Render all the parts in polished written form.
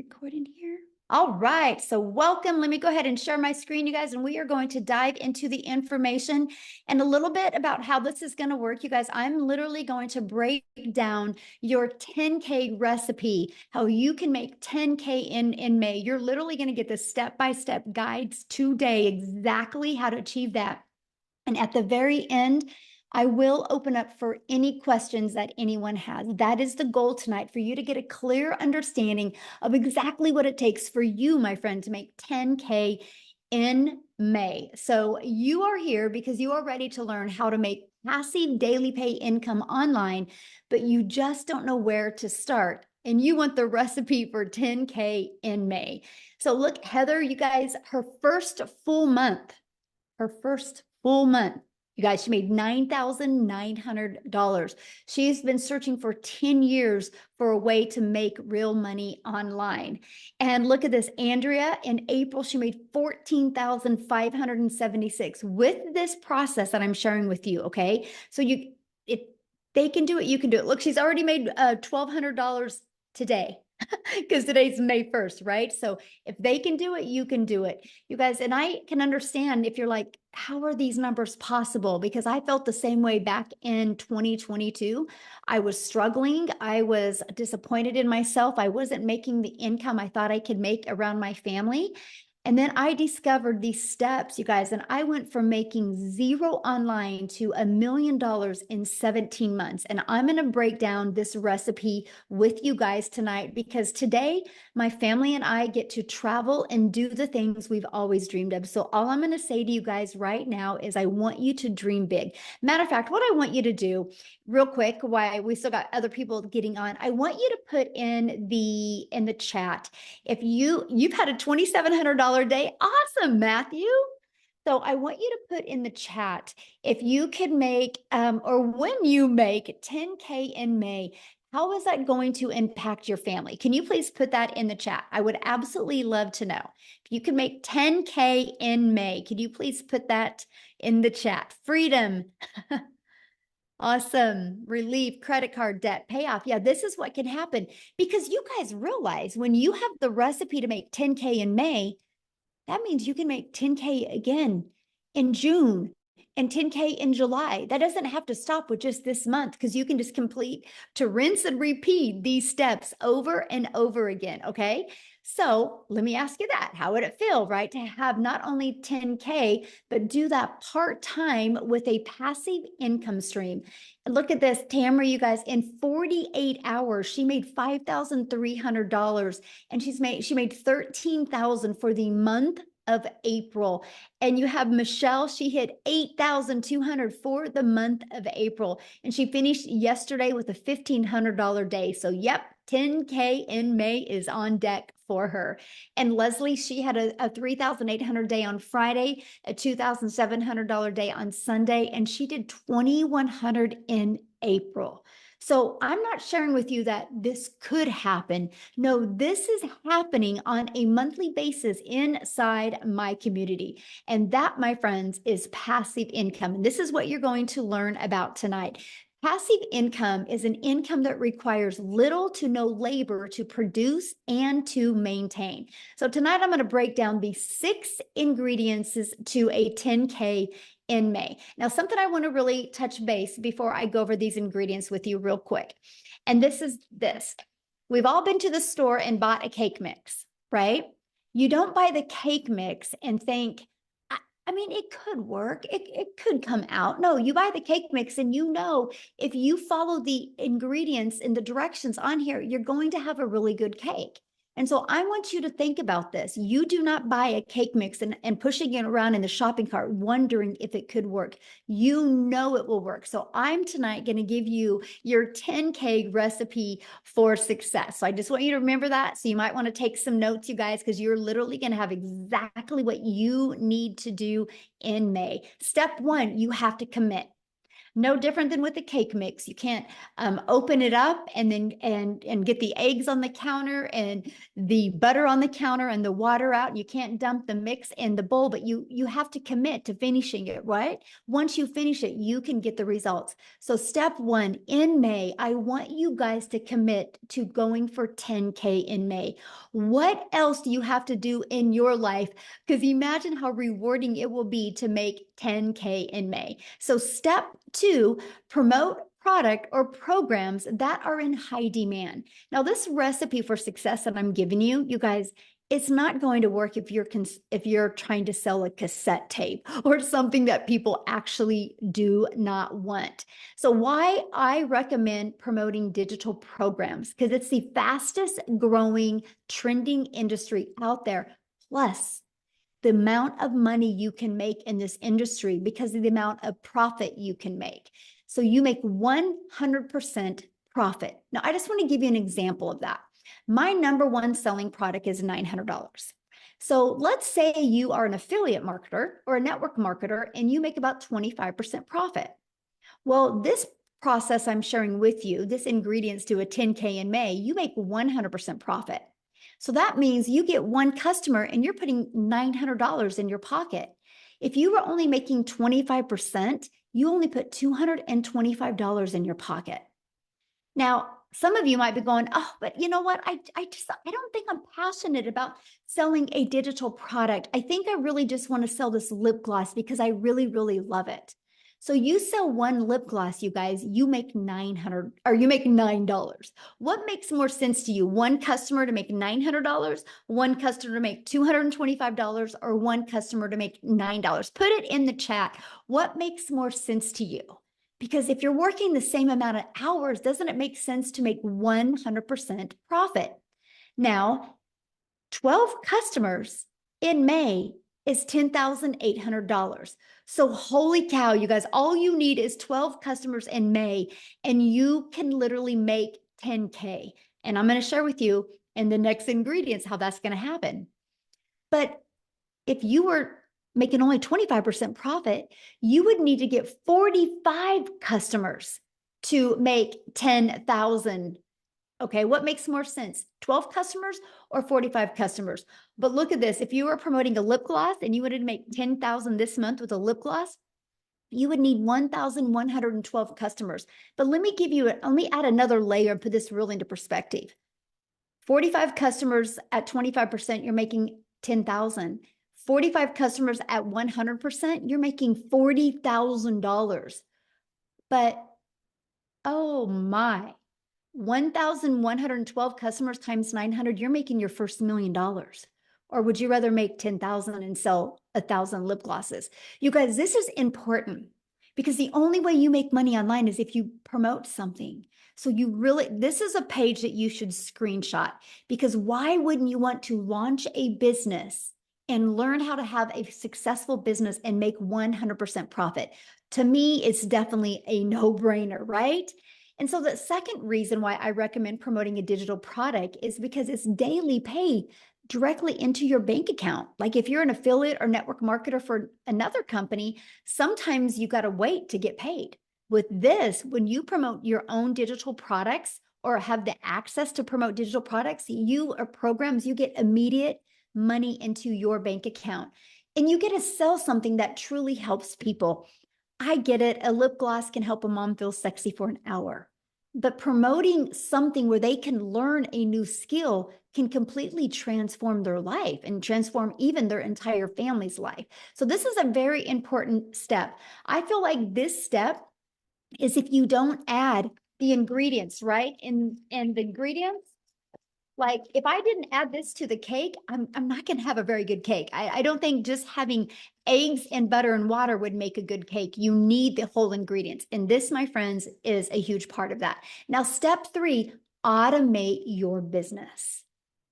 recording here. All right, so welcome. Let me go ahead and share my screen, you guys, and we are going to dive into the information and a little bit about how this is going to work. You guys, I'm literally going to break down your 10K recipe, how you can make 10K in May. You're literally going to get the step-by-step guides today, exactly how to achieve that. And at the very end, I will open up for any questions that anyone has. That is the goal tonight, for you to get a clear understanding of exactly what it takes for you, my friend, to make 10K in May. So you are here because you are ready to learn how to make passive daily pay income online, but you just don't know where to start. And you want the recipe for 10K in May. So look, Heather, you guys, her first full month, you guys, she made $9,900. She's been searching for 10 years for a way to make real money online. And look at this, Andrea, in April, she made $14,576 with this process that I'm sharing with you, okay? So if they can do it, you can do it. Look, she's already made $1,200 today. Because today's May 1st, right? So if they can do it, you can do it. You guys, and I can understand if you're like, how are these numbers possible? Because I felt the same way back in 2022. I was struggling. I was disappointed in myself. I wasn't making the income I thought I could make around my family. And then I discovered these steps, you guys, and I went from making zero online to $1 million in 17 months. And I'm going to break down this recipe with you guys tonight, because today my family and I get to travel and do the things we've always dreamed of. So all I'm going to say to you guys right now is I want you to dream big. Matter of fact, what I want you to do real quick, while we still got other people getting on, I want you to put in the chat, if you've had a $2,700 day. Awesome, Matthew. So I want you to put in the chat, if you could make, or when you make 10K in May, how is that going to impact your family? Can you please put that in the chat? I would absolutely love to know. If you could make 10K in May, could you please put that in the chat? Freedom. Awesome. Relief, credit card debt, payoff. Yeah, this is what can happen, because you guys realize when you have the recipe to make 10K in May, that means you can make 10K again in June and 10K in July. That doesn't have to stop with just this month, because you can just complete to rinse and repeat these steps over and over again. Okay. So let me ask you that. How would it feel, right, to have not only 10K, but do that part-time with a passive income stream? And look at this, Tamara, you guys, in 48 hours, she made $5,300, and she made $13,000 for the month of April. And you have Michelle, she hit 8,200 for the month of April, and she finished yesterday with a $1,500 day. So yep, 10K in May is on deck for her. And Leslie, she had a 3,800 day on Friday, a $2,700 day on Sunday, and she did 2,100 in April. So I'm not sharing with you that this could happen. No, this is happening on a monthly basis inside my community. And that, my friends, is passive income. And this is what you're going to learn about tonight. Passive income is an income that requires little to no labor to produce and to maintain. So tonight I'm going to break down the 6 ingredients to a 10K in May. Now, something I want to really touch base before I go over these ingredients with you real quick. And this is this. We've all been to the store and bought a cake mix, right? You don't buy the cake mix and think, I mean, it could work. It could come out. No, you buy the cake mix and you know, if you follow the ingredients and the directions on here, you're going to have a really good cake. And so I want you to think about this. You do not buy a cake mix and pushing it around in the shopping cart, wondering if it could work. You know it will work. So I'm tonight going to give you your 10K recipe for success. So I just want you to remember that. So you might want to take some notes, you guys, because you're literally going to have exactly what you need to do in May. Step 1, you have to commit. No different than with the cake mix. You can't open it up and then and get the eggs on the counter and the butter on the counter and the water out. You can't dump the mix in the bowl, but you have to commit to finishing it, right? Once you finish it, you can get the results. So step one, in May, I want you guys to commit to going for 10K in May. What else do you have to do in your life? Because imagine how rewarding it will be to make 10K in May. So step two, promote product or programs that are in high demand. Now, this recipe for success that I'm giving you, you guys, it's not going to work if you're trying to sell a cassette tape or something that people actually do not want. So why I recommend promoting digital programs, because it's the fastest growing trending industry out there. Plus, the amount of money you can make in this industry because of the amount of profit you can make. So you make 100% profit. Now, I just want to give you an example of that. My number one selling product is $900. So let's say you are an affiliate marketer or a network marketer and you make about 25% profit. Well, this process I'm sharing with you, this ingredients to a 10K in May, you make 100% profit. So that means you get one customer and you're putting $900 in your pocket. If you were only making 25%, you only put $225 in your pocket. Now, some of you might be going, oh, but you know what? I don't think I'm passionate about selling a digital product. I think I really just want to sell this lip gloss because I really, really love it. So you sell one lip gloss, you guys, you make $900 or you make $9. What makes more sense to you? One customer to make $900, one customer to make $225, or one customer to make $9? Put it in the chat. What makes more sense to you? Because if you're working the same amount of hours, doesn't it make sense to make 100% profit? Now, 12 customers in May is $10,800. So holy cow, you guys, all you need is 12 customers in May and you can literally make 10K. And I'm going to share with you in the next ingredients how that's going to happen. But if you were making only 25% profit, you would need to get 45 customers to make 10,000. Okay, what makes more sense? 12 customers or 45 customers? But look at this. If you were promoting a lip gloss and you wanted to make 10,000 this month with a lip gloss, you would need 1,112 customers. But let me add another layer and put this really into perspective. 45 customers at 25%, you're making 10,000. 45 customers at 100%, you're making $40,000. But oh my, 1,112 customers times 900, you're making your first $1 million. Or would you rather make 10,000 and sell 1,000 lip glosses? You guys, this is important because the only way you make money online is if you promote something. So this is a page that you should screenshot, because why wouldn't you want to launch a business and learn how to have a successful business and make 100% profit? To me, it's definitely a no-brainer, right? And so the second reason why I recommend promoting a digital product is because it's daily pay directly into your bank account. Like if you're an affiliate or network marketer for another company, sometimes you got to wait to get paid. With this, when you promote your own digital products or have the access to promote digital products, or programs, you get immediate money into your bank account. And you get to sell something that truly helps people. I get it. A lip gloss can help a mom feel sexy for an hour. But promoting something where they can learn a new skill can completely transform their life and transform even their entire family's life. So this is a very important step. I feel like this step is if you don't add the ingredients, right? And the ingredients, like if I didn't add this to the cake, I'm not going to have a very good cake. I don't think just having eggs and butter and water would make a good cake. You need the whole ingredients. And this, my friends, is a huge part of that. Now, step 3, automate your business.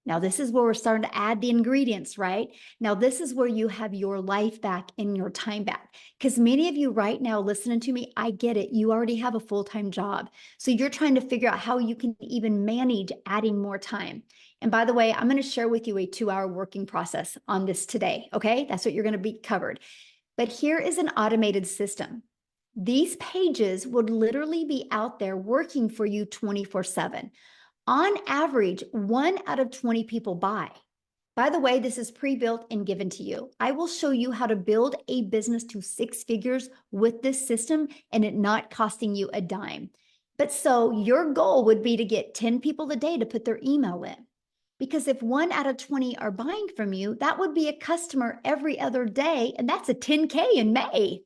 Now, this is where we're starting to add the ingredients, right? Now, this is where you have your life back and your time back. Because many of you right now listening to me, I get it. You already have a full-time job. So you're trying to figure out how you can even manage adding more time. And by the way, I'm going to share with you a 2-hour working process on this today, okay? That's what you're going to be covered. But here is an automated system. These pages would literally be out there working for you 24/7. On average, 1 out of 20 people buy. By the way, this is pre-built and given to you. I will show you how to build a business to 6 figures with this system and it not costing you a dime. But so your goal would be to get 10 people a day to put their email in. Because if 1 out of 20 are buying from you, that would be a customer every other day, and that's a 10K in May.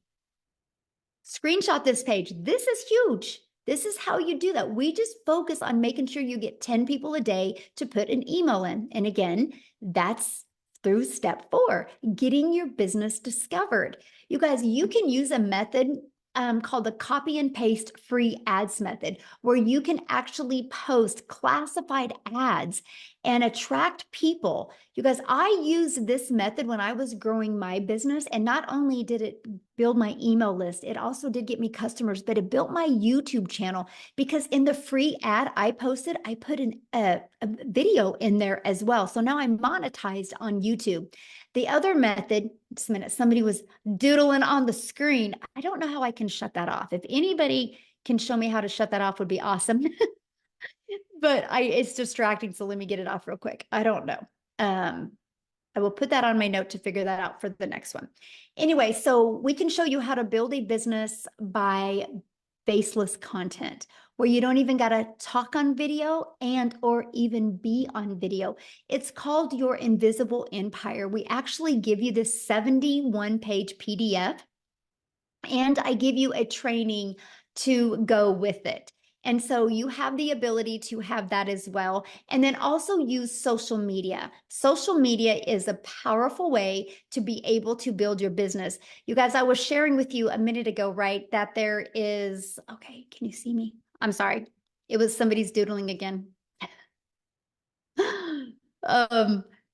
Screenshot this page. This is huge. This is how you do that. We just focus on making sure you get 10 people a day to put an email in. And again, that's through step 4, getting your business discovered. You guys, you can use a method called the copy and paste free ads method, where you can actually post classified ads and attract people. You guys, I used this method when I was growing my business, and not only did it build my email list, it also did get me customers, but it built my YouTube channel, because in the free ad I posted, I put a video in there as well. So now I'm monetized on YouTube. The other method, just a minute, somebody was doodling on the screen. I don't know how I can shut that off. If anybody can show me how to shut that off, would be awesome. But it's distracting, so let me get it off real quick. I don't know. I will put that on my note to figure that out for the next one. Anyway, so we can show you how to build a business by faceless content, where you don't even got to talk on video and or even be on video. It's called your invisible empire. We actually give you this 71-page PDF, and I give you a training to go with it. And so you have the ability to have that as well. And then also use social media. Social media is a powerful way to be able to build your business. You guys, I was sharing with you a minute ago, right, that there is, okay, can you see me? I'm sorry. It was somebody's doodling again.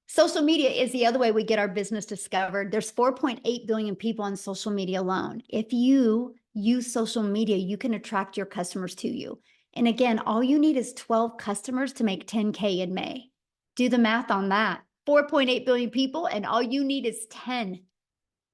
Social media is the other way we get our business discovered. There's 4.8 billion people on social media alone. If you use social media, you can attract your customers to you. And again, all you need is 12 customers to make 10K in May. Do the math on that. 4.8 billion people, and all you need is 10.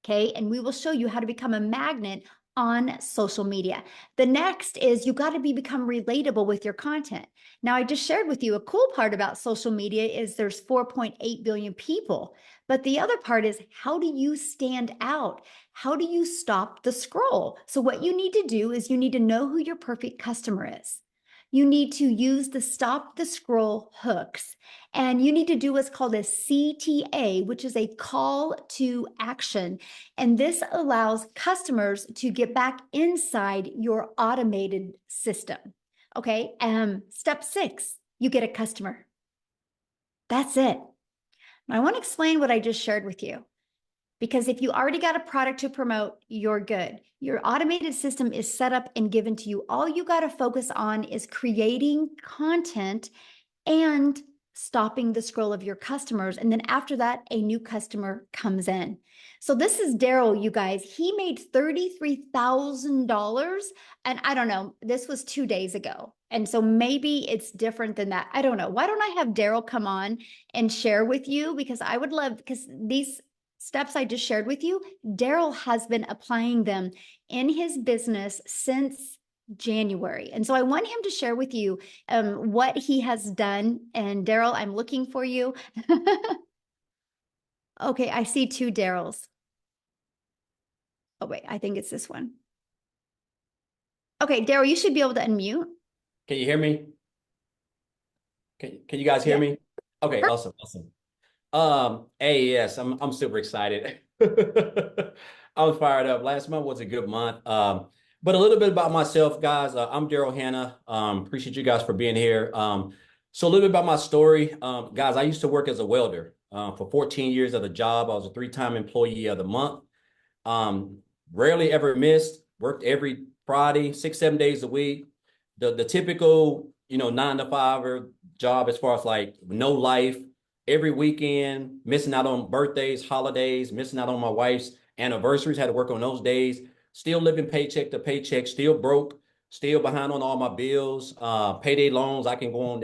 Okay, and we will show you how to become a magnet on social media. The next is you got to become relatable with your content. Now, I just shared with you a cool part about social media is there's 4.8 billion people, but the other part is, how do you stand out? How do you stop the scroll? So what you need to do is you need to know who your perfect customer is. You need to use the stop the scroll hooks, and you need to do what's called a CTA, which is a call to action. And this allows customers to get back inside your automated system. Okay. Step 6, you get a customer. That's it. Now, I want to explain what I just shared with you, because if you already got a product to promote, you're good. Your automated system is set up and given to you. All you got to focus on is creating content and stopping the scroll of your customers. And then after that, a new customer comes in. So this is Daryl, you guys. He made $33,000. And I don't know, this was 2 days ago. And so maybe it's different than that. I don't know. Why don't I have Daryl come on and share with you? Because I would love, because these steps I just shared with you, Daryl has been applying them in his business since January. And so I want him to share with you what he has done. And Daryl, I'm looking for you. Okay, I see 2 Daryls. Oh, wait, I think it's this one. Okay, Daryl, you should be able to unmute. Can you hear me? Can you guys hear me? Okay, awesome, awesome. Hey, yes, I'm super excited. I was fired up. Last month was a good month. But a little bit about myself, guys. I'm Daryl Hanna. Appreciate you guys for being here. So a little bit about my story. Guys, I used to work as a welder for 14 years at a job. I was a 3-time employee of the month. Rarely ever missed, worked every Friday, 6-7 days a week. The typical, 9 to 5 job, as far as like no life, every weekend, missing out on birthdays, holidays, missing out on my wife's anniversaries, had to work on those days, still living paycheck to paycheck, still broke, still behind on all my bills, payday loans. I can go on,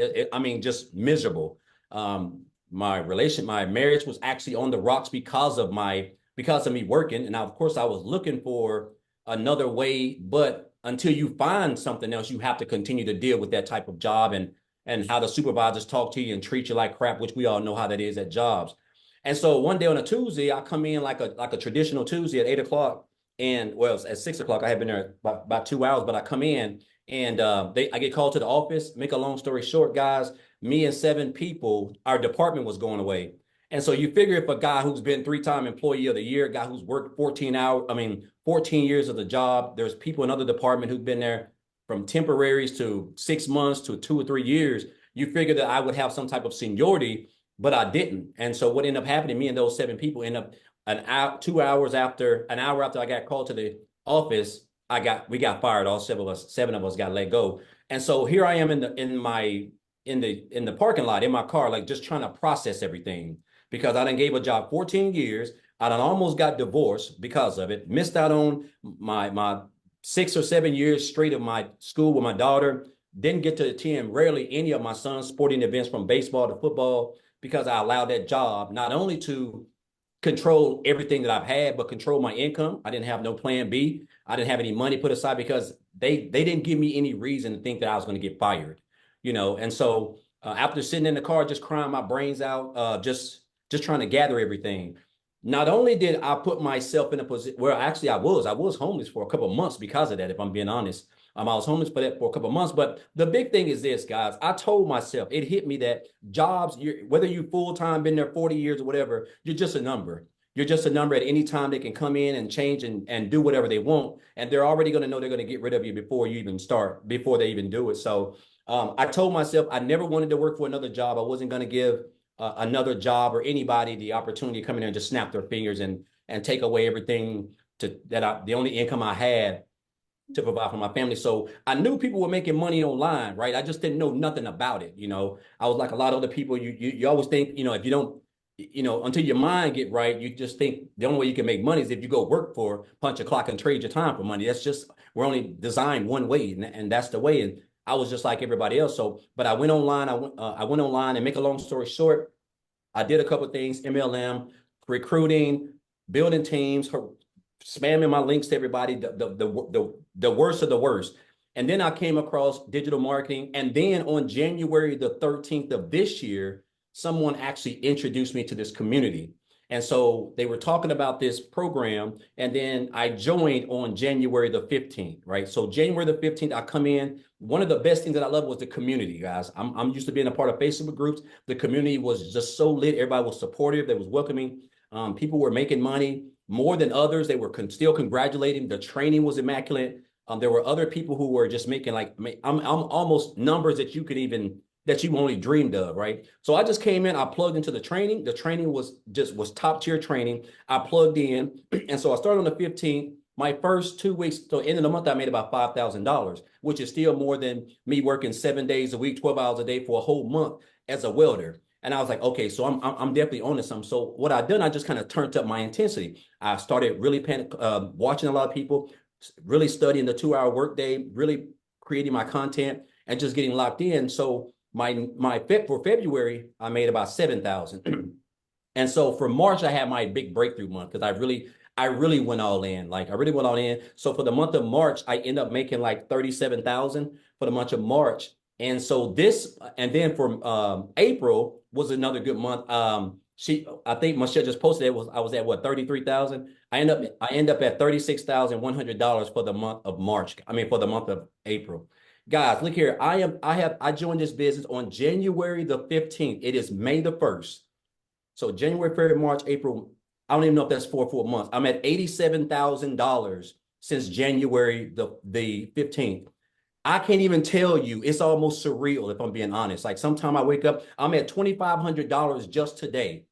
just miserable. My marriage was actually on the rocks because of me working. And now, of course, I was looking for another way. But until you find something else, you have to continue to deal with that type of job and how the supervisors talk to you and treat you like crap, which we all know how that is at jobs. And so one day on a Tuesday, I come in like a traditional Tuesday at 8 o'clock. And well, at 6 o'clock, I had been there about 2 hours, but I come in and I get called to the office. Make a long story short, guys, me and 7 people, our department was going away. And so you figure if a guy who's been 3-time employee of the year, a guy who's worked 14 hours, 14 years of the job, there's people in other department who've been there from temporaries to 6 months to 2 or 3 years. You figure that I would have some type of seniority, but I didn't. And so what ended up happening, me and those 7 people end up an hour, 2 hours after, an hour after I got called to the office, we got fired. All 7 of us got let go. And so here I am in the parking lot in my car, like just trying to process everything because I done gave a job 14 years. I done almost got divorced because of it. Missed out on my 6 or 7 years straight of my school with my daughter. Didn't get to attend rarely any of my son's sporting events from baseball to football because I allowed that job not only to control everything that I've had, but control my income. I didn't have no plan B. I didn't have any money put aside because they didn't give me any reason to think that I was going to get fired, And so after sitting in the car, just crying my brains out, just trying to gather everything. Not only did I put myself in a position where actually I was homeless for a couple of months because of that, if I'm being honest. I was homeless for a couple of months. But the big thing is this, guys. I told myself, it hit me that jobs, whether you full-time, been there 40 years or whatever, you're just a number. You're just a number at any time. They can come in and change and do whatever they want. And they're already going to know they're going to get rid of you before you even start, before they even do it. So I told myself I never wanted to work for another job. I wasn't going to give another job or anybody the opportunity to come in there and just snap their fingers and take away everything the only income I had to provide for my family. So I knew people were making money online, right? I just didn't know nothing about it. I was like a lot of other people. You always think, if you don't, until your mind get right, you just think the only way you can make money is if you go work for punch a clock and trade your time for money. That's just, we're only designed one way, and that's the way. And I was just like everybody else. So, but I went online. I went online, and make a long story short, I did a couple of things: MLM, recruiting, building teams, spamming my links to everybody, the worst of the worst. And then I came across digital marketing. And then on January the 13th of this year, someone actually introduced me to this community. And so they were talking about this program. And then I joined on January the 15th, right? So January the 15th, I come in. One of the best things that I love was the community, guys. I'm used to being a part of Facebook groups. The community was just so lit. Everybody was supportive. They was welcoming. People were making money more than others. They were still congratulating. The training was immaculate. There were other people who were just making I'm almost numbers that you only dreamed of, right? So I just came in, I plugged into the training. The training was top tier training. I plugged in. And so I started on the 15th. My first 2 weeks, so end of the month, I made about $5,000, which is still more than me working 7 days a week, 12 hours a day for a whole month as a welder. And I was like, okay, so I'm definitely on to something. So what I done, I just kind of turned up my intensity. I started really watching a lot of people, really studying the 2-hour workday, really creating my content and just getting locked in. So for February, I made about 7,000. And so for March, I had my big breakthrough month because I really went all in. Like I really went all in. So for the month of March, I ended up making like 37,000 for the month of March. And so and then for April was another good month. I think Michelle just posted I was at what, 33,000. I end up at $36,100 for the month of March. For the month of April. Guys, look here. I joined this business on January the 15th. It is May the 1st. So January, February, March, April. I don't even know if that's 4 full months. I'm at $87,000 since January the 15th. I can't even tell you. It's almost surreal if I'm being honest. Like sometime I wake up, I'm at $2,500 just today.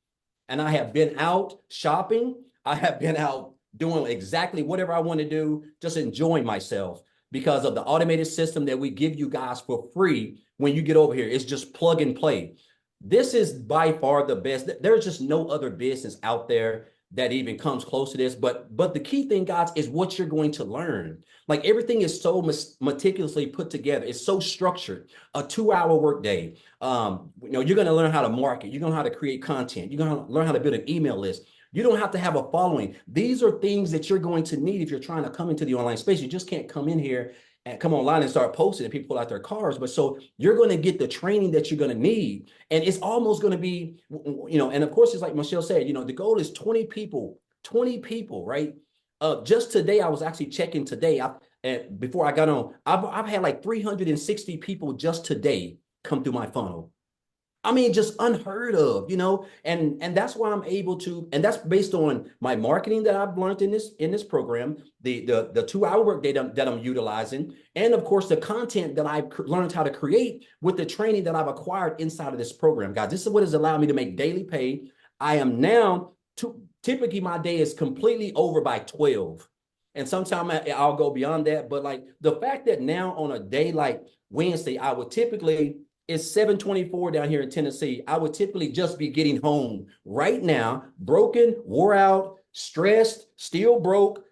And I have been out shopping. I have been out doing exactly whatever I want to do, just enjoying myself because of the automated system that we give you guys for free when you get over here. It's just plug and play. This is by far the best. There's just no other business out there that even comes close to this. But the key thing, guys, is what you're going to learn. Like everything is so meticulously put together. It's so structured. A 2-hour workday. You're going to learn how to market. You're going to learn how to create content. You're going to learn how to build an email list. You don't have to have a following. These are things that you're going to need if you're trying to come into the online space. You just can't come in here and come online and start posting and people pull out their cars. But so you're going to get the training that you're going to need. And it's almost going to be, and of course, it's like Michelle said, the goal is 20 people, right? Just today, I was actually checking today. Before I got on, I've had like 360 people just today come through my funnel. I mean, just unheard of, and that's why I'm able to, and that's based on my marketing that I've learned in this program, the 2 hour workday that I'm utilizing, and of course the content that I've learned how to create with the training that I've acquired inside of this program, guys. This is what has allowed me to make daily pay. I am now typically my day is completely over by 12. And sometimes I'll go beyond that. But like the fact that now on a day like Wednesday, I would typically, it's 7:24 down here in Tennessee. I would typically just be getting home right now, broken, wore out, stressed, still broke,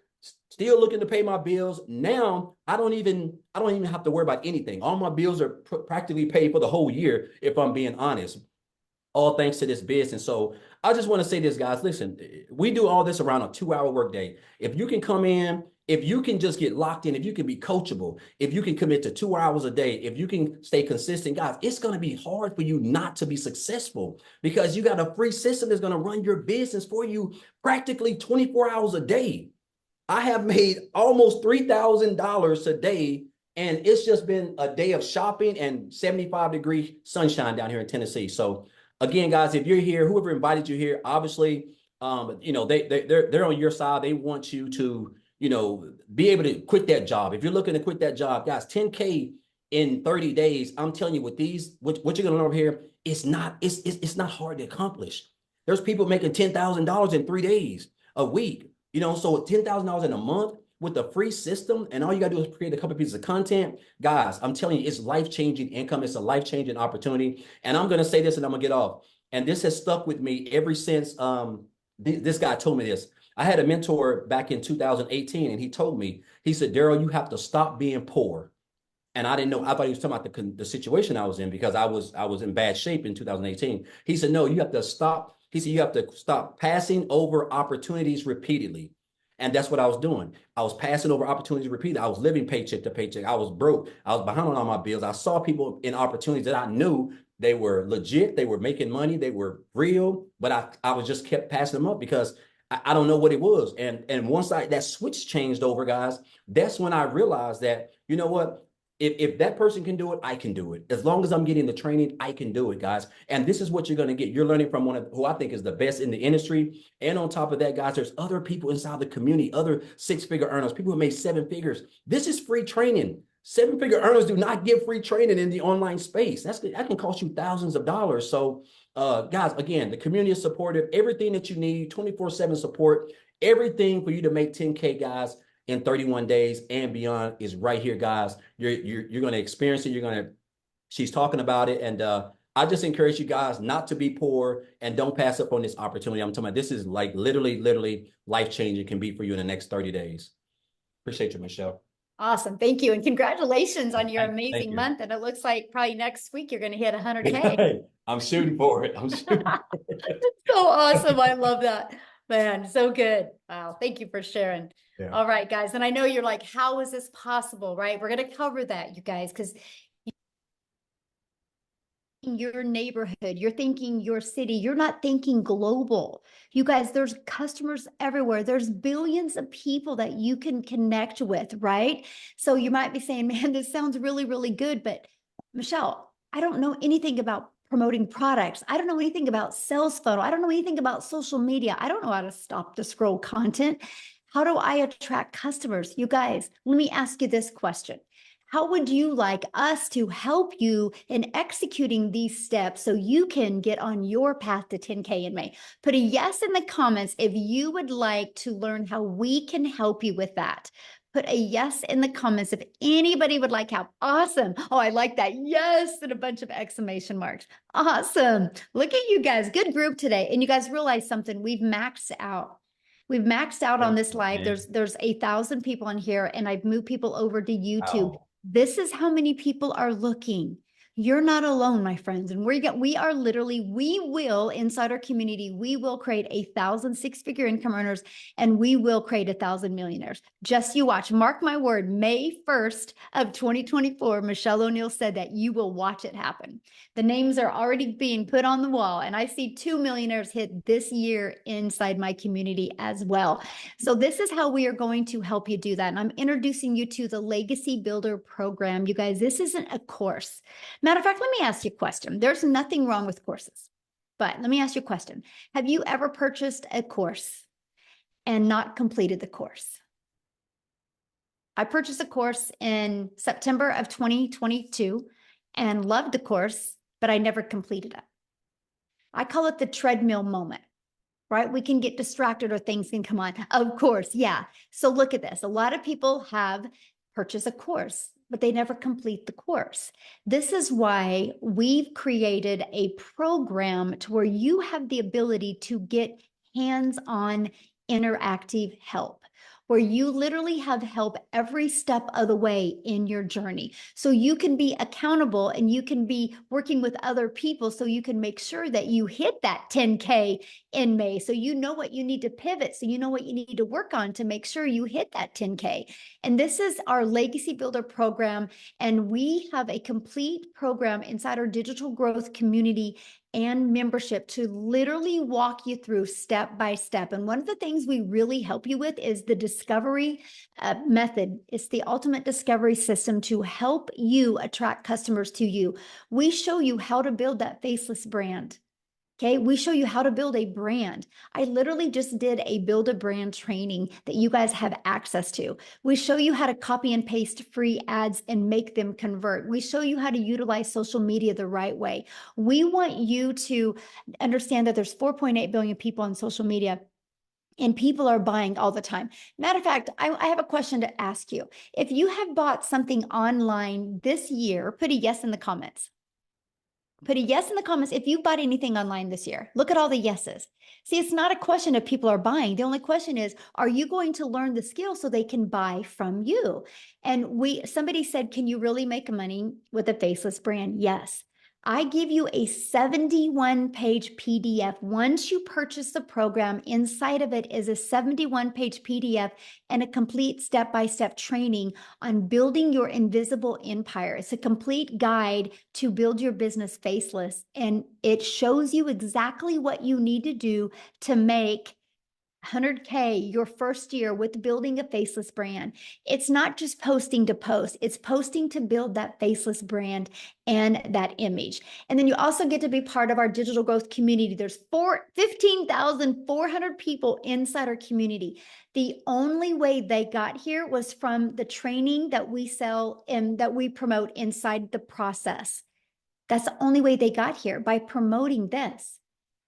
still looking to pay my bills. Now I don't even have to worry about anything. All my bills are practically paid for the whole year, if I'm being honest. All thanks to this business. So I just want to say this, guys. Listen, we do all this around a 2 hour workday. If you can come in, if you can just get locked in, if you can be coachable, if you can commit to 2 hours a day, if you can stay consistent, guys, it's going to be hard for you not to be successful because you got a free system that's going to run your business for you practically 24 hours a day. I have made almost $3,000 a day, and it's just been a day of shopping and 75-degree sunshine down here in Tennessee. So again, guys, if you're here, whoever invited you here, obviously, they're on your side. They want you to, be able to quit that job. If you're looking to quit that job, guys, 10K in 30 days. I'm telling you, with these, what you're gonna learn over here, it's not hard to accomplish. There's people making $10,000 in 3 days a week. So $10,000 in a month with a free system, and all you gotta do is create a couple pieces of content, guys. I'm telling you, it's life-changing income. It's a life-changing opportunity. And I'm gonna say this, and I'm gonna get off. And this has stuck with me ever since. This guy told me this. I had a mentor back in 2018, and he told me, he said, Daryl, you have to stop being poor. And I didn't know. I thought he was talking about the situation I was in because I was in bad shape in 2018. He said, no, you have to stop. He said, you have to stop passing over opportunities repeatedly. And that's what I was doing. I was passing over opportunities repeatedly. I was living paycheck to paycheck. I was broke. I was behind on all my bills. I saw people in opportunities that I knew they were legit. They were making money. They were real. But I was just kept passing them up because I don't know what it was. And once that switch changed over, guys, that's when I realized that, you know what? If that person can do it, I can do it. As long as I'm getting the training, I can do it, guys. And this is what you're going to get. You're learning from one of who I think is the best in the industry. And on top of that, guys, there's other people inside the community, other six-figure earners, people who made 7 figures. This is free training. 7-figure earners do not give free training in the online space. That can cost you thousands of dollars. So, guys, again, the community is supportive. Everything that you need, 24/7 support, everything for you to make 10K, guys, in 31 days and beyond is right here, guys. You're going to experience it. She's talking about it. And I just encourage you guys not to be poor and don't pass up on this opportunity. I'm talking about this is like literally life-changing can be for you in the next 30 days. Appreciate you, Michelle. Awesome. Thank you. And congratulations on your Thank amazing you. month. And it looks like probably next week you're going to hit 100K. I'm shooting for it. So awesome. I love that. Man, so good. Wow. Thank you for sharing. Yeah. All right, guys. And I know you're like, how is this possible, right? We're going to cover that, you guys, because your neighborhood, you're thinking your city, you're not thinking global. You guys, there's customers everywhere. There's billions of people that you can connect with, right? So you might be saying, man, this sounds really, really good. But Michelle, I don't know anything about promoting products. I don't know anything about sales funnel. I don't know anything about social media. I don't know how to stop the scroll content. How do I attract customers? You guys, let me ask you this question. How would you like us to help you in executing these steps so you can get on your path to 10K in May? Put a yes in the comments if you would like to learn how we can help you with that. Put a yes in the comments if anybody would like help. Awesome. Oh, I like that. Yes, and a bunch of exclamation marks. Awesome. Look at you guys. Good group today. And you guys realize something. We've maxed out. We've maxed out on this live. There's 1,000 people on here, and I've moved people over to YouTube. Wow. This is how many people are looking. You're not alone, my friends. And we are literally, we will inside our community, we will create 1,000 six-figure income earners, and we will create 1,000 millionaires. Just you watch. Mark my word, May 1st of 2024, Michelle O'Neill said that you will watch it happen. The names are already being put on the wall, and I see 2 millionaires hit this year inside my community as well. So this is how we are going to help you do that. And I'm introducing you to the Legacy Builder program. You guys, this isn't a course. Matter of fact, let me ask you a question. There's nothing wrong with courses, but let me ask you a question. Have you ever purchased a course and not completed the course? I purchased a course in September of 2022 and loved the course, but I never completed it. I call it the treadmill moment, right? We can get distracted or things can come on. Of course, yeah. So look at this. A lot of people have purchased a course, but they never complete the course. This is why we've created a program to where you have the ability to get hands-on interactive help, where you literally have help every step of the way in your journey. So you can be accountable and you can be working with other people so you can make sure that you hit that 10K in May. So you know what you need to pivot. So you know what you need to work on to make sure you hit that 10K. And this is our Legacy Builder program. And we have a complete program inside our digital growth community and membership to literally walk you through step by step. And one of the things we really help you with is the discovery method. It's the ultimate discovery system to help you attract customers to you. We show you how to build that faceless brand. Okay, we show you how to build a brand. I literally just did a build a brand training that you guys have access to. We show you how to copy and paste free ads and make them convert. We show you how to utilize social media the right way. We want you to understand that there's 4.8 billion people on social media and people are buying all the time. Matter of fact, I have a question to ask you. If you have bought something online this year, put a yes in the comments. Put a yes in the comments if you bought anything online this year. Look at all the yeses. See, it's not a question of people are buying. The only question is, are you going to learn the skill so they can buy from you? And somebody said, can you really make money with a faceless brand? Yes. I give you a 71-page PDF. Once you purchase the program, inside of it is a 71-page PDF and a complete step-by-step training on building your invisible empire. It's a complete guide to build your business faceless, and it shows you exactly what you need to do to make 100K your first year with building a faceless brand. It's not just posting to post, it's posting to build that faceless brand and that image. And then you also get to be part of our digital growth community. There's 15,400 people inside our community. The only way they got here was from the training that we sell and that we promote inside the process. That's the only way they got here, by promoting this.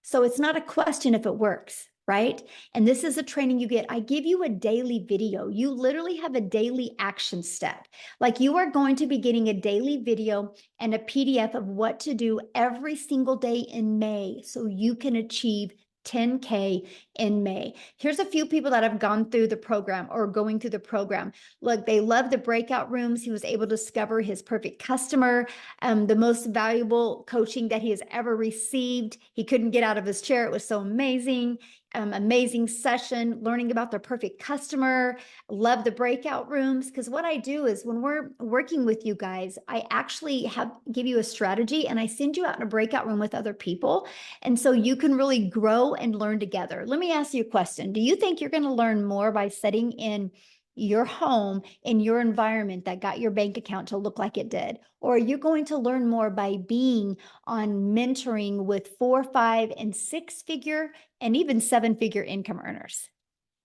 So it's not a question if it works, right? And this is a training you get. I give you a daily video. You literally have a daily action step. Like, you are going to be getting a daily video and a PDF of what to do every single day in May so you can achieve 10K in May. Here's a few people that have gone through the program or going through the program. Look, they love the breakout rooms. He was able to discover his perfect customer, the most valuable coaching that he has ever received. He couldn't get out of his chair. It was so amazing. Amazing session, learning about their perfect customer. Love the breakout rooms, because what I do is when we're working with you guys, I actually give you a strategy and I send you out in a breakout room with other people. And so you can really grow and learn together. Let me ask you a question. Do you think you're going to learn more by sitting in your home, in your environment that got your bank account to look like it did? Or are you going to learn more by being on mentoring with 4, 5, and 6-figure and even 7-figure income earners?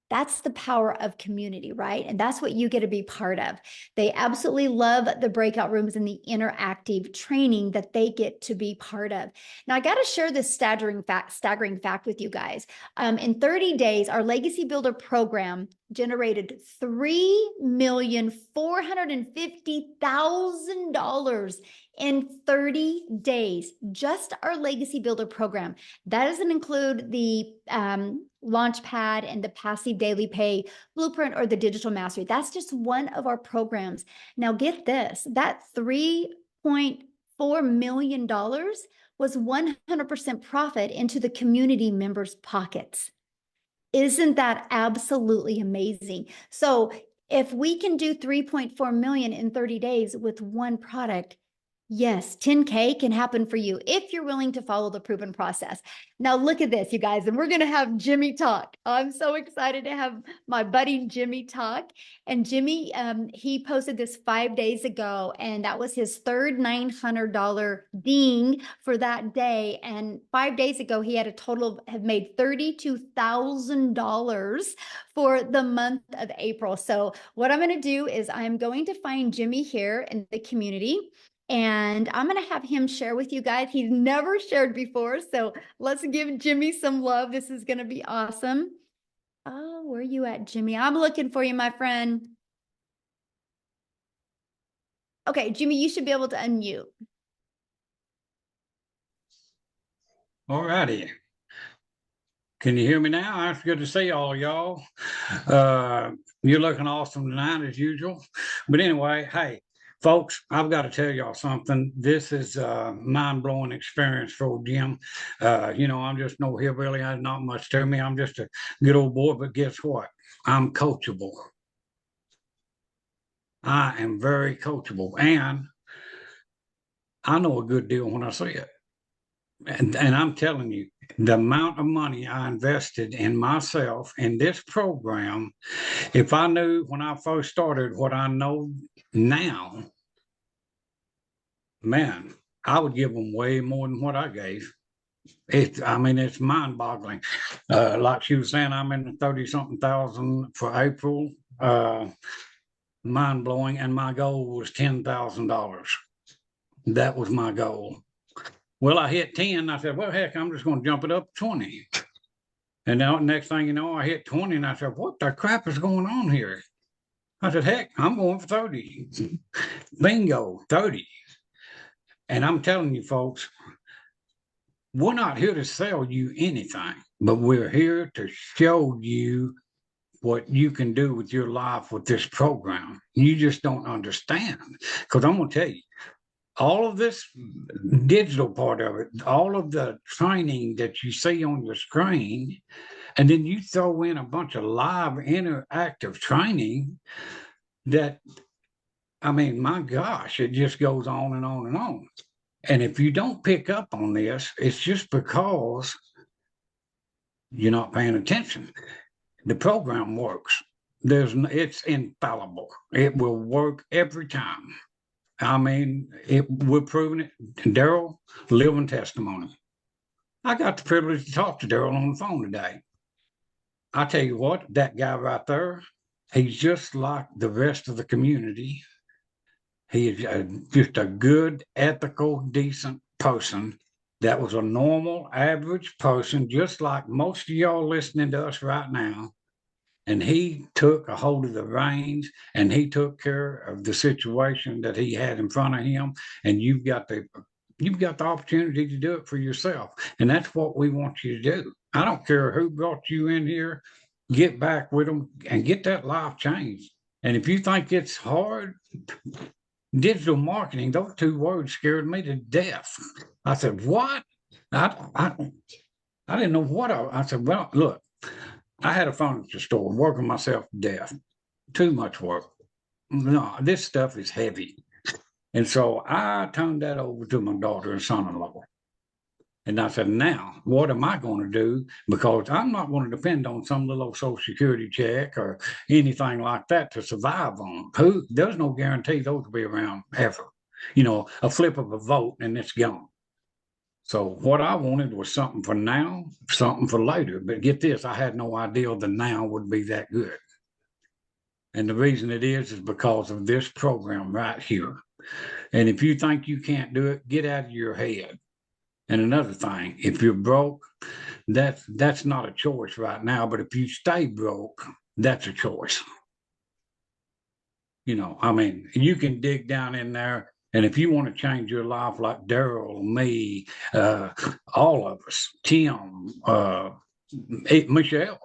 That's the power of community, right? And that's what you get to be part of. They absolutely love the breakout rooms and the interactive training that they get to be part of. Now, I got to share this staggering fact with you guys. In 30 days, our Legacy Builder program generated $3,450,000 in 30 days, just our Legacy Builder program. That doesn't include the Launchpad and the passive daily pay blueprint or the digital mastery. That's just one of our programs. Now get this, that 3.4 $3.4 million was 100% profit into the community members' pockets. Isn't that absolutely amazing? So if we can do 3.4 million in 30 days with one product, yes, 10K can happen for you if you're willing to follow the proven process. Now, look at this, you guys, and we're going to have Jimmy talk. I'm so excited to have my buddy Jimmy talk. And Jimmy, he posted this 5 days ago, and that was his third $900 ding for that day. And 5 days ago, he had a total of have made $32,000 for the month of April. So what I'm going to do is I'm going to find Jimmy here in the community. And I'm going to have him share with you guys. He's never shared before. So let's give Jimmy some love. This is going to be awesome. Oh, where are you at, Jimmy? I'm looking for you, my friend. Okay, Jimmy, you should be able to unmute. All righty. Can you hear me now? It's good to see all y'all. You're looking awesome tonight as usual. But anyway, hey, folks, I've got to tell y'all something. This is a mind-blowing experience for Jim. I'm just no hillbilly. There's not much to me. I'm just a good old boy, but guess what? I'm coachable. I am very coachable, and I know a good deal when I see it. And I'm telling you, the amount of money I invested in myself in this program, if I knew when I first started what I know now, man, I would give them way more than what I gave. It's mind-boggling. Like she was saying, I'm in the 30-something thousand for April. Mind-blowing, and my goal was $10,000. That was my goal. Well, I hit 10. I said, well, heck, I'm just going to jump it up to 20. And now, next thing you know, I hit 20, and I said, what the crap is going on here? I said, heck, I'm going for 30. Bingo, 30. And I'm telling you, folks, we're not here to sell you anything, but we're here to show you what you can do with your life with this program. You just don't understand. Because I'm going to tell you, all of this digital part of it, all of the training that you see on your screen, and then you throw in a bunch of live interactive training that, my gosh, it just goes on and on and on. And if you don't pick up on this, it's just because you're not paying attention. The program works. It's infallible. It will work every time. We're proving it. Daryl, living testimony. I got the privilege to talk to Daryl on the phone today. I tell you what, that guy right there, he's just like the rest of the community. He is just a good, ethical, decent person that was a normal, average person, just like most of y'all listening to us right now. And he took a hold of the reins, and he took care of the situation that he had in front of him. And you've got the opportunity to do it for yourself. And that's what we want you to do. I don't care who brought you in here, get back with them and get that life changed. And if you think it's hard, digital marketing, those two words scared me to death. I said, what? I didn't know what I said, well, look, I had a furniture store working myself to death. Too much work. No, this stuff is heavy. And so I turned that over to my daughter and son-in-law. And I said, now, what am I going to do? Because I'm not going to depend on some little Social Security check or anything like that to survive on. There's no guarantee those will be around ever. A flip of a vote and it's gone. So what I wanted was something for now, something for later. But get this, I had no idea the now would be that good. And the reason it is because of this program right here. And if you think you can't do it, get out of your head. And another thing, if you're broke, that's not a choice right now. But if you stay broke, that's a choice. You can dig down in there. And if you want to change your life like Daryl, me, all of us, Tim, Michelle,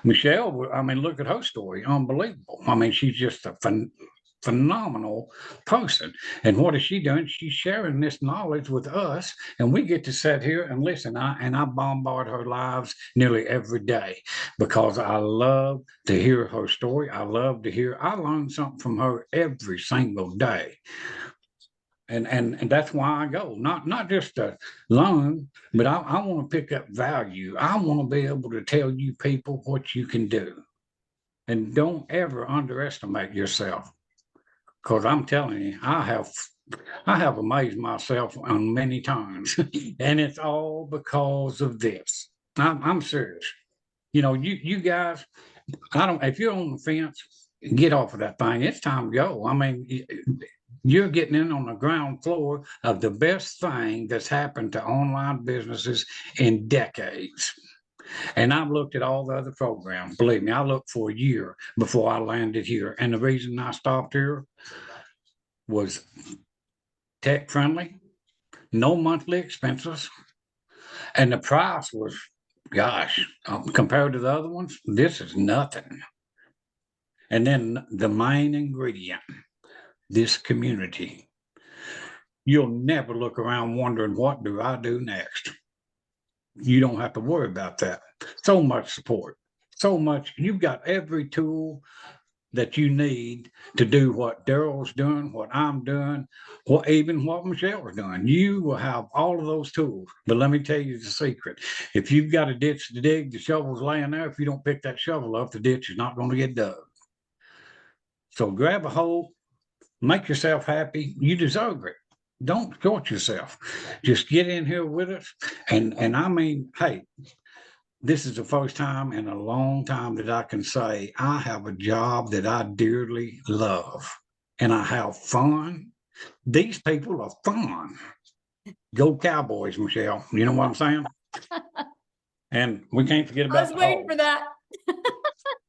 Michelle, look at her story. Unbelievable. She's just phenomenal person. And what is she doing? She's sharing this knowledge with us, and we get to sit here and listen. I bombard her lives nearly every day because I love to hear her story. I love to hear. I learn something from her every single day. And that's why I go, not just to learn, but I want to pick up value. I want to be able to tell you people what you can do. And don't ever underestimate yourself. Because I'm telling you, I have amazed myself on many times. And it's all because of this. I'm serious. You know, you guys, if you're on the fence, get off of that thing. It's time to go. I mean, you're getting in on the ground floor of the best thing that's happened to online businesses in decades. And I've looked at all the other programs. Believe me, I looked for a year before I landed here. And the reason I stopped here was tech friendly, no monthly expenses, and the price was, gosh, compared to the other ones, this is nothing. And then the main ingredient, this community. You'll never look around wondering, what do I do next? You don't have to worry about that. So much support, so much. You've got every tool that you need to do what Daryl's doing, what I'm doing, even what Michelle's doing. You will have all of those tools. But let me tell you the secret. If you've got a ditch to dig, the shovel's laying there. If you don't pick that shovel up, the ditch is not going to get dug. So grab a hole, make yourself happy. You deserve it. Don't torture yourself. Just get in here with us. And I mean, hey, this is the first time in a long time that I can say I have a job that I dearly love and I have fun. These people are fun. Go Cowboys, Michelle. You know what I'm saying? And we can't forget about I was waiting for that.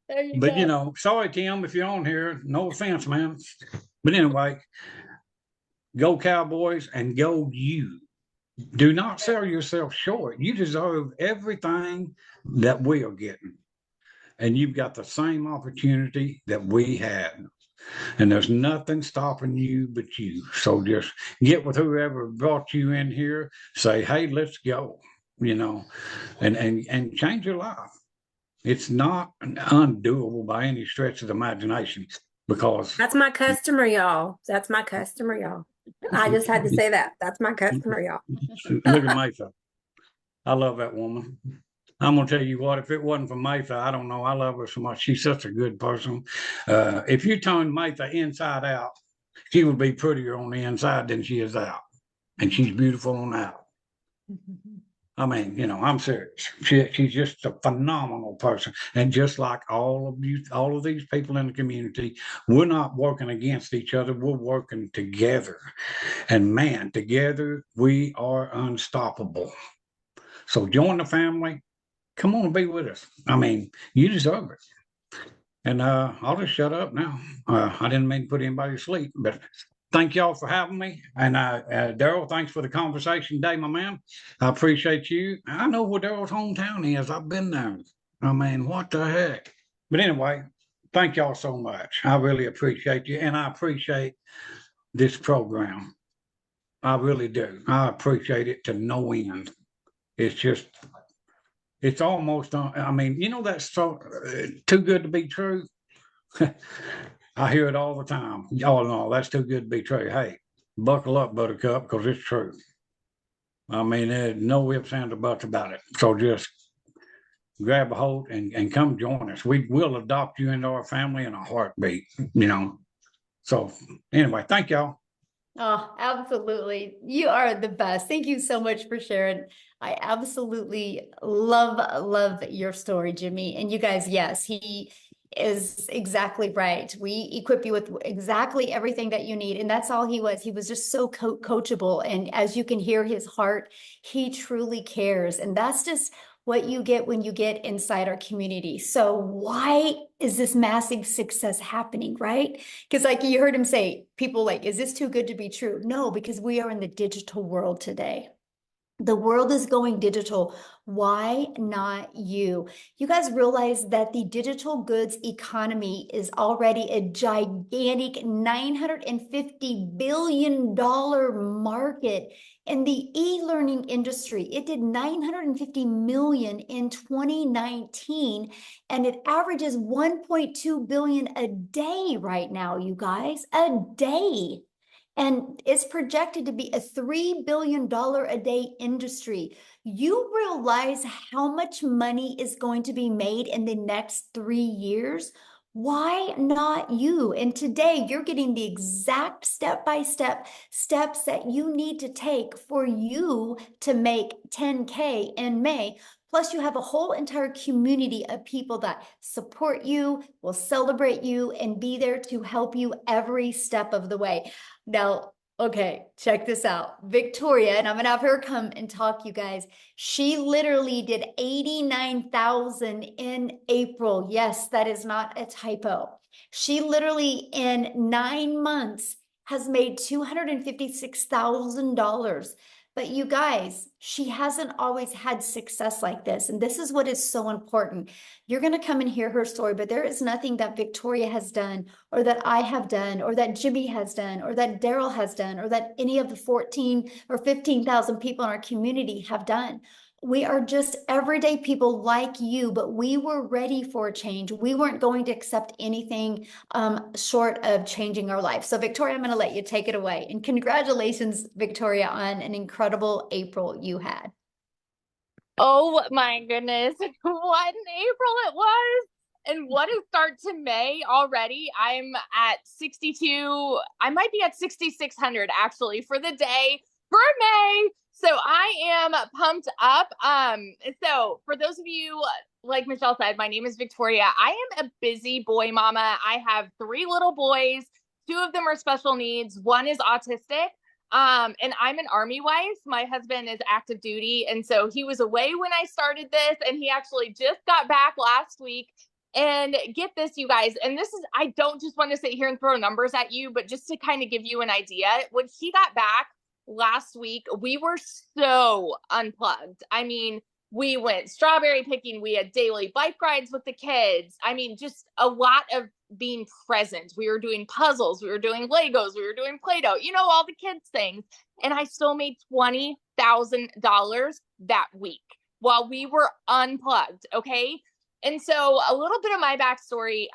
There you But go. you know, sorry, Tim, if you're on here. No offense, man. But anyway, go Cowboys and go you. Do not sell yourself short. You deserve everything that we are getting. And you've got the same opportunity that we had. And there's nothing stopping you but you. So just get with whoever brought you in here, say, hey, let's go, you know, and change your life. It's not undoable by any stretch of the imagination because That's my customer, y'all. That's my customer, y'all. I just had to say that. That's my customer, y'all. look at Mayfa. I love that woman. I'm gonna tell you what, if it wasn't for Mayfa, I don't know. I love her so much. She's such a good person. If you turn Mayfa inside out, she would be prettier on the inside than she is out. And she's beautiful on out. I mean, you know, I'm serious. She's just a phenomenal person. And just like all of you, all of these people in the community, we're not working against each other. We're working together. And man, together we are unstoppable. So join the family. Come on and be with us. I mean, you deserve it. And I'll just shut up now. I didn't mean to put anybody to sleep, but thank y'all for having me. And Daryl, thanks for the conversation today, my man. I appreciate you. I know where Daryl's hometown is. I've been there. I mean, what the heck? But anyway, thank y'all so much. I really appreciate you. And I appreciate this program. I really do. I appreciate it to no end. It's just, it's almost, I mean, you know, that's so too good to be true. I hear it all the time. Oh, no, that's too good to be true. Hey, buckle up, Buttercup, because it's true. I mean, there's no ifs, ands, or buts about it. So just grab a hold and come join us. We will adopt you into our family in a heartbeat, you know. So anyway, thank y'all. Oh, absolutely. You are the best. Thank you so much for sharing. I absolutely love your story, Jimmy. And you guys, yes, he is exactly right. We equip you with exactly everything that you need. And that's all he was. He was just so coachable. And as you can hear his heart, he truly cares. And that's just what you get when you get inside our community. So why is this massive success happening, right? Because like you heard him say, people like, is this too good to be true? No, because we are in the digital world today. The world is going digital. Why not you? You guys realize that the digital goods economy is already a gigantic $950 billion market in the e-learning industry. It did 950 million in 2019, and it averages 1.2 billion a day right now, you guys, a day. And it's projected to be a $3 billion a day industry. You realize how much money is going to be made in the next 3 years? Why not you? And today you're getting the exact step-by-step steps that you need to take for you to make 10K in May. Plus, you have a whole entire community of people that support you, will celebrate you, and be there to help you every step of the way. Now, okay, check this out. Victoria, and I'm gonna have her come and talk, you guys. She literally did 89,000 in April. Yes, that is not a typo. She literally in 9 months has made $256,000. But you guys, she hasn't always had success like this. And this is what is so important. You're going to come and hear her story, but there is nothing that Victoria has done, or that I have done, or that Jimmy has done, or that Daryl has done, or that any of the 14 or 15,000 people in our community have done. We are just everyday people like you, but we were ready for a change. We weren't going to accept anything short of changing our life. So Victoria, I'm going to let you take it away. And congratulations, Victoria, on an incredible April you had. Oh my goodness. What an April it was. And what a start to May already. I'm at 62. I might be at 6,600 actually for the day for May. So I am pumped up. So for those of you, like Michelle said, my name is Victoria. I am a busy boy mama. I have 3 little boys. 2 of them are special needs. 1 is autistic. And I'm an Army wife. My husband is active duty. And so he was away when I started this, and he actually just got back last week. And get this, you guys, and this is, I don't just want to sit here and throw numbers at you, but just to kind of give you an idea, when he got back last week, we were so unplugged. I mean, we went strawberry picking. We had daily bike rides with the kids. I mean, just a lot of being present. We were doing puzzles. We were doing Legos. We were doing Play-Doh, all the kids things. And I still made $20,000 that week while we were unplugged. Okay. And so a little bit of my backstory,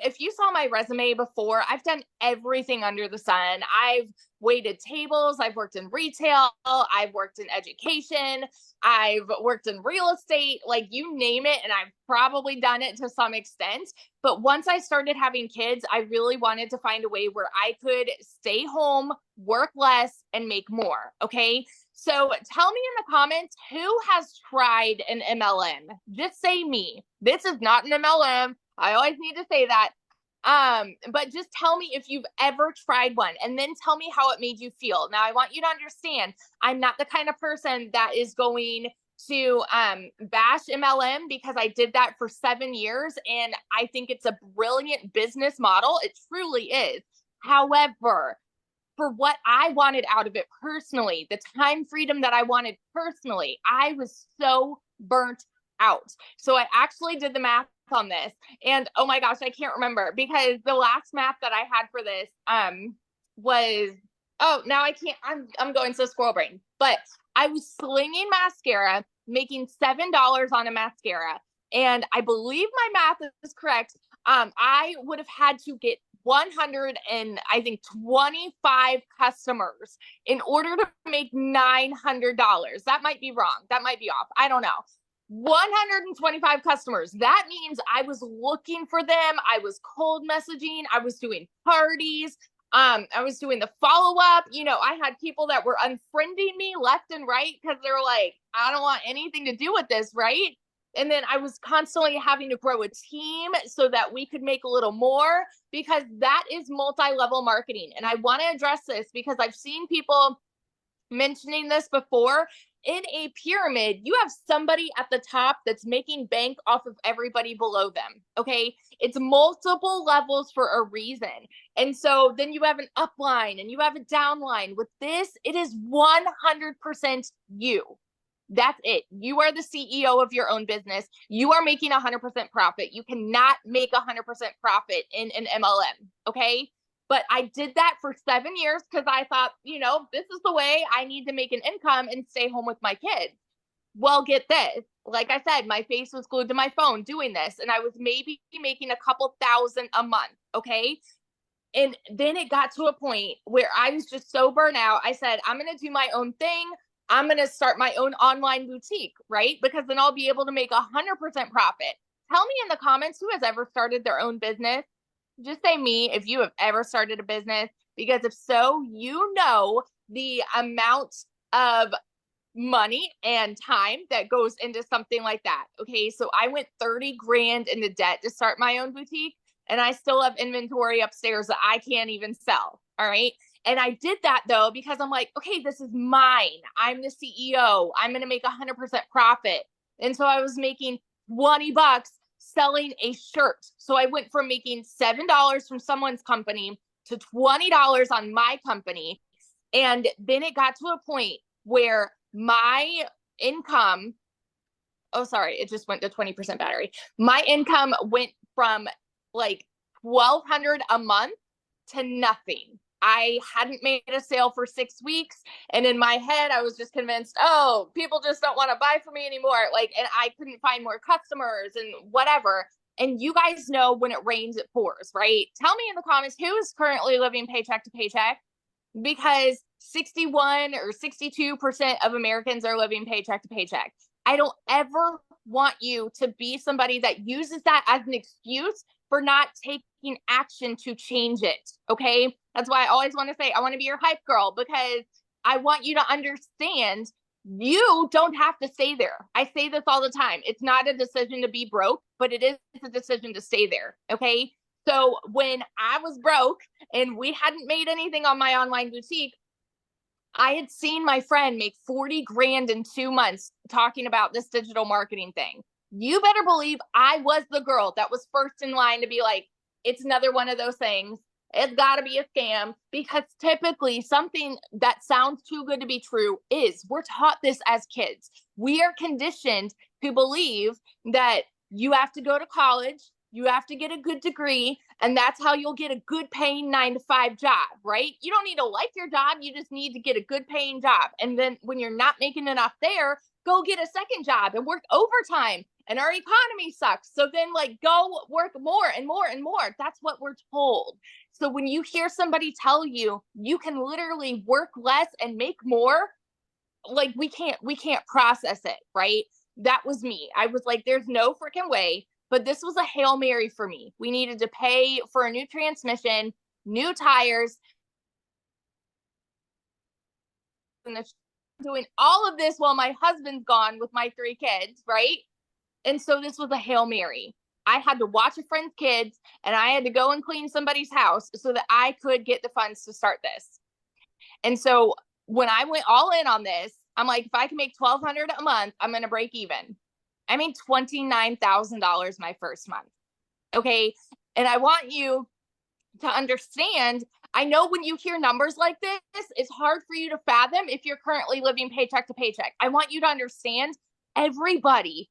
if you saw my resume before, I've done everything under the sun. I've waited tables. I've worked in retail. I've worked in education. I've worked in real estate, like you name it. And I've probably done it to some extent. But once I started having kids, I really wanted to find a way where I could stay home, work less, and make more. Okay. So tell me in the comments, who has tried an MLM? Just say me. This is not an MLM. I always need to say that. But just tell me if you've ever tried one, and then tell me how it made you feel. Now, I want you to understand, I'm not the kind of person that is going to bash MLM, because I did that for 7 years, and I think it's a brilliant business model. It truly is. However, for what I wanted out of it personally, the time freedom that I wanted personally, I was so burnt out. So I actually did the math on this, and oh my gosh, I can't remember, because the last math that I had for this was, oh, now I can't, I'm going so squirrel brain, but I was slinging mascara, making $7 on a mascara, and I believe my math is correct. I would have had to get 125 customers in order to make $900. That might be wrong. That might be off. I don't know. 125 customers. That means I was looking for them. I was cold messaging. I was doing parties. I was doing the follow-up. I had people that were unfriending me left and right because they were like, I don't want anything to do with this, right? And then I was constantly having to grow a team so that we could make a little more, because that is multi-level marketing. And I want to address this because I've seen people mentioning this before, in a pyramid, you have somebody at the top that's making bank off of everybody below them. Okay. It's multiple levels for a reason. And so then you have an upline and you have a downline. With this, it is 100% you. That's it. You are the CEO of your own business. You are making 100% profit. You cannot make 100% profit in an MLM. Okay. But I did that for 7 years because I thought, this is the way I need to make an income and stay home with my kids. Well, get this. Like I said, my face was glued to my phone doing this, and I was maybe making a couple thousand a month. Okay. And then it got to a point where I was just so burnt out. I said, I'm going to do my own thing. I'm going to start my own online boutique, right? Because then I'll be able to make 100% profit. Tell me in the comments who has ever started their own business. Just say me if you have ever started a business, because if so, the amount of money and time that goes into something like that. Okay. So I went 30 grand into debt to start my own boutique, and I still have inventory upstairs that I can't even sell. All right. And I did that though, because I'm like, okay, this is mine. I'm the CEO. I'm going to make 100% profit. And so I was making $20 selling a shirt. So I went from making $7 from someone's company to $20 on my company. And then it got to a point where my income, it just went to 20% battery. My income went from like $1,200 a month to nothing. I hadn't made a sale for 6 weeks. And in my head, I was just convinced, people just don't want to buy from me anymore. And I couldn't find more customers and whatever. And you guys know when it rains, it pours, right? Tell me in the comments who is currently living paycheck to paycheck, because 61 or 62% of Americans are living paycheck to paycheck. I don't ever want you to be somebody that uses that as an excuse for not taking action to change it. Okay. That's why I always want to say, I want to be your hype girl, because I want you to understand you don't have to stay there. I say this all the time. It's not a decision to be broke, but it is a decision to stay there. Okay. So when I was broke and we hadn't made anything on my online boutique, I had seen my friend make 40 grand in 2 months talking about this digital marketing thing. You better believe I was the girl that was first in line to be like, it's another one of those things. It's got to be a scam, because typically something that sounds too good to be true is. We're taught this as kids. We are conditioned to believe that you have to go to college, you have to get a good degree, and that's how you'll get a good paying 9-to-5 job, right? You don't need to like your job. You just need to get a good paying job. And then when you're not making enough there, go get a second job and work overtime. And our economy sucks. So then go work more and more and more. That's what we're told. So when you hear somebody tell you, you can literally work less and make more, we can't process it, right? That was me. I was like, there's no freaking way. But this was a Hail Mary for me. We needed to pay for a new transmission, new tires, and doing all of this while my husband's gone with my 3 kids, right? And so this was a Hail Mary. I had to watch a friend's kids, and I had to go and clean somebody's house so that I could get the funds to start this. And so when I went all in on this, I'm like, if I can make $1,200 a month, I'm going to break even. I made $29,000 my first month. Okay. And I want you to understand, I know when you hear numbers like this, it's hard for you to fathom if you're currently living paycheck to paycheck. I want you to understand everybody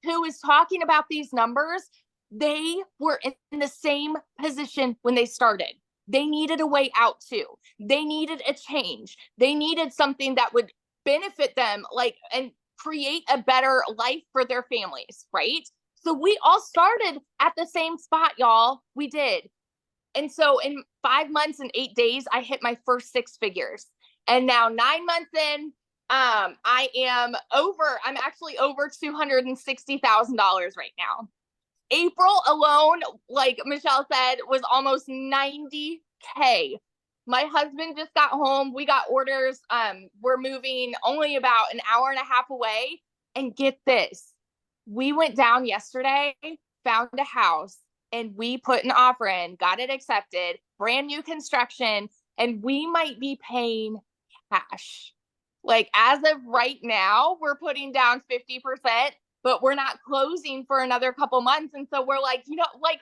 who is talking about these numbers, they were in the same position when they started. They needed a way out too. They needed a change. They needed something that would benefit them, and create a better life for their families, right? So we all started at the same spot, y'all. We did. And so in 5 months and 8 days, I hit my first 6 figures. And now 9 months in, I'm actually over $260,000 right now. April alone, like Michelle said, was almost 90K. My husband just got home. We got orders. We're moving only about an hour and a half away. And get this, we went down yesterday, found a house, and we put an offer in, got it accepted, brand new construction, and we might be paying cash. Like as of right now, we're putting down 50%, but we're not closing for another couple months. And so we're like, like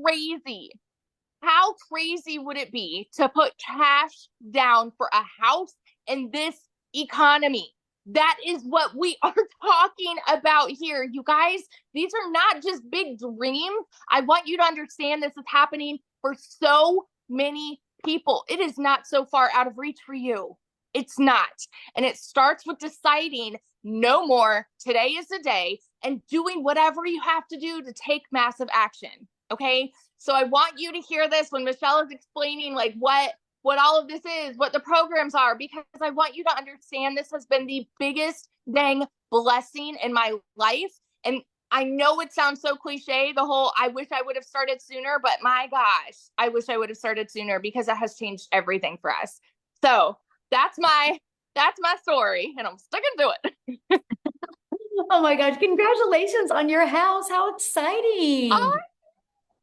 crazy, how crazy would it be to put cash down for a house in this economy? That is what we are talking about here. You guys, these are not just big dreams. I want you to understand this is happening for so many people. It is not so far out of reach for you. It's not. And it starts with deciding no more. Today is the day, and doing whatever you have to do to take massive action. Okay. So I want you to hear this when Michelle is explaining like what all of this is, what the programs are, because I want you to understand this has been the biggest dang blessing in my life. And I know it sounds so cliche, the whole I wish I would have started sooner, but my gosh, I wish I would have started sooner because it has changed everything for us. So that's my story, and I'm sticking to it. Oh my gosh, congratulations on your house. How exciting.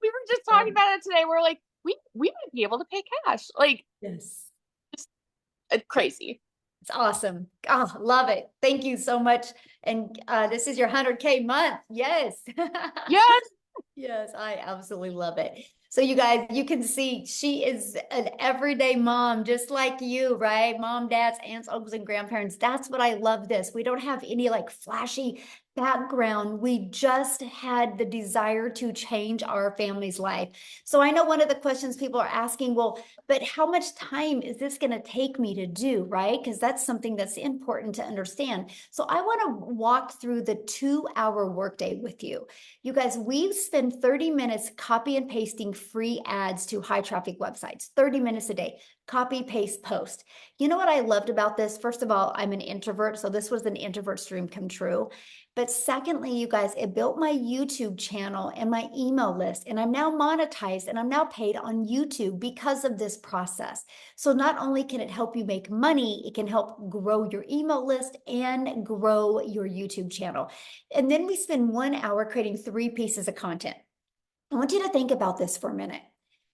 We were just talking about it today. We're like, we might be able to pay cash. Like, Yes. just crazy. It's awesome. Oh, love it. Thank you so much. And this is your 100K month. Yes. Yes. Yes, I absolutely love it. So you guys, you can see she is an everyday mom, just like you, right? Mom, dads, aunts, uncles, and grandparents. That's what I love this. We don't have any like flashy background. We just had the desire to change our family's life. So I know one of the questions people are asking, well, but how much time is this going to take me to do, right? Because that's something that's important to understand. So I want to walk through the 2-hour workday with you. You guys, we spend 30 minutes copy and pasting free ads to high traffic websites, 30 minutes a day, copy, paste, post. You know what I loved about this? First of all, I'm an introvert, so this was an introvert's dream come true. But secondly, you guys, it built my YouTube channel and my email list, and I'm now monetized and I'm now paid on YouTube because of this process. So not only can it help you make money, it can help grow your email list and grow your YouTube channel. And then we spend 1 hour creating 3 pieces of content. I want you to think about this for a minute.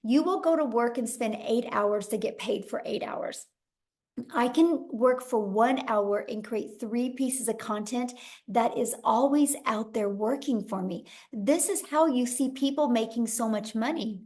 You will go to work and spend 8 hours to get paid for 8 hours. I can work for 1 hour and create 3 pieces of content that is always out there working for me. This is how you see people making so much money,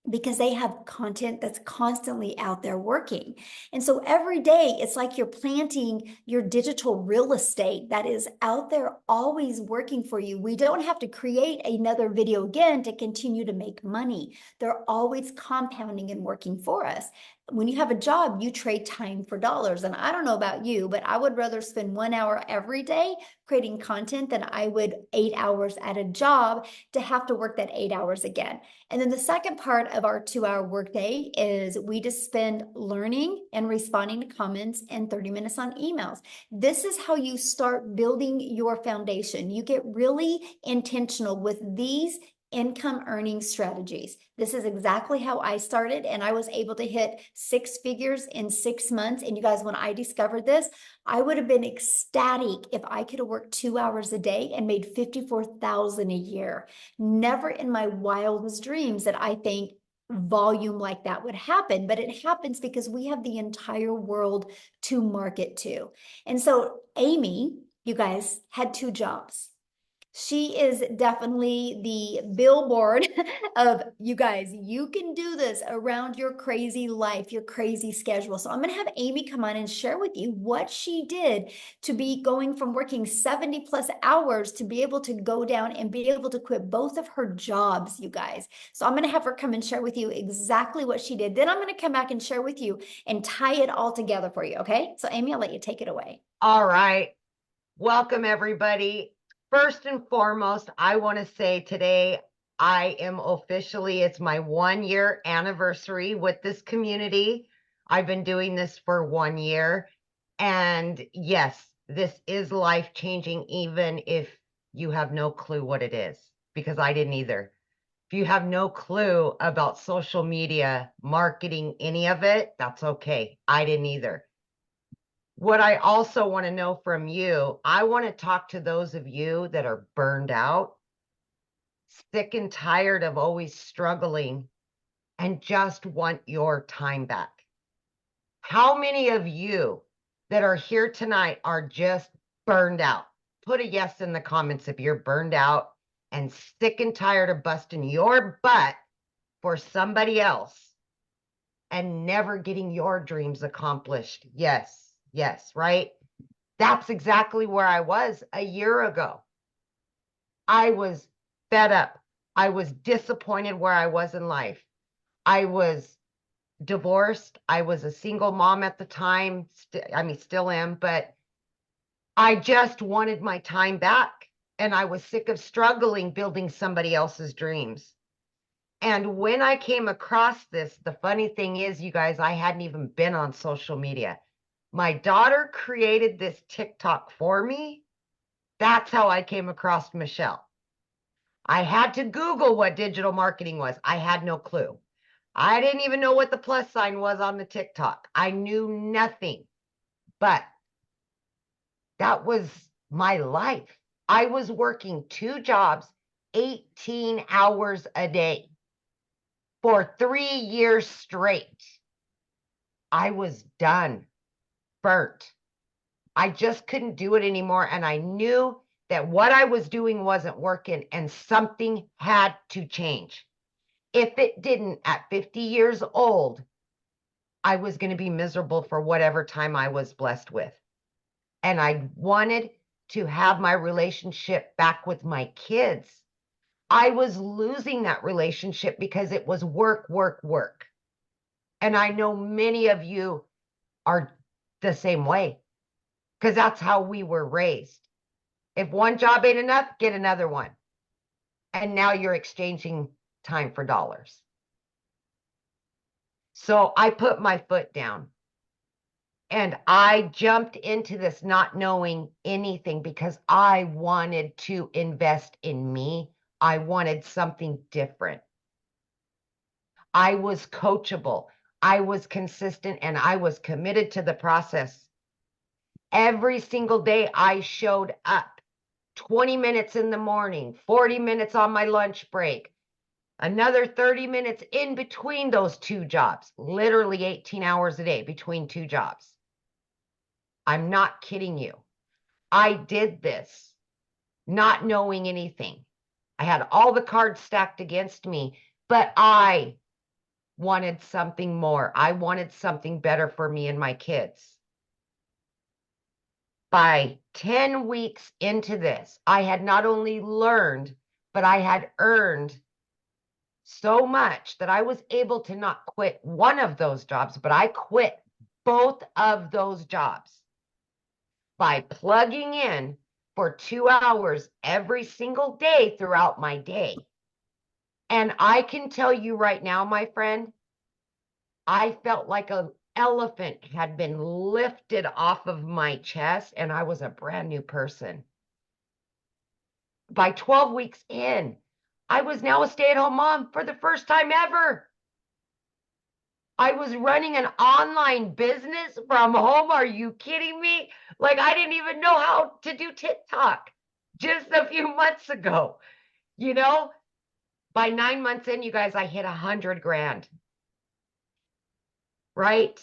because they have content that's constantly out there working. And so every day it's like you're planting your digital real estate that is out there always working for you. We don't have to create another video again to continue to make money. They're always compounding and working for us. When you have a job, you trade time for dollars. And I don't know about you, but I would rather spend 1 hour every day creating content than I would 8 hours at a job to have to work that 8 hours again. And then the second part of our 2-hour workday is we just spend learning and responding to comments and 30 minutes on emails. This is how you start building your foundation. You get really intentional with these income earning strategies. This is exactly how I started, and I was able to hit 6 figures in 6 months. And you guys, when I discovered this, I would have been ecstatic if I could have worked 2 hours a day and made $54,000 a year. Never in my wildest dreams that I think volume like that would happen, but it happens because we have the entire world to market to. And so Amy, you guys, had 2 jobs. She is definitely the billboard of, you guys, you can do this around your crazy life, your crazy schedule. So I'm going to have Amy come on and share with you what she did to be going from working 70 plus hours to be able to go down and be able to quit both of her jobs, you guys. So I'm going to have her come and share with you exactly what she did. Then I'm going to come back and share with you and tie it all together for you. Okay. So Amy, I'll let you take it away. All right. Welcome, everybody. First and foremost, I want to say today I am officially, it's my 1-year anniversary with this community. I've been doing this for 1 year. And yes, this is life-changing, even if you have no clue what it is, because I didn't either. If you have no clue about social media, marketing, any of it, that's okay. I didn't either. What I also want to know from you, I want to talk to those of you that are burned out, sick and tired of always struggling, and just want your time back. How many of you that are here tonight are just burned out. Put a yes in the comments if you're burned out and sick and tired of busting your butt for somebody else and never getting your dreams accomplished. Yes, yes, right? That's exactly where I was a year ago. I was fed up. I was disappointed where I was in life. I was divorced. I was a single mom at the time. Still am, but I just wanted my time back. And I was sick of struggling building somebody else's dreams. And when I came across this, the funny thing is, you guys, I hadn't even been on social media. My daughter created this TikTok for me. That's how I came across Michelle. I had to Google what digital marketing was. I had no clue. I didn't even know what the plus sign was on the TikTok. I knew nothing, but that was my life. I was working 2 jobs, 18 hours a day for 3 years straight. I was done, burnt. I just couldn't do it anymore. And I knew that what I was doing wasn't working and something had to change. If it didn't, at 50 years old, I was going to be miserable for whatever time I was blessed with. And I wanted to have my relationship back with my kids. I was losing that relationship because it was work, work, work. And I know many of you are the same way because that's how we were raised. If one job ain't enough, get another one. And now you're exchanging time for dollars. So I put my foot down and I jumped into this not knowing anything because I wanted to invest in me. I wanted something different. I was coachable. I was consistent and I was committed to the process. Every single day I showed up. 20 minutes in the morning, 40 minutes on my lunch break, another 30 minutes in between those 2 jobs, literally 18 hours a day between 2 jobs. I'm not kidding you. I did this not knowing anything. I had all the cards stacked against me, but I wanted something more. I wanted something better for me and my kids. By 10 weeks into this, I had not only learned, but I had earned so much that I was able to not quit one of those jobs, but I quit both of those jobs by plugging in for 2 hours every single day throughout my day. And I can tell you right now, my friend, I felt like an elephant had been lifted off of my chest and I was a brand new person. By 12 weeks in, I was now a stay-at-home mom for the first time ever. I was running an online business from home. Are you kidding me? Like, I didn't even know how to do TikTok just a few months ago. You know, by 9 months in, you guys, I hit 100 grand. Right?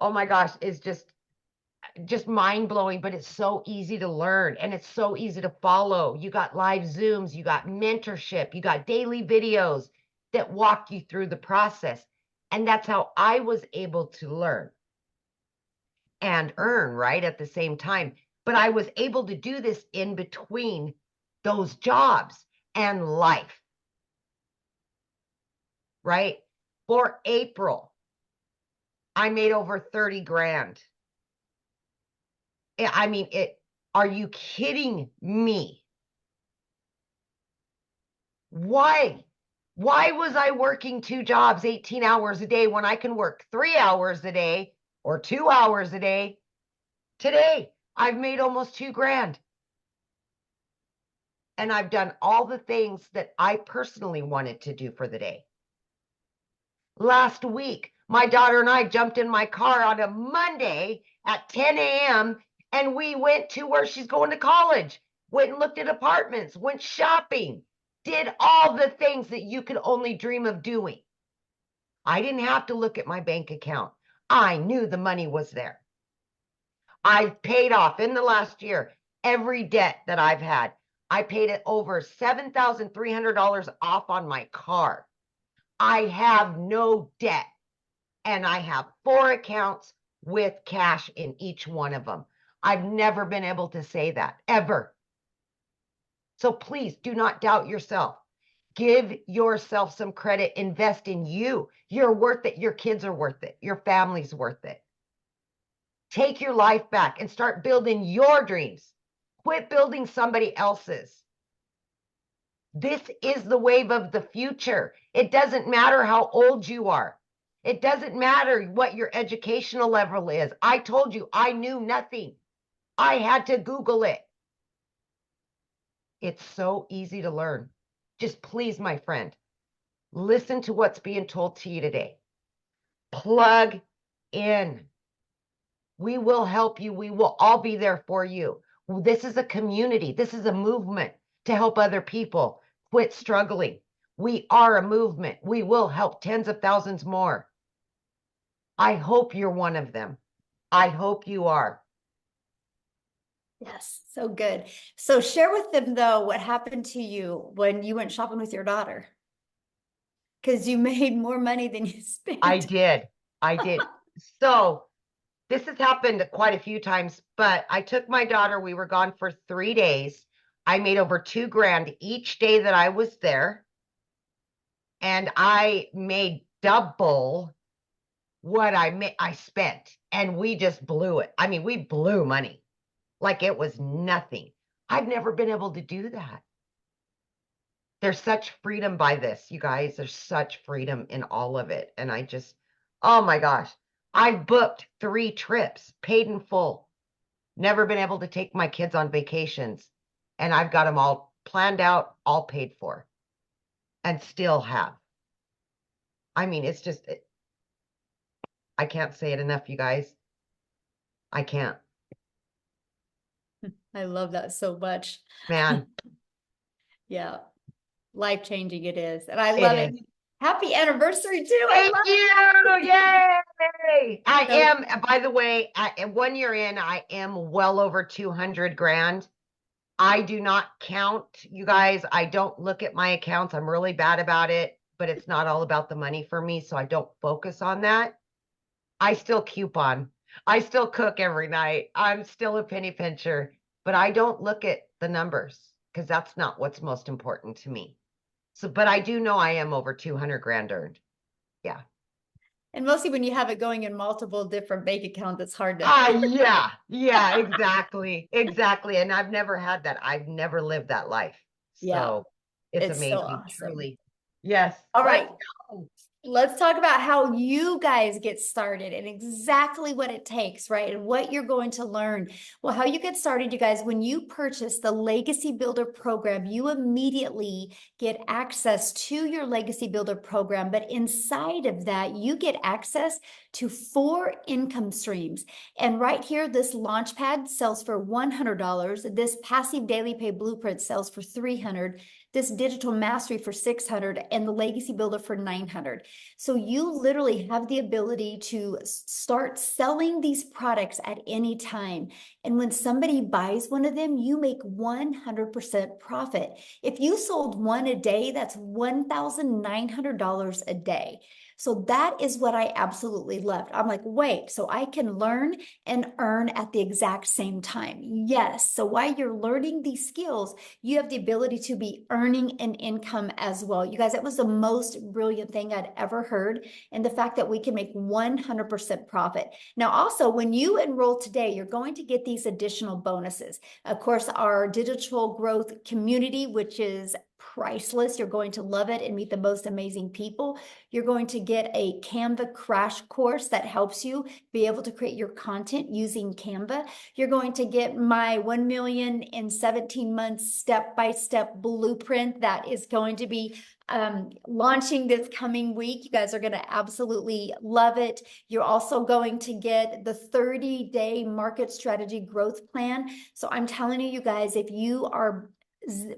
Oh my gosh, it's just mind-blowing, but it's so easy to learn and it's so easy to follow. You got live Zooms, you got mentorship, you got daily videos that walk you through the process. And that's how I was able to learn and earn, right, at the same time. But I was able to do this in between those jobs and life, right? For April, I made over 30 grand. I mean, are you kidding me? Why? Why was I working 2 jobs, 18 hours a day when I can work 3 hours a day or 2 hours a day? Today, I've made almost 2 grand. And I've done all the things that I personally wanted to do for the day. Last week, my daughter and I jumped in my car on a Monday at 10 a.m. and we went to where she's going to college, went and looked at apartments, went shopping, did all the things that you could only dream of doing. I didn't have to look at my bank account. I knew the money was there. I paid off in the last year every debt that I've had. I paid it over $7,300 off on my car. I have no debt, and I have 4 accounts with cash in each one of them. I've never been able to say that, ever. So please do not doubt yourself. Give yourself some credit. Invest in you. You're worth it. Your kids are worth it. Your family's worth it. Take your life back and start building your dreams. Quit building somebody else's. This is the wave of the future. It doesn't matter how old you are. It doesn't matter what your educational level is. I told you I knew nothing. I had to Google it. It's so easy to learn. Just please, my friend, listen to what's being told to you today. Plug in. We will help you. We will all be there for you. This is a community. This is a movement to help other people quit struggling. We are a movement. We will help tens of thousands more. I hope you're one of them. I hope you are. Yes, so good. So share with them though what happened to you when you went shopping with your daughter. Because you made more money than you spent. I did. So this has happened quite a few times, but I took my daughter. We were gone for 3 days. I made over $2,000 each day that I was there. And I made double what I spent. And we just blew it. I mean, we blew money like it was nothing. I've never been able to do that. There's such freedom by this, you guys. There's such freedom in all of it. And I just, oh my gosh, I've booked 3 trips, paid in full. Never been able to take my kids on vacations. And I've got them all planned out, all paid for, and still have. I mean, it's just, I can't say it enough, you guys. I can't. I love that so much. Man, Yeah. Life-changing it is. And I it love it. is. Happy anniversary too. Thank you. Yay. I So- am, by the way, 1 year in, I am well over 200 grand. I do not count, you guys. I don't look at my accounts. I'm really bad about it, but it's not all about the money for me. So I don't focus on that. I still coupon. I still cook every night. I'm still a penny pincher, but I don't look at the numbers because that's not what's most important to me. So, but I do know I am over 200 grand earned. Yeah. And mostly when you have it going in multiple different bank accounts, it's hard to. Yeah, exactly. Exactly. And I've never had that. I've never lived that life. Yeah. So it's It's so amazing. awesome. Truly. Yes. All Let's right. go. Let's talk about how you guys get started and exactly what it takes, right? And what you're going to learn. Well, how you get started, you guys, when you purchase the Legacy Builder program, you immediately get access to your Legacy Builder program. But inside of that, you get access to 4 income streams. And right here, this Launchpad sells for $100. This Passive Daily Pay Blueprint sells for $300. This Digital Mastery for $600 and the Legacy Builder for $900. So you literally have the ability to start selling these products at any time. And when somebody buys one of them, you make 100% profit. If you sold one a day, that's $1,900 a day. So that is what I absolutely loved. I'm like, wait, so I can learn and earn at the exact same time. Yes. So while you're learning these skills, you have the ability to be earning an income as well. You guys, that was the most brilliant thing I'd ever heard. And the fact that we can make 100% profit. Now, also, when you enroll today, you're going to get these additional bonuses. Of course, our digital growth community, which is priceless. You're going to love it and meet the most amazing people. You're going to get a Canva crash course that helps you be able to create your content using Canva. You're going to get my 1 million in 17 months step-by-step blueprint that is going to be launching this coming week. You guys are going to absolutely love it. You're also going to get the 30-day market strategy growth plan. So I'm telling you, you guys, if you are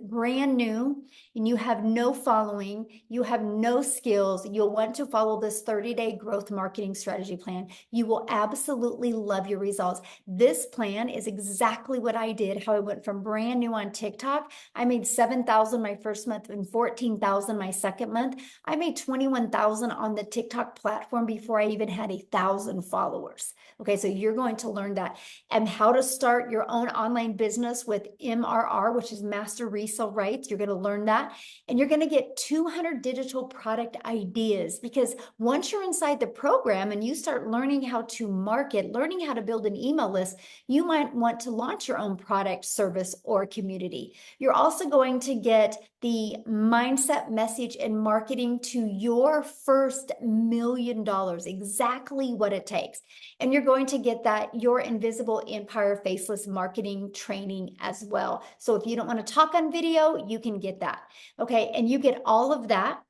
brand new and you have no following, you have no skills, you'll want to follow this 30-day growth marketing strategy plan. You will absolutely love your results. This plan is exactly what I did, how I went from brand new on TikTok. I made 7,000 my first month and 14,000 my second month. I made 21,000 on the TikTok platform before I even had 1,000 followers. Okay, so you're going to learn that, and how to start your own online business with MRR, which is master resale rights. You're going to learn that, and you're going to get 200 digital product ideas, because once you're inside the program and you start learning how to market, learning how to build an email list, you might want to launch your own product, service, or community. You're also going to get the mindset, message, and marketing to your first $1 million, exactly what it takes. And you're going to get that Your Invisible Empire Faceless marketing training as well. So if you don't want to talk on video, you can get that. Okay, and you get all of that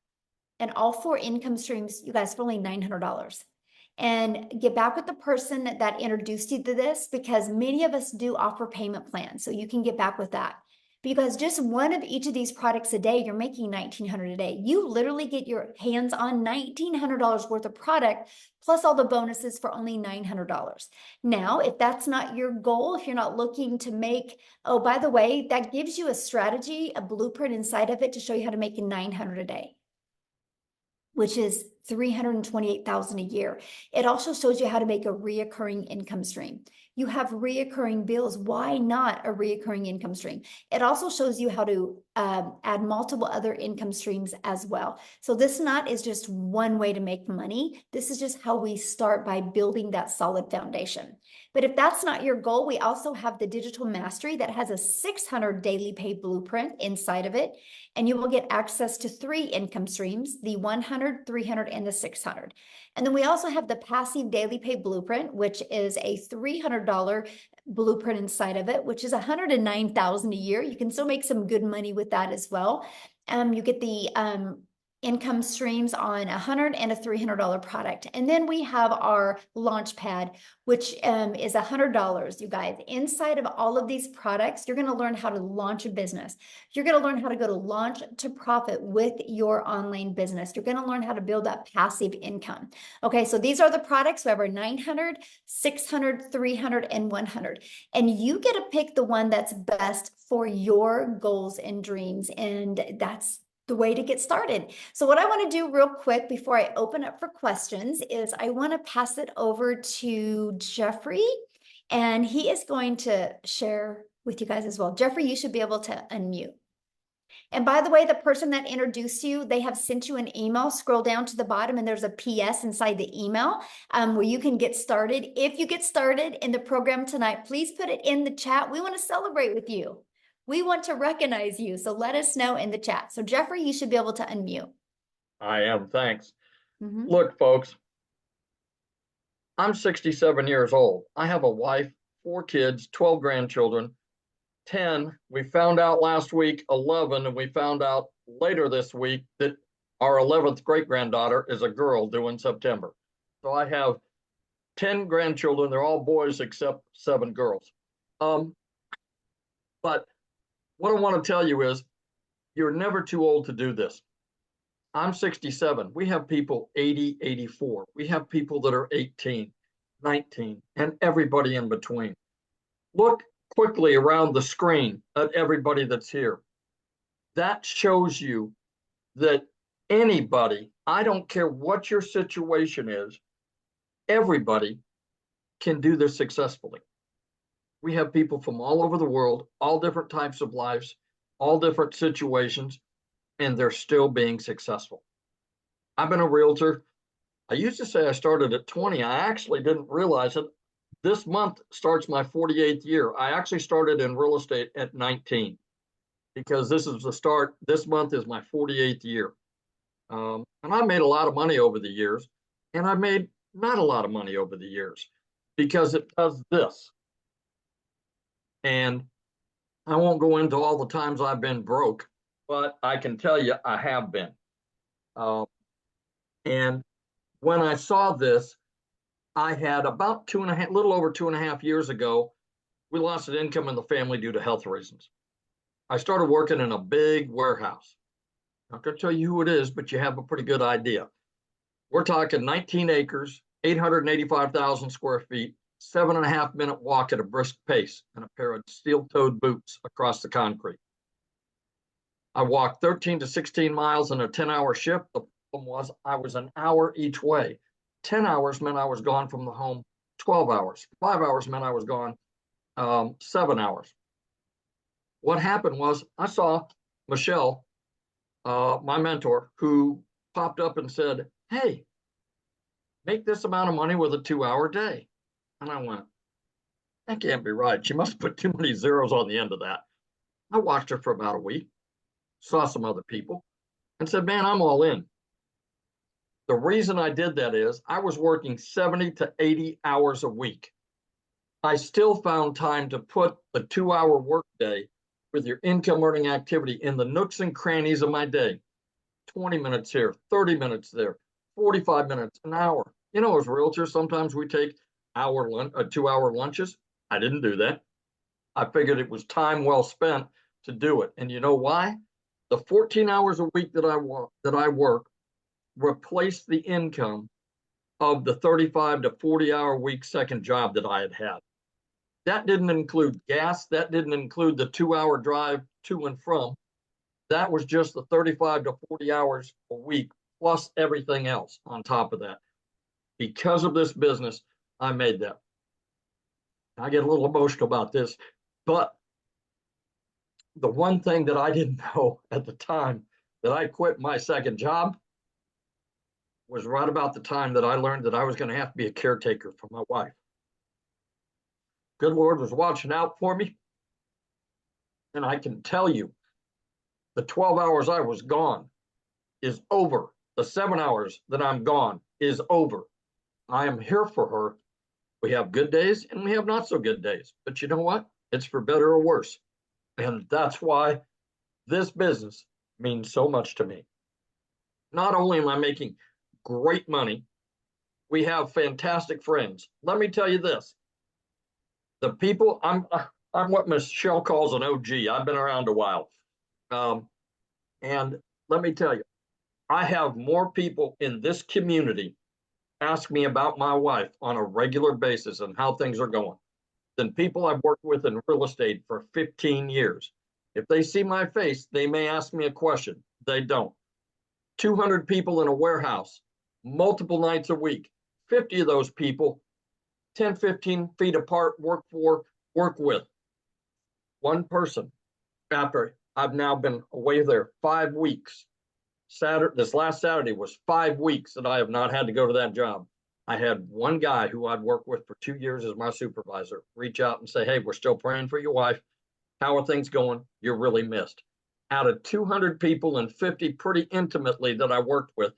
and all 4 income streams, you guys, for only $900. And get back with the person that introduced you to this, because many of us do offer payment plans. So you can get back with that. Because just one of each of these products a day, you're making $1,900 a day. You literally get your hands on $1,900 worth of product, plus all the bonuses for only $900. Now, if that's not your goal, if you're not looking to make, oh, by the way, that gives you a strategy, a blueprint inside of it to show you how to make $900 a day, which is $328,000 a year. It also shows you how to make a reoccurring income stream. You have reoccurring bills. Why not a reoccurring income stream? It also shows you how to add multiple other income streams as well. So this not is just one way to make money. This is just how we start, by building that solid foundation. But if that's not your goal, we also have the Digital Mastery that has a 600 daily pay blueprint inside of it. And you will get access to 3 income streams, the 100, 300, and the 600. And then we also have the Passive Daily Pay Blueprint, which is a $300 blueprint inside of it, which is $109,000 a year. You can still make some good money with that as well. You get the income streams on $100 and a $300 product. And then we have our launch pad, which is $100, you guys. Inside of all of these products, you're going to learn how to launch a business. You're going to learn how to go to launch to profit with your online business. You're going to learn how to build that passive income. Okay, so these are the products. We have our 900, 600, 300, and 100. And you get to pick the one that's best for your goals and dreams. And that's the way to get started. So what I want to do real quick before I open up for questions is I want to pass it over to Jeffrey, and he is going to share with you guys as well. Jeffrey, you should be able to unmute. And by the way, the person that introduced you, they have sent you an email. Scroll down to the bottom and there's a PS inside the email where you can get started. If you get started in the program tonight, please put it in the chat. We want to celebrate with you. We want to recognize you, so let us know in the chat. So Jeffrey, you should be able to unmute. I am, thanks. Look, folks, I'm 67 years old. I have a wife, 4 kids, 12 grandchildren, 10. We found out last week, 11, and we found out later this week that our 11th great-granddaughter is a girl due in September. So I have 10 grandchildren. They're all boys except 7 girls. But what I want to tell you is you're never too old to do this. I'm 67. We have people 80, 84. We have people that are 18, 19, and everybody in between. Look quickly around the screen at everybody that's here. That shows you that anybody, I don't care what your situation is, everybody can do this successfully. We have people from all over the world, all different types of lives, all different situations, and they're still being successful. I've been a realtor. I used to say I started at 20. I actually didn't realize it. This month starts my 48th year. I actually started in real estate at 19 because this is the start. This month is my 48th year. And I made a lot of money over the years, and I made not a lot of money over the years because it does this. And I won't go into all the times I've been broke, but I can tell you I have been. And when I saw this, I had about little over 2.5 years ago, we lost an income in the family due to health reasons. I started working in a big warehouse. Not going to tell you who it is, but you have a pretty good idea. We're talking 19 acres, 885,000 square feet, 7.5 minute walk at a brisk pace, and a pair of steel-toed boots across the concrete. I walked 13 to 16 miles in a 10-hour shift. The problem was I was an hour each way. 10 hours meant I was gone from the home 12 hours. 5 hours meant I was gone 7 hours. What happened was I saw Michelle, my mentor, who popped up and said, hey, make this amount of money with a 2-hour day. And I went, that can't be right. She must put too many zeros on the end of that. I watched her for about a week, saw some other people, and said, man, I'm all in. The reason I did that is I was working 70 to 80 hours a week. I still found time to put a 2-hour workday with your income earning activity in the nooks and crannies of my day. 20 minutes here, 30 minutes there, 45 minutes, an hour. You know, as realtors, sometimes we take 2-hour lunches. I didn't do that. I figured it was time well spent to do it. And you know why? The 14 hours a week that I work replaced the income of the 35 to 40-hour week second job that I had had. That didn't include gas. That didn't include the 2-hour drive to and from. That was just the 35 to 40 hours a week, plus everything else on top of that. Because of this business, I made that. I get a little emotional about this, but the one thing that I didn't know at the time that I quit my second job was right about the time that I learned that I was going to have to be a caretaker for my wife. Good Lord was watching out for me. And I can tell you, the 12 hours I was gone is over. The 7 hours that I'm gone is over. I am here for her. We have good days and we have not so good days. But you know what? It's for better or worse. And that's why this business means so much to me. Not only am I making great money, we have fantastic friends. Let me tell you this. The people, I'm what Michelle calls an OG. I've been around a while. And let me tell you, I have more people in this community ask me about my wife on a regular basis and how things are going than people I've worked with in real estate for 15 years. If they see my face, they may ask me a question. They don't. 200 people in a warehouse, multiple nights a week. 50 of those people, 10, 15 feet apart, work with. One person. After I've now been away there 5 weeks. This last Saturday was 5 weeks that I have not had to go to that job. I had one guy who I'd worked with for 2 years as my supervisor reach out and say, hey, we're still praying for your wife. How are things going? You're really missed. Out of 200 people and 50 pretty intimately that I worked with,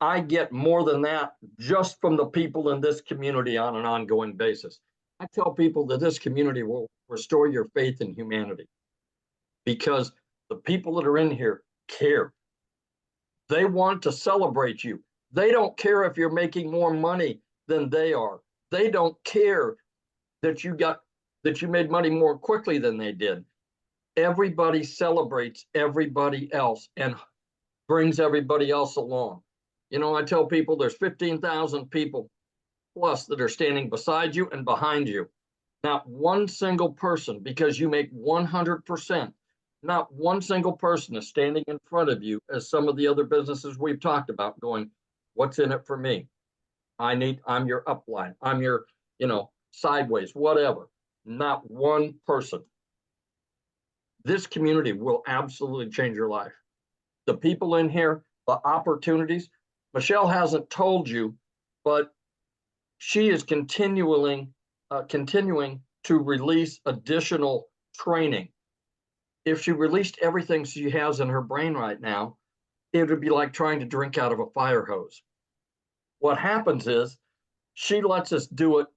I get more than that just from the people in this community on an ongoing basis. I tell people that this community will restore your faith in humanity because the people that are in here care. They want to celebrate you. They don't care if you're making more money than they are. They don't care that you made money more quickly than they did. Everybody celebrates everybody else and brings everybody else along. You know, I tell people there's 15,000 people plus that are standing beside you and behind you. Not one single person, because you make 100%, not one single person is standing in front of you as some of the other businesses we've talked about going, what's in it for me? I'm your upline. I'm your, sideways, whatever. Not one person. This community will absolutely change your life. The people in here, the opportunities, Michelle hasn't told you, but she is continuing to release additional training. If she released everything she has in her brain right now, it would be like trying to drink out of a fire hose. What happens is she lets us do it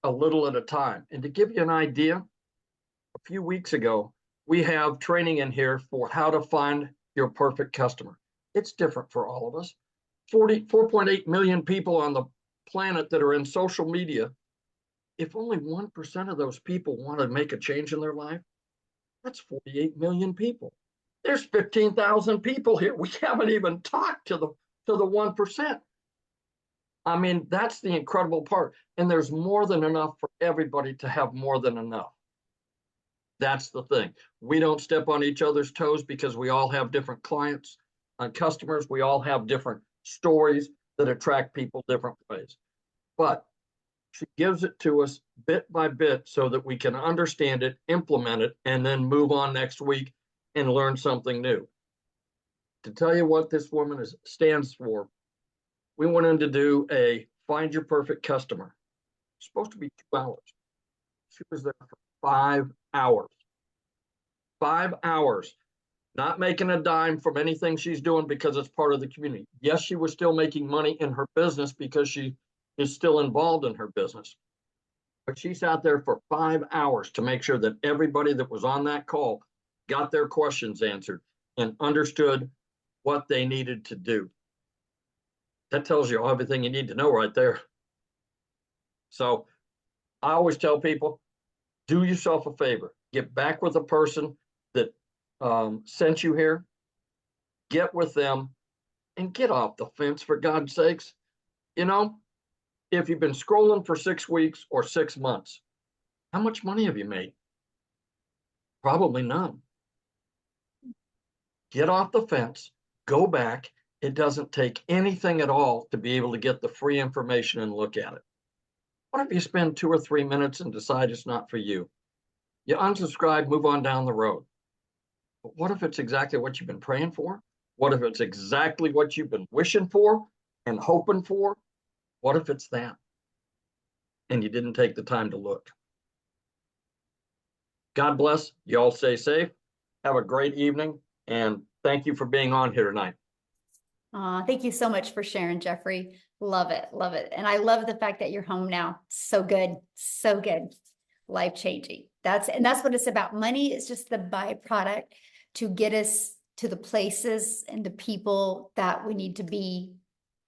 a little at a time. And to give you an idea, a few weeks ago, we have training in here for how to find your perfect customer. It's different for all of us. 4.8 million people on the planet that are in social media. If only 1% of those people want to make a change in their life, That's 48 million people. There's 15,000 people here. We haven't even talked to the 1%. I mean, that's the incredible part. And there's more than enough for everybody to have more than enough. That's the thing. We don't step on each other's toes because we all have different clients and customers. We all have different stories that attract people different ways. But she gives it to us bit by bit so that we can understand it, implement it, and then move on next week and learn something new. To tell you what this woman stands for, we went in to do a Find Your Perfect Customer. It's supposed to be 2 hours. She was there for 5 hours. 5 hours, not making a dime from anything she's doing because it's part of the community. Yes, she was still making money in her business because she is still involved in her business. But she sat there for 5 hours to make sure that everybody that was on that call got their questions answered and understood what they needed to do. That tells you everything you need to know right there. So I always tell people, do yourself a favor. Get back with the person that sent you here. Get with them and get off the fence, for God's sakes. You know, if you've been scrolling for 6 weeks or 6 months, how much money have you made? Probably none. Get off the fence, go back. It doesn't take anything at all to be able to get the free information and look at it. What if you spend 2 or 3 minutes and decide it's not for you? You unsubscribe, move on down the road. But what if it's exactly what you've been praying for? What if it's exactly what you've been wishing for and hoping for? What if it's that? And you didn't take the time to look. God bless. You all stay safe. Have a great evening. And thank you for being on here tonight. Thank you so much for sharing, Jeffrey. Love it. Love it. And I love the fact that you're home now. So good. So good. Life-changing. That's what it's about. Money is just the byproduct to get us to the places and the people that we need to be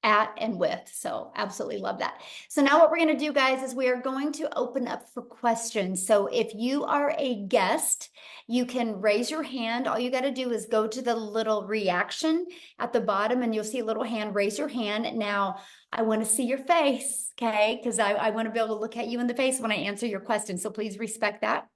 at and with. So absolutely love that. So now what we're going to do, guys, is we are going to open up for questions. So if you are a guest, you can raise your hand. All you got to do is go to the little reaction at the bottom and you'll see a little hand. Raise your hand. Now I want to see your face, okay? Because I want to be able to look at you in the face when I answer your question. So please respect that.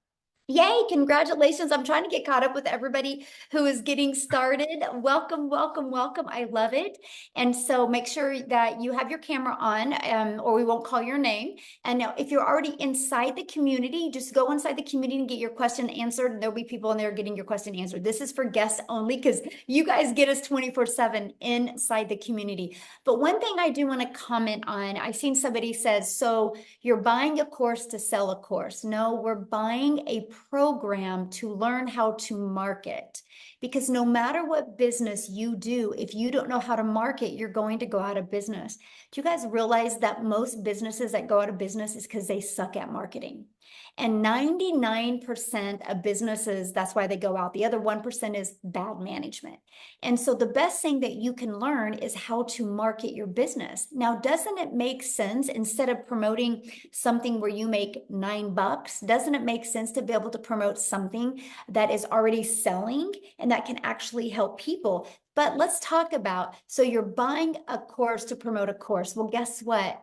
Yay, congratulations. I'm trying to get caught up with everybody who is getting started. Welcome, welcome, welcome. I love it. And so make sure that you have your camera on or we won't call your name. And now if you're already inside the community, just go inside the community and get your question answered. And there'll be people in there getting your question answered. This is for guests only because you guys get us 24/7 inside the community. But one thing I do want to comment on, I've seen somebody says, so you're buying a course to sell a course. No, we're buying a program to learn how to market, because no matter what business you do, if you don't know how to market, you're going to go out of business. Do you guys realize that most businesses that go out of business is because they suck at marketing? And 99% of businesses, that's why they go out. The other 1% is bad management. And so the best thing that you can learn is how to market your business. Now, doesn't it make sense, instead of promoting something where you make $9, doesn't it make sense to be able to promote something that is already selling and that can actually help people? But let's talk about, so you're buying a course to promote a course. Well, guess what?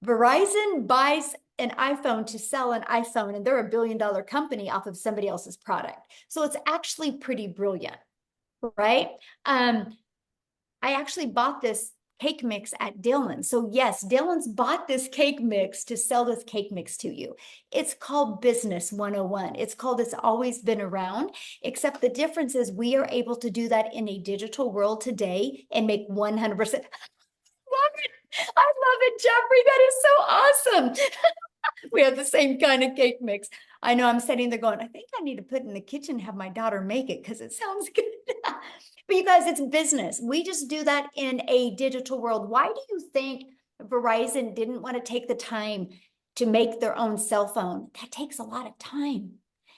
Verizon buys an iPhone to sell an iPhone, and they're a billion-dollar company off of somebody else's product. So it's actually pretty brilliant, right? I actually bought this cake mix at Dylan's. So yes, Dylan's bought this cake mix to sell this cake mix to you. It's called Business 101. It's called It's Always Been Around, except the difference is we are able to do that in a digital world today and make 100%. Love it. I love it, Jeffrey. That is so awesome. We have the same kind of cake mix. I know I'm sitting there going, I think I need to put it in the kitchen and have my daughter make it because it sounds good. But you guys, it's business. We just do that in a digital world. Why do you think Verizon didn't want to take the time to make their own cell phone? That takes a lot of time.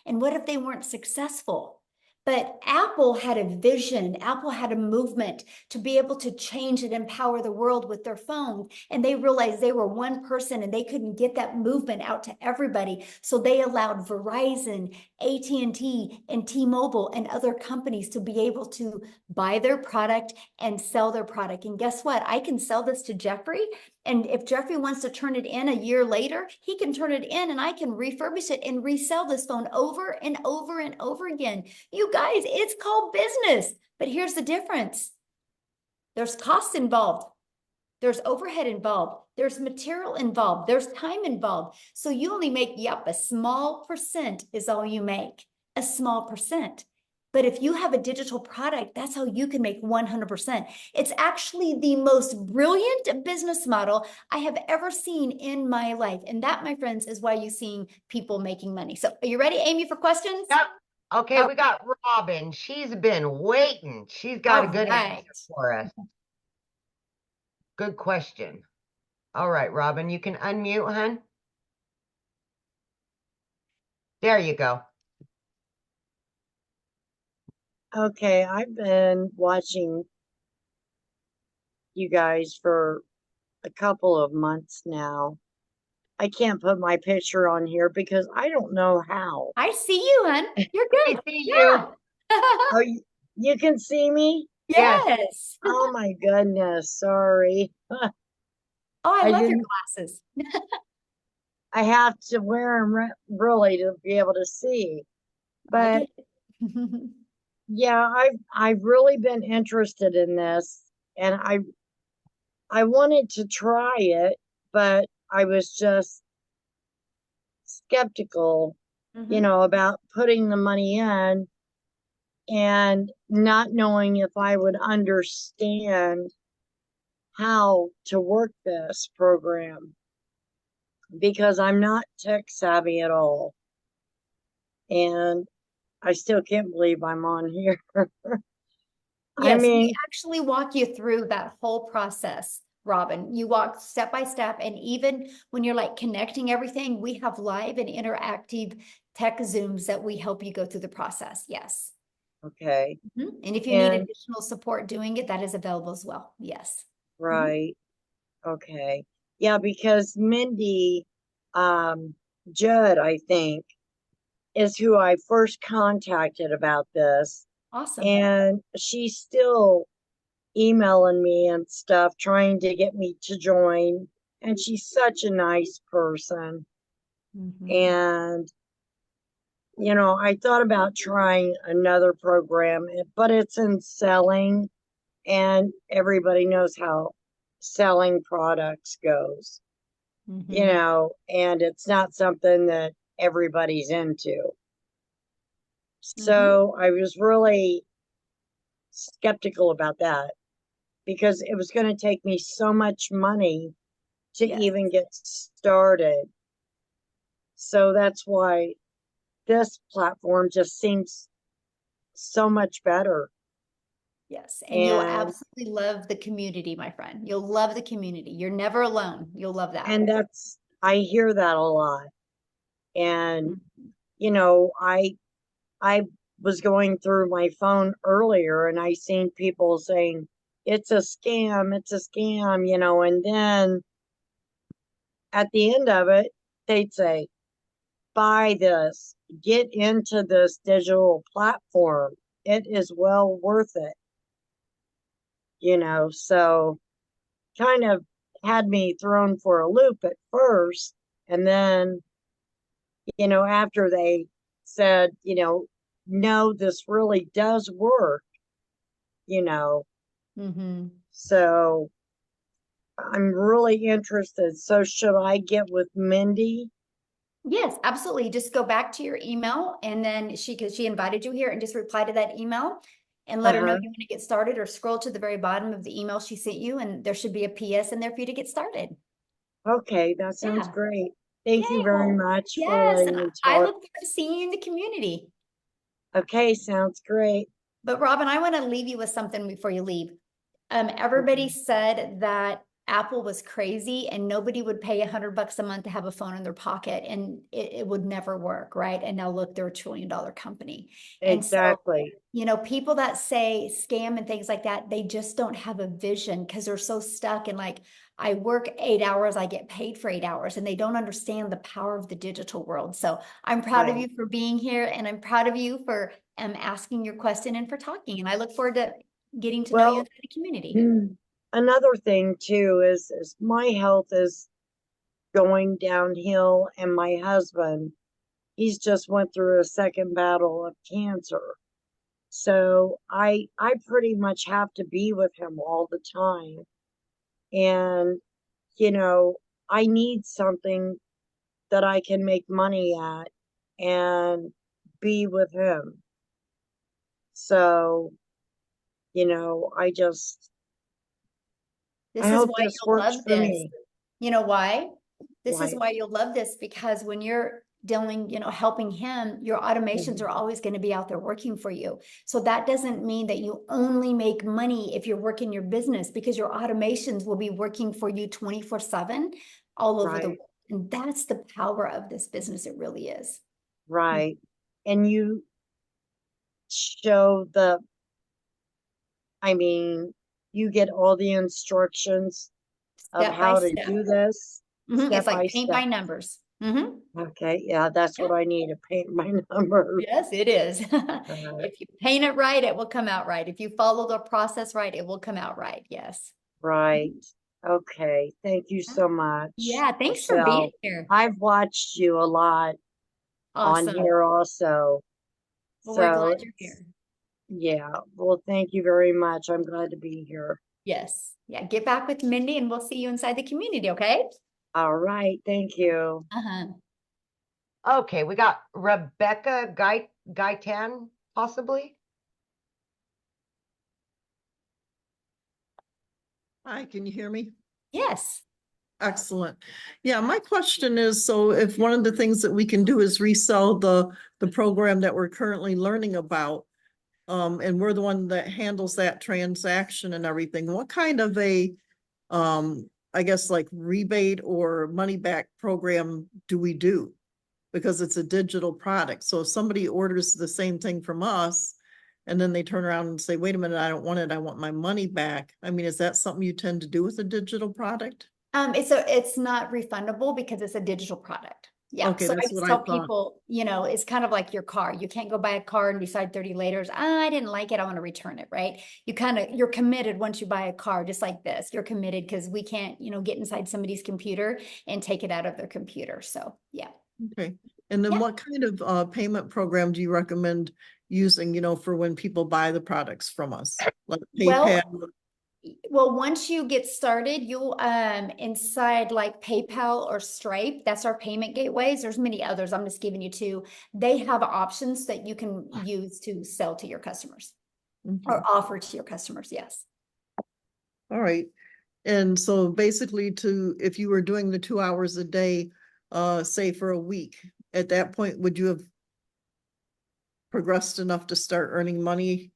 And what if they weren't successful? But Apple had a vision. Apple had a movement to be able to change and empower the world with their phone. And they realized they were one person and they couldn't get that movement out to everybody. So they allowed Verizon, AT&T, and T-Mobile and other companies to be able to buy their product and sell their product. And guess what? I can sell this to Jeffrey. And if Jeffrey wants to turn it in a year later, he can turn it in and I can refurbish it and resell this phone over and over and over again. You guys, it's called business. But here's the difference. There's costs involved. There's overhead involved. There's material involved. There's time involved. So you only make, yep, a small percent is all you make. A small percent. But if you have a digital product, that's how you can make 100%. It's actually the most brilliant business model I have ever seen in my life. And that, my friends, is why you're seeing people making money. So are you ready, Amy, for questions? Yep. Okay, Oh. we got Robin. She's been waiting. She's got a good Right. answer for us. Good question. All right, Robin, you can unmute, hun. There you go. Okay, I've been watching you guys for a couple of months now. I can't put my picture on here because I don't know how. I see you, hun. You're I good. see Yeah. Oh, you can see me? Yes. Oh my goodness, sorry. Oh, I I love your didn't- glasses. I have to wear them really to be able to see. I But get it. yeah, I've really been interested in this, and I wanted to try it, but I was just skeptical, Mhm. about putting the money in and not knowing if I would understand how to work this program because I'm not tech savvy at all. And I still can't believe I'm on here. I Yes, we mean, actually walk you through that whole process, Robin. You walk step by step, and even when you're like connecting everything, we have live and interactive tech Zooms that we help you go through the process. Yes. okay, And if you need and additional support doing it, that is available as well. Yes. right, okay. Yeah, because Mindy Judd, I think, is who I first contacted about this. Awesome. And she's still emailing me and stuff, trying to get me to join. And she's such a nice person. Mhm. And, I thought about trying another program, but it's in selling, and everybody knows how selling products goes, Mhm. and it's not something that everybody's into. Mhm. So I was really skeptical about that because it was going to take me so much money to Yes. even get started. So that's why this platform just seems so much better. Yes. And you'll And absolutely love the community, my friend. You'll love the community. You're never alone. You'll love that. I hear that a lot. And Mhm. I was going through my phone earlier and I seen people saying it's a scam, and then at the end of it, they'd say, buy this, get into this digital platform. It is well worth it, so kind of had me thrown for a loop at first. And then, after they said, no, this really does work, you know, Mhm. so I'm really interested. So should I get with Mindy? Yes, absolutely. Just go back to your email and then because she invited you here, and just reply to that email and let her know Uh-huh. you want to get started, or scroll to the very bottom of the email she sent you and there should be a PS in there for you to get started. Okay, that sounds Yeah. great. Thank you very Yeah. much for Yes. letting And me I talk. look forward to seeing you in the community. Okay, sounds great. But Robin, I want to leave you with something before you leave. Everybody Okay. said that Apple was crazy and nobody would pay $100 a month to have a phone in their pocket and it would never work, right? And now look, they're $1 trillion company. And so, Exactly. you know, people that say scam and things like that, they just don't have a vision because they're so stuck in like, I work 8 hours, I get paid for 8 hours, and they don't understand the power of the digital world. So I'm proud of Right. you for being here, and I'm proud of you for asking your question and for talking. And I look forward to getting to know you Well, inside the community. another thing too is my health is going downhill, and my husband, he's just went through a second battle of cancer. So I pretty much have to be with him all the time. And, you know, I need something that I can make money at and be with him. So, you know, This I is hope why this you'll works love for this. me. You know why? This is Why? why you'll love this, because when you're dealing, you know, helping him, your automations are always going to be out there working for you. So that doesn't mean that you only make money if you're working your business, because your automations will be working for you 24/7 all over the Right, world. And that's the power of this business. It really is. right. And you show I mean, you get all the instructions of Step by how to step. do this It's step by like paint by step. numbers. Okay, yeah, that's what I need to paint my numbers. Yes, it is. Uh, If you paint it right, it will come out right. If you follow the process right, it will come out right. Yes. right. Okay, thank you so much, Yeah, thanks for being Michelle. here. I've watched you a lot on Awesome. here also. Well, we're So glad you're here. yeah, well, thank you very much. I'm glad to be here. Yes. Yeah, get back with Mindy and we'll see you inside the community, okay? All right, thank you. Uh-huh. Okay, we got Rebecca Gaitan, possibly. Hi, can you hear me? Yes. Excellent. Yeah, my question is, so if one of the things that we can do is resell the program that we're currently learning about, and we're the one that handles that transaction and everything, what kind of a, I guess like rebate or money back program do we do? Because it's a digital product. So if somebody orders the same thing from us and then they turn around and say, wait a minute, I don't want it, I want my money back. I mean, is that something you tend to do with a digital product? It's not refundable because it's a digital product. Yeah. Okay, So I that's just what I tell thought. people, you know, it's kind of like your car. You can't go buy a car and decide 30 later, I didn't like it, I want to return it, right? You're committed once you buy a car, just like this. You're committed because we can't, you know, get inside somebody's computer and take it out of their computer. So yeah. Okay. And then Yeah. what kind of payment program do you recommend using, you know, for when people buy the products from us? Like PayPal? Well, once you get started, you'll inside like PayPal or Stripe, that's our payment gateways. There's many others. I'm just giving you two. They have options that you can use to sell to your customers or Okay. offer to your customers. Yes. All right. And so basically if you were doing the 2 hours a day, say for a week, at that point, would you have progressed enough to start earning money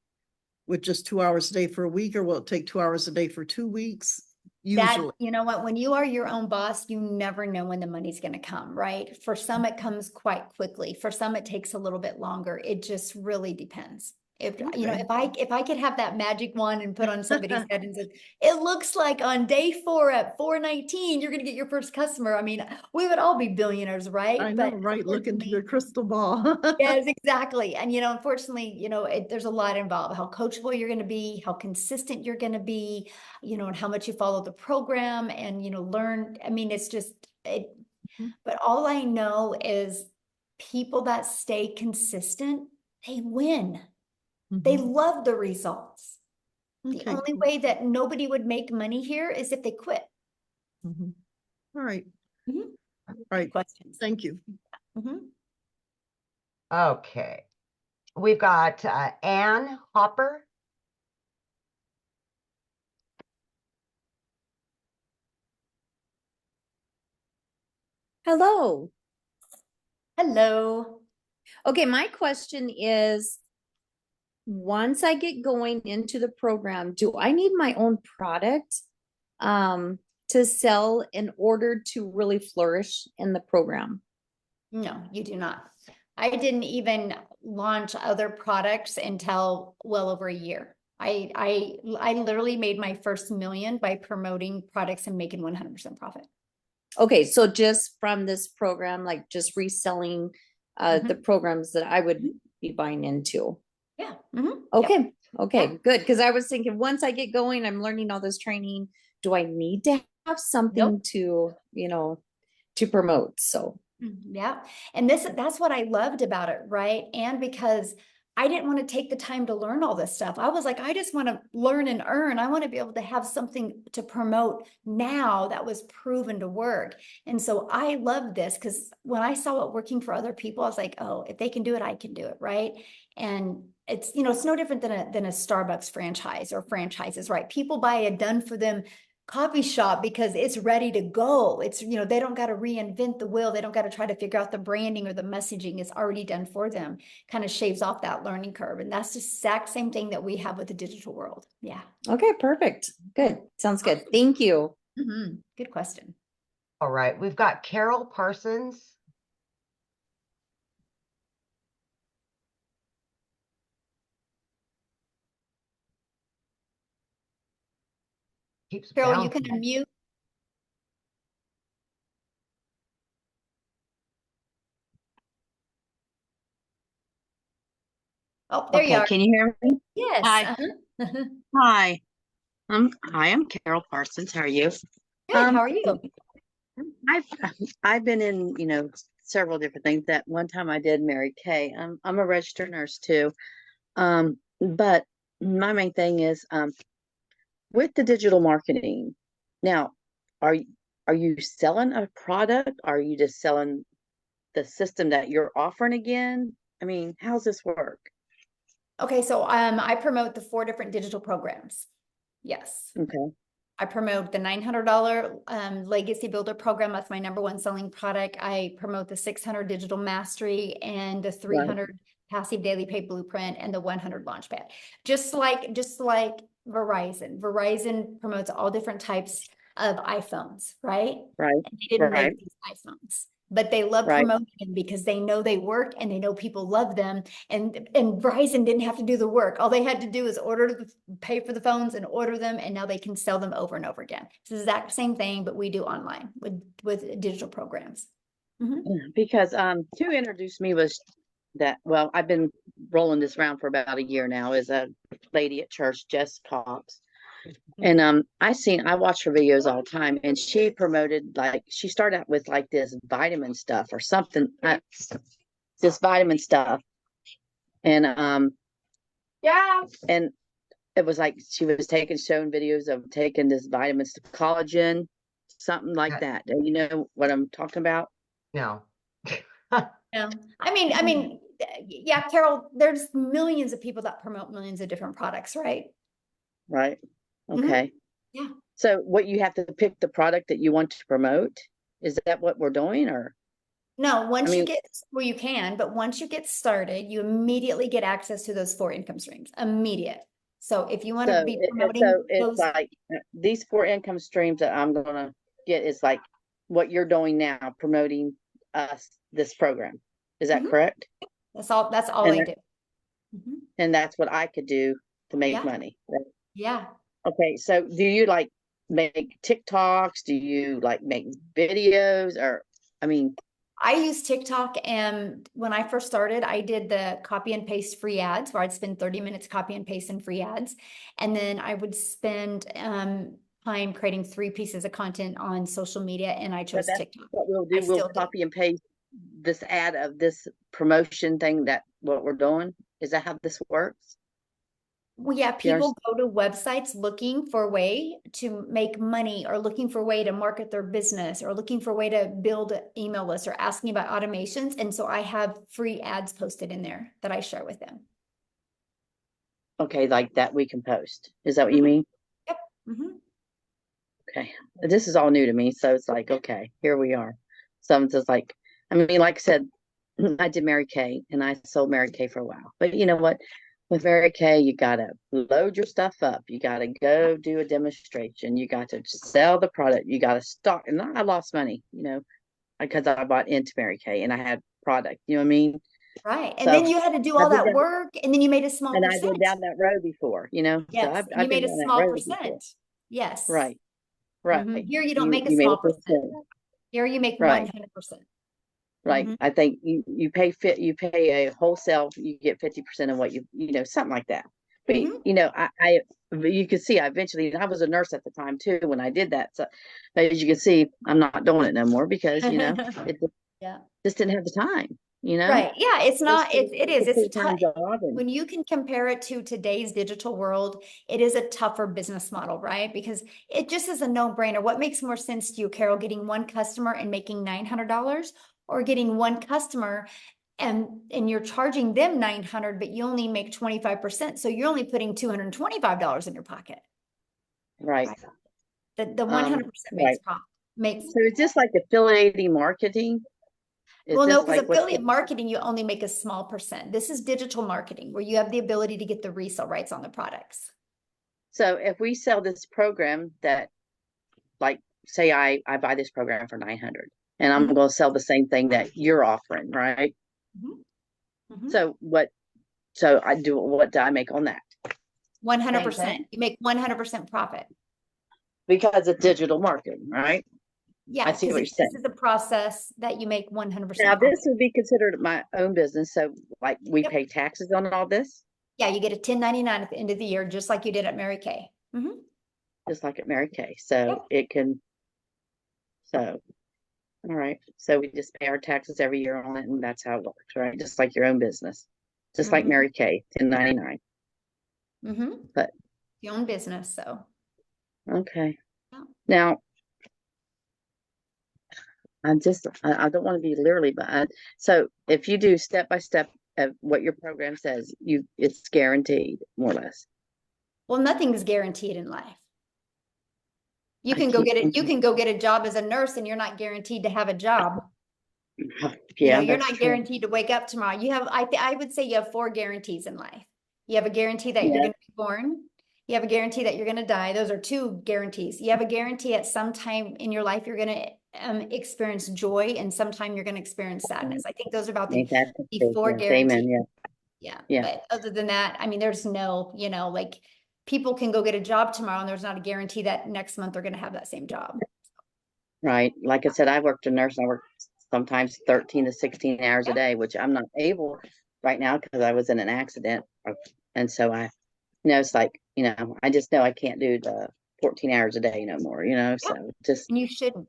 with just 2 hours a day for a week, or will it take 2 hours a day for 2 weeks? Usually. You know what, when you are your own boss, you never know when the money's going to come, right? For some, it comes quite quickly. For some, it takes a little bit longer. It just really depends. You know, Okay. if I could have that magic wand and put on somebody's head and said, it looks like on day 4 at 4:19, you're going to get your first customer. I mean, we would all be billionaires, right? I know, But right? Look into unfortunately, your crystal ball. yes, exactly. And, you know, unfortunately, you know, there's a lot involved, how coachable you're going to be, how consistent you're going to be, you know, and how much you follow the program and, you know, learn. I mean, it's just, but all I know is people that stay consistent, they win. They love the results. The Okay, only cool. way that nobody would make money here is if they quit. All right. Mhm. All right. Questions? Thank you. Okay, we've got Ann Hopper. Hello. Hello. Okay, my question is, once I get going into the program, do I need my own product? to sell in order to really flourish in the program? No, you do not. I didn't even launch other products until well over a year. I literally made my first million by promoting products and making 100% profit. Okay, so just from this program, like just reselling the programs that I would be buying into. Yeah. Okay. Yep. Okay, Yeah. good. Because I was thinking once I get going, I'm learning all this training. Do I need to have something to, to promote? So Yeah. And that's what I loved about it, right? And because I didn't want to take the time to learn all this stuff. I was like, I just want to learn and earn. I want to be able to have something to promote now that was proven to work. And so I loved this because when I saw it working for other people, I was like, oh, if they can do it, I can do it, right? And it's, it's no different than a Starbucks franchise or franchises, right? People buy a done for them coffee shop because it's ready to go. It's, they don't got to reinvent the wheel. They don't got to try to figure out the branding or the messaging. It's already done for them. Kind of shaves off that learning curve. And that's the exact same thing that we have with the digital world. Yeah. okay, perfect. Good. Sounds good. Thank you. Good question. All right, we've got Carol Parsons. Keeps Carol, you can bouncing. unmute. Oh, there you are. Can you hear me? Yes. Hi. Hi. Hi, I'm Carol Parsons. How are you? Good. How are you? I've I've been in, several different things. That one time I did Mary Kay. I'm a registered nurse too. But my main thing is with the digital marketing. Now, are you selling a product? Are you just selling the system that you're offering again? I mean, how's this work? Okay, so I promote the 4 different digital programs. Yes. Okay. I promote the $900 Legacy Builder program. That's my #1 selling product. I promote the 600 Digital Mastery and the 300 Passive Daily Pay Blueprint and the 100 Launchpad. Just like Verizon. Verizon promotes all different types of iPhones, right? Right. And they didn't make these iPhones, but they love promoting them because they know they work and they know people love them. And Verizon didn't have to do the work. All they had to do is pay for the phones and order them, and now they can sell them over and over again. It's the exact same thing, but we do online with digital programs. Because who introduced me was that, well, I've been rolling this around for about a year now, is a lady at church, Jess Cox. And I watch her videos all the time, and she promoted, like, she started out with like this vitamin stuff or something, this vitamin stuff. And and it was like she was showing videos of taking this vitamins to collagen, something like that. Do you know what I'm talking about? No. No, I mean, yeah, Carol, there's millions of people that promote millions of different products, right? Right. Okay. Yeah. So what, you have to pick the product that you want to promote? Is that what we're doing, or? No, you can, but once you get started, you immediately get access to those 4 income streams. Immediate. So if you want to be promoting it's those, like these 4 income streams that I'm gonna get is like what you're doing now, promoting this program. Is that correct? that's all I do. And that's what I could do to make money. Right? Yeah. Okay, so do you like make TikToks? Do you like make videos? Or, I mean, I use TikTok, and when I first started, I did the copy and paste free ads where I'd spend 30 minutes copy and paste in free ads. And then I would spend time creating 3 pieces of content on social media, and I chose TikTok. What we'll do, we'll copy and paste this ad of this promotion thing, that what we're doing. Is that how this works? Well, yeah, people go to websites looking for a way to make money, or looking for a way to market their business, or looking for a way to build an email list, or asking about automations. And so I have free ads posted in there that I share with them. Okay, like that we can post. Is that what you mean? Yep. Okay. This is all new to me. So it's like, okay, here we are. Someone's just like, I mean, like I said, I did Mary Kay, and I sold Mary Kay for a while. But you know what? with Mary Kay, you gotta load your stuff up. You gotta go do a demonstration. You got to sell the product. You gotta stock. And I lost money, because I bought into Mary Kay and I had product. You know what I mean? Right. And So then you had to do all I've been that down, work and then you made a small and I've been percent. down that road before. So Yes. And you I've been made a down that small road before. percent. Yes. Right. Mhm. Right. Here you don't make a You made small a percent. percent. Here you make Right. 100%. Right. Mhm. I think you pay a wholesale, you get 50% of what something like that. But Mhm. you can see I eventually, and I was a nurse at the time too when I did that. So as you can see, I'm not doing it no more because it Yeah. just didn't have the time, Right. Yeah. It's not, it is. It's full-time tough. job and When you can compare it to today's digital world, it is a tougher business model, right? Because it just is a no-brainer. What makes more sense to you, Carol, getting one customer and making $900 or getting one customer and you're charging them 900, but you only make 25%. So you're only putting $225 in your pocket. right. The 100% makes Right. profit. Makes So it's just like affiliating marketing. Is Well, no, this because like what affiliate marketing, you only make a small percent. This is digital marketing where you have the ability to get the resale rights on the products. So if we sell this program that, like, say I buy this program for 900 and I'm Mhm. going to sell the same thing that you're offering, right? Mhm. Mhm. So what do I make on that? 100%. You make 100% profit. Because it's digital marketing, right? Yeah, I see because what you're this saying. is a process that you make 100% Now profit. this would be considered my own business. So like we Yep. pay taxes on all this, Yeah, you get a 1099 at the end of the year, just like you did at Mary Kay. Mhm. just like at Mary Kay. So Yep. so all right. So we just pay our taxes every year on it, and that's how it works, right? Just like your own business. Just like Mhm. Mary Kay, 1099. Mhm. But Your own business, so. okay. Yeah. Now I don't want to be literally, but so if you do step by step of what your program says, it's guaranteed, more or less. Well, nothing is guaranteed in life. You I can go can't. get it. You can go get a job as a nurse and you're not guaranteed to have a job. Yeah, You're that's not true. guaranteed to wake up tomorrow. You have, I would say you have 4 guarantees in life. You have a guarantee that you're Yeah. going to be born. You have a guarantee that you're going to die. Those are 2 guarantees. You have a guarantee at some time in your life, you're going to experience joy and sometime you're going to experience sadness. I think those are about the Ain't that the the truth? 4 Yes, guarantees. amen. Yeah. Yeah. Yeah. But other than that, I mean, there's no, like people can go get a job tomorrow and there's not a guarantee that next month they're going to have that same job. Right. Like I said, I worked a nurse. I work sometimes 13 to 16 hours a Yeah. day, which I'm not able right now because I was in an accident. And so it's like, I just know I can't do the 14 hours a day no more, so just, And you shouldn't.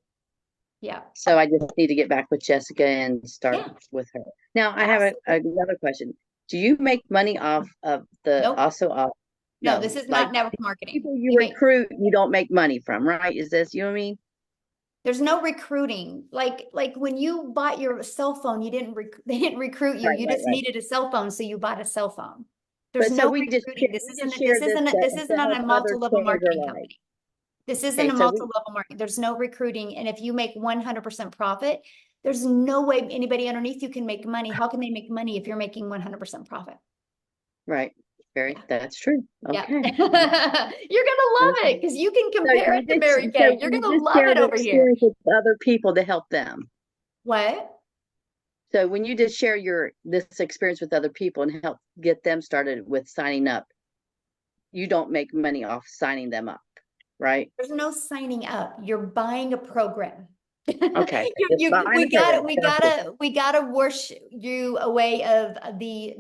Yeah. so I just need to get back with Jessica and start Yeah. with her. Now I have another question. Do you make money off of Nope. No, this is like not network marketing. people you recruit, you don't make money from, right? Is this, you know what I mean? There's no recruiting. Like when you bought your cell phone, they didn't recruit you. Right, You right, just right. needed a cell phone, so you bought a cell phone. There's But so no we just recruiting. This we isn't just share this isn't to on help a others multi-level change their marketing life. company. This isn't Okay, a so multi-level marketing. There's no recruiting. And if you make 100% profit, there's no way anybody underneath you can make money. How can they make money if you're making 100% profit? right. Yeah. That's true. Yeah. Okay. You're gonna love it because you can compare it to Mary Kay. You're gonna love share it the over here. experience with other people to help them. What? So when you just share this experience with other people and help get them started with signing up, you don't make money off signing them up, right? There's no signing up. You're buying a program. Okay. We gotta wash you away of the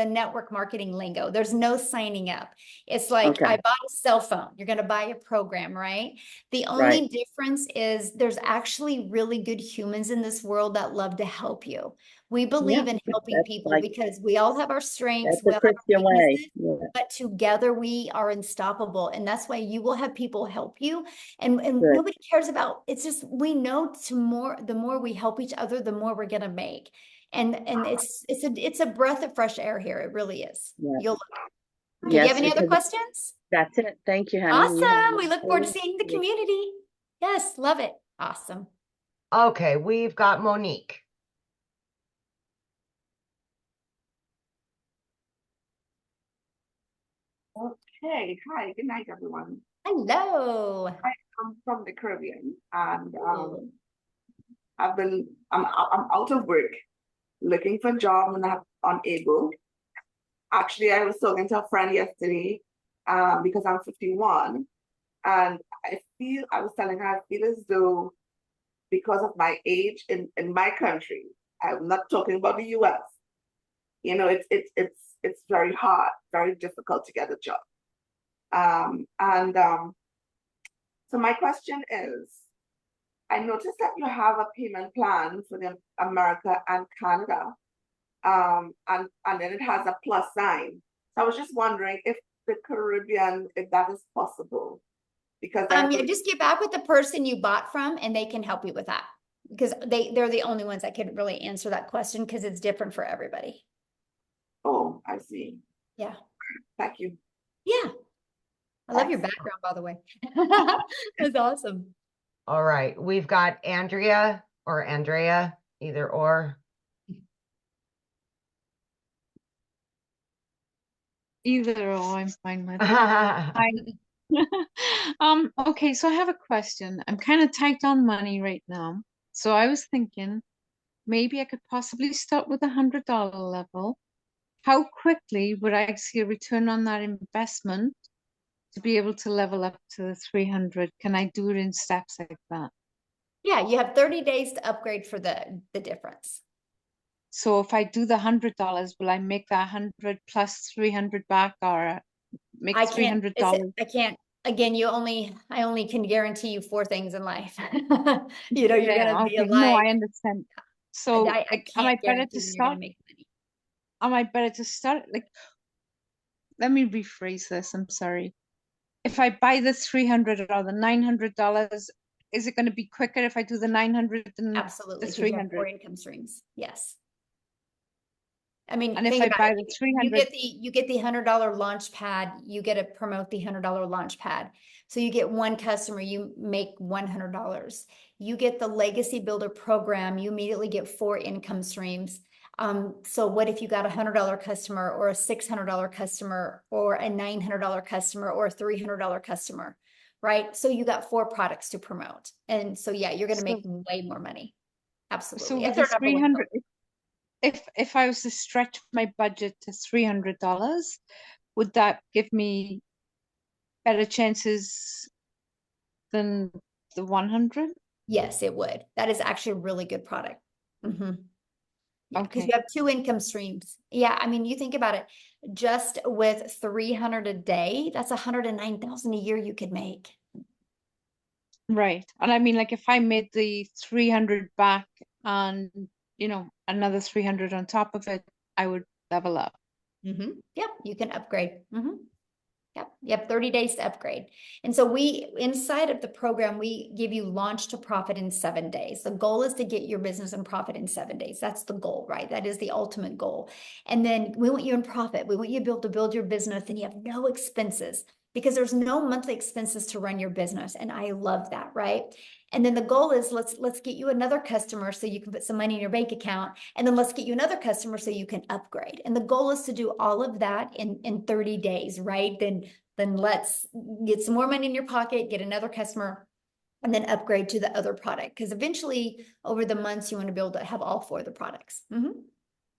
network marketing lingo. There's no signing up. It's like Okay. I bought a cell phone. You're gonna buy a program, right? The only Right. difference is there's actually really good humans in this world that love to help you. We believe in helping That's people like, because we all have our strengths, that's we the all have our Christian way. weaknesses, Yeah. but together we are unstoppable. And that's why you will have people help you. And Good. nobody cares about, it's just, we know the more we help each other, the more we're going to make. And it's a breath of fresh air here. It really is. Yeah. Do you have any other questions? That's it. Thank you, honey. Awesome. We look forward to seeing the community. Yes. Love it. Awesome. Okay. We've got Monique. Hey, hi, good night, everyone. Hello. I'm from the Caribbean, and Ooh. I'm out of work, looking for a job, and I'm unable. Actually, I was talking to a friend yesterday, because I'm 51, and I was telling her, I feel as though because of my age in my country, I'm not talking about the US, it's very hard, very difficult to get a job. And So my question is, I noticed that you have a payment plan for the America and Canada, and then it has a plus sign. So I was just wondering if the Caribbean, if that is possible, because Yeah, just get back with the person you bought from and they can help you with that. Because they're the only ones that could really answer that question because it's different for everybody. Oh, I see. Yeah. Thank you. Yeah. I love your background, by the way. That's awesome. All right, we've got Andrea or Andrea, either or. Either or, I'm fine with. Okay, so I have a question. I'm kind of tight on money right now. So I was thinking maybe I could possibly start with $100 level. How quickly would I see a return on that investment to be able to level up to the 300? Can I do it in steps like that? Yeah, you have 30 days to upgrade for the difference. So if I do the $100, will I make that 100 plus 300 back, or make $300? I can't, again, I only can guarantee you 4 things in life. You're Yeah, gonna be okay. No, alive. I understand. So I like, am I can't better guarantee to when you're gonna start? make money. Am I better to start? Like, let me rephrase this. I'm sorry. If I buy the 300 or the $900, is it going to be quicker if I do the 900 than the Absolutely, because you have 4 300? income streams. Yes. I mean, And if think I about buy it. the You 300, get the $100 launch pad. You get to promote the $100 launch pad. So you get 1 customer, you make $100. You get the legacy builder program. You immediately get 4 income streams. So what if you got a $100 customer or a $600 customer or a $900 customer or a $300 customer, right? So you got 4 products to promote. And so, yeah, you're going to make way more money. so Absolutely. with If the they're number 1 300, if I was to stretch my budget to $300, would that give me better chances than the 100? Yes, it would. That is actually a really good product. Yeah, because you have 2 income streams. Yeah, I mean, you think about it, just with 300 a day, that's 109,000 a year you could make. Right. And I mean, like, if I made the 300 back and, another 300 on top of it, I would level up. Yep, you can upgrade. Yep, you have 30 days to upgrade. And so inside of the program, we give you launch to profit in 7 days. The goal is to get your business in profit in 7 days. That's the goal, right? That is the ultimate goal. And then we want you in profit. We want you to be able to build your business and you have no expenses, because there's no monthly expenses to run your business. And I love that, right? And then the goal is let's get you another customer so you can put some money in your bank account. And then let's get you another customer so you can upgrade. And the goal is to do all of that in 30 days, right? Then let's get some more money in your pocket, get another customer, and then upgrade to the other product. Because eventually over the months, you want to be able to have all 4 of the products.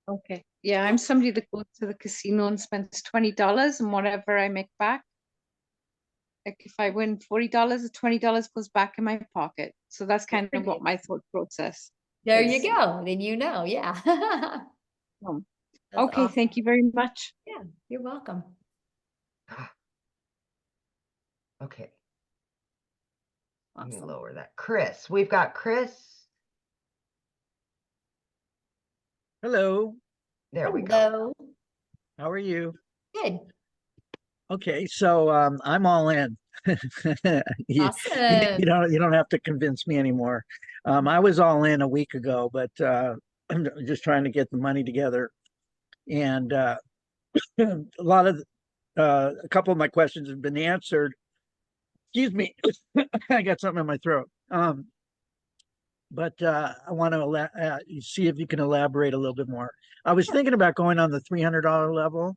Okay. Yeah, I'm somebody that goes to the casino and spends $20 and whatever I make back. Like, if I win $40, the $20 goes back in my pocket. So that's kind of what my thought process There is. you go. Then yeah. Okay, awesome. thank you very much. Yeah, you're welcome. Okay. Let me lower that. Chris, we've got Chris. Hello. There we go. How are you? Good. Okay, so I'm all in. you, Awesome. you don't have to convince me anymore. I was all in a week ago, but I'm just trying to get the money together. And a couple of my questions have been answered. Excuse me, I got something in my throat. But I want to see if you can elaborate a little bit more. I was thinking about going on the $300 level,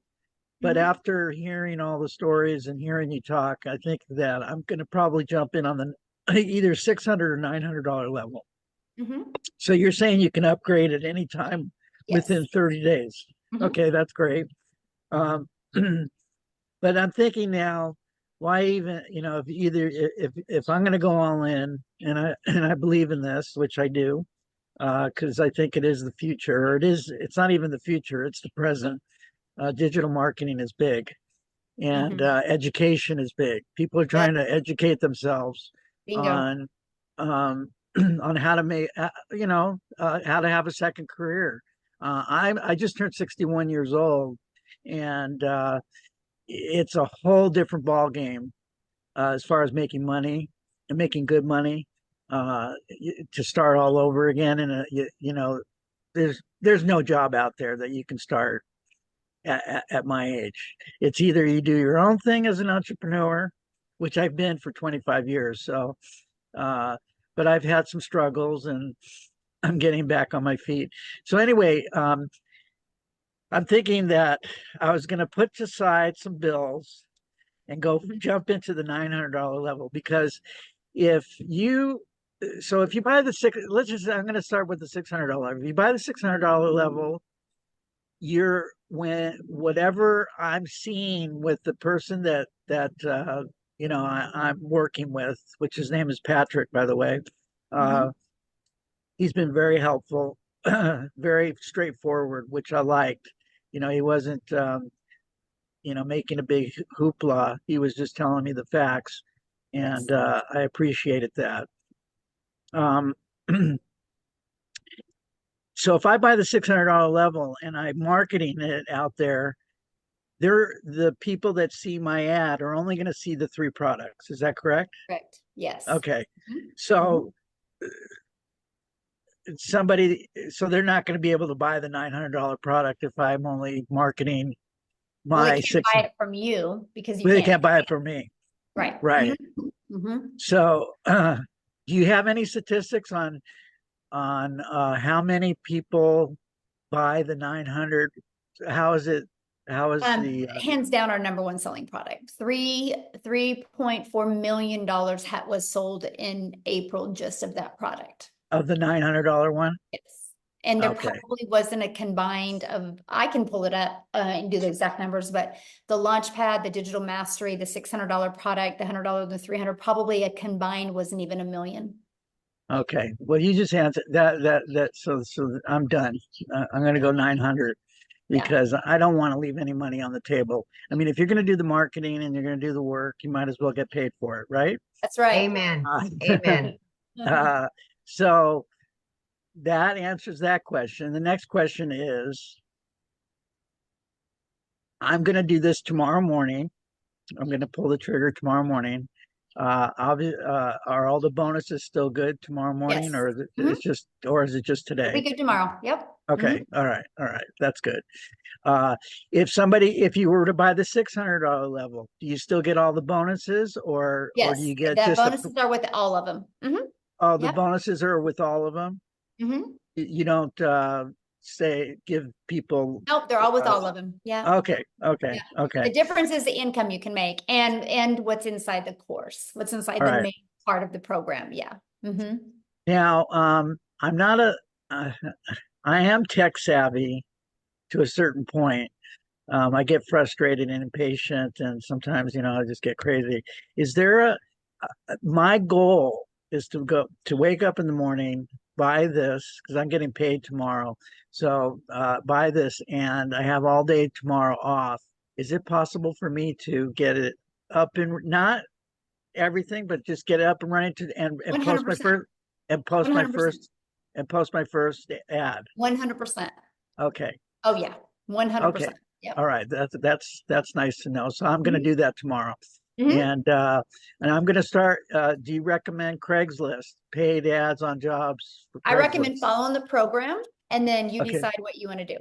But Mhm. after hearing all the stories and hearing you talk, I think that I'm going to probably jump in on the either 600 or $900 level. Mhm. So you're saying you can upgrade at any time within Yes. 30 days. Mhm. Okay, that's great. Um, but I'm thinking now, why even, if either if I'm going to go all in, and I believe in this, which I do, because I think it is the future, or it's not even the future, it's the present. Digital marketing is big, and Mhm. education is big. People are Yep. trying to educate themselves Bingo. on on how to make how to have a second career. I just turned 61 years old, and it's a whole different ball game as far as making money and making good money, to start all over again. And there's no job out there that you can start at my age. It's either you do your own thing as an entrepreneur, which I've been for 25 years. So, but I've had some struggles, and I'm getting back on my feet. So anyway, I'm thinking that I was going to put aside some bills and go jump into the $900 level, because if you if you buy the I'm going to start with the $600. If you buy the $600 level, when whatever I'm seeing with the person that I'm working with, which his name is Patrick, by the way. He's been very helpful, very straightforward, which I liked. He wasn't making a big hoopla. He was just telling me the facts, and I appreciated that. Um, so if I buy the $600 level and I'm marketing it out there, the people that see my ad are only going to see the 3 products. Is that correct? Correct. Yes. Okay. Mhm. So they're not going to be able to buy the $900 product if I'm only marketing Well, they my can't buy it from you because you Well, they can't. can't buy it from me. Right. Right. Mhm. So, do you have any statistics on how many people buy the 900? How is it? How is the Hands down our number one selling product. $3.4 million was sold in April just of that product. of the $900 one? Yes. And there Okay. probably wasn't a combined of, I can pull it up and do the exact numbers, but the Launchpad, the Digital Mastery, the $600 product, the $100, the 300, probably a combined wasn't even $1 million. Okay. Well, you just answered that. So I'm done. I'm going to go 900 because I don't want to leave any money on the table. I mean, if you're going to do the marketing and you're going to do the work, you might as well get paid for it, right? That's right. Amen. Amen. So that answers that question. The next question is, I'm going to do this tomorrow morning. I'm going to pull the trigger tomorrow morning. Are all the bonuses still good tomorrow morning, Yes. or is it just It'll today? be good tomorrow. Yep. Okay. All right. That's good. If you were to buy the $600 level, do you still get all the bonuses, or do Yes. you get The just bonuses are with all of them. oh, the Yep. bonuses are with all of them? You don't give people. Nope, they're all with all of them. Yeah. Okay. Yeah. The difference is the income you can make and what's inside the course, what's inside All the right. main part of the program. Yeah. Now, I'm not I am tech savvy to a certain point. I get frustrated and impatient, and sometimes, I just get crazy. Is there my goal is to wake up in the morning, buy this, because I'm getting paid tomorrow. So, buy this, and I have all day tomorrow off. Is it possible for me to get it up and not everything, but just get it up and running and post my 100%. first and post my 100%. first and post my first ad? 100%. Okay. Oh yeah. 100%. Okay. Yeah. All right. That's nice to know. So I'm going to do that tomorrow. And I'm going to start. Do you recommend Craigslist, paid ads on jobs for I recommend Craigslist? following the program and then you Okay. decide what you want to do.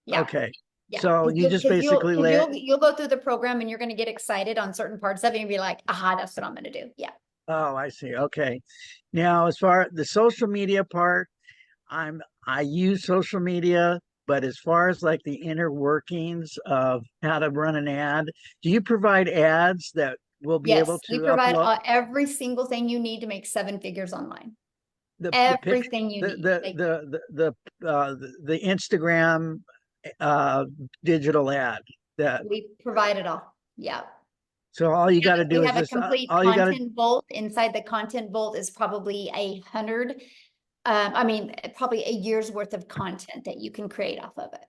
Yeah. Okay. Yeah. So you just basically you'll go through the program and you're going to get excited on certain parts of it and be like, aha, that's what I'm going to do. Yeah. Oh, I see. Okay. Now, as far as the social media part, I use social media but as far as like the inner workings of how to run an ad, do you provide ads that will be able Yes, to we provide upload every single thing you need to make 7 figures online. the picture, Everything you need. Like, the Instagram digital ad that we provide it all. Yeah. so all you got to do We is have a just complete all you got to content vault. Inside the content vault is probably 100. I mean, probably a year's worth of content that you can create off of it.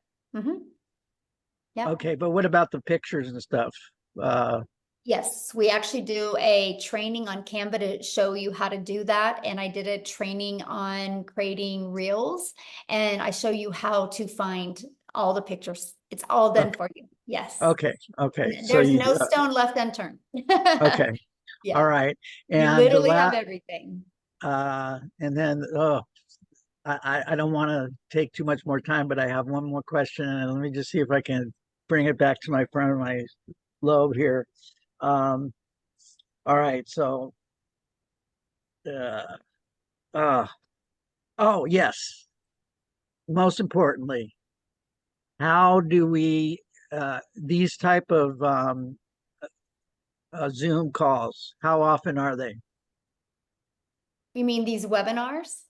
Yeah. okay, but what about the pictures and stuff? Yes, we actually do a training on Canva to show you how to do that. And I did a training on creating reels, and I show you how to find all the pictures. It's all done for you. Yes. Okay. So There's you no stone left unturned. okay. Yeah. All right. You And literally have everything. and then I don't want to take too much more time, but I have one more question, and let me just see if I can bring it back to my front of my lobe here. All right, so oh yes, most importantly, how do we these type of Zoom calls, how often are they? You mean these webinars?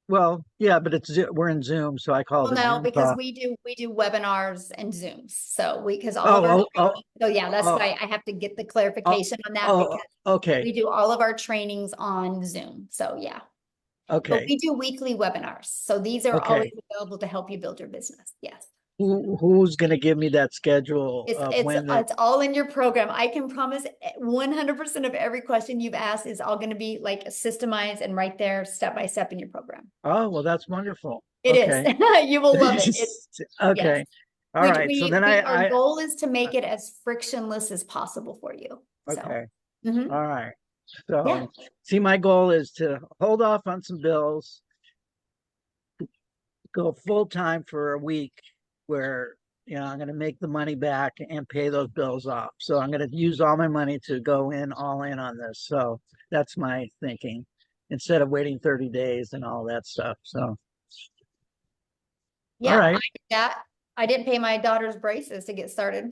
Well, yeah, but we're in Zoom, so I call Well, it a no, Zoom because call. we do webinars and Zooms. So because all of our so yeah, that's why I have to get the clarification on that, because okay. we do all of our trainings on Zoom. So yeah. But Okay. we do weekly webinars. So these are Okay. always available to help you build your business. Yes. Who's going to give me that schedule of when It's all in your program. I can promise 100% of every question you've asked is all going to be like systemized and right there step by step in your program. Oh, well, that's wonderful. It is. You will love it. Okay. Yes. All right. So then our goal is to make it as frictionless as possible for you. Okay. Mhm. All right. So Yeah. see, my goal is to hold off on some bills, go full time for a week where, I'm going to make the money back and pay those bills off. So I'm going to use all my money to go all in on this. So that's my thinking, instead of waiting 30 days and all that stuff. So, Yeah, all right. I didn't pay my daughter's braces to get started.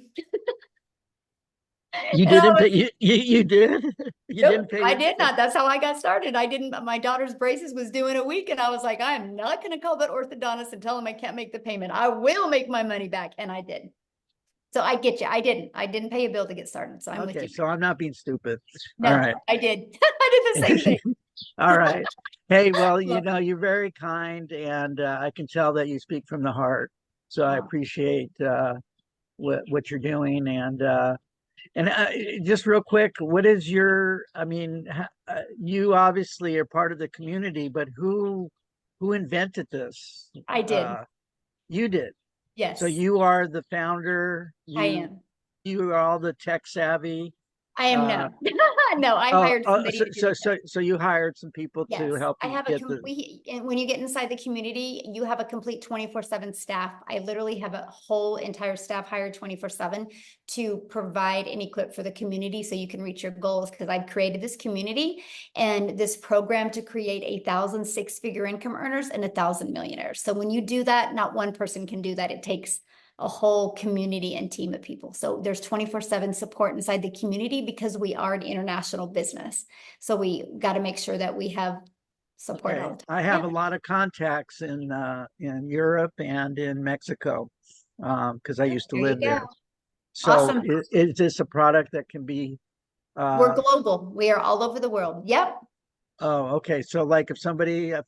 You didn't pay, you did? You Nope, didn't pay? I did not. That's how I got started. I didn't, my daughter's braces was due in a week, and I was like, I'm not going to call that orthodontist and tell him I can't make the payment. I will make my money back. And I did. So I get you. I didn't pay a bill to get started. So I'm with you. So I'm not being stupid. No, all right. I did. I did the same thing. All right. Hey, well, you're very kind, and I can tell that you speak from the heart. So I appreciate what you're doing. And just real quick, what is your, you obviously are part of the community, but who invented this? I did. You did. Yes. So you are the founder. I am. You are all the tech savvy. I am no. No, I hired somebody to do so you hired some people to help you get when you get inside the community, you have a complete 24/7 staff. I literally have a whole entire staff hired 24/7 to provide and equip for the community so you can reach your goals, because I've created this community and this program to create 1,000 six-figure income earners and 1,000 millionaires. So when you do that, not one person can do that. It takes a whole community and team of people. So there's 24/7 support inside the community because we are an international business. So we got to make sure that we have support all the time. I have a lot of contacts in Europe and in Mexico, because I used to live there. So awesome. Is this a product that can be we're global. We are all over the world. Yep. Oh, okay. So like if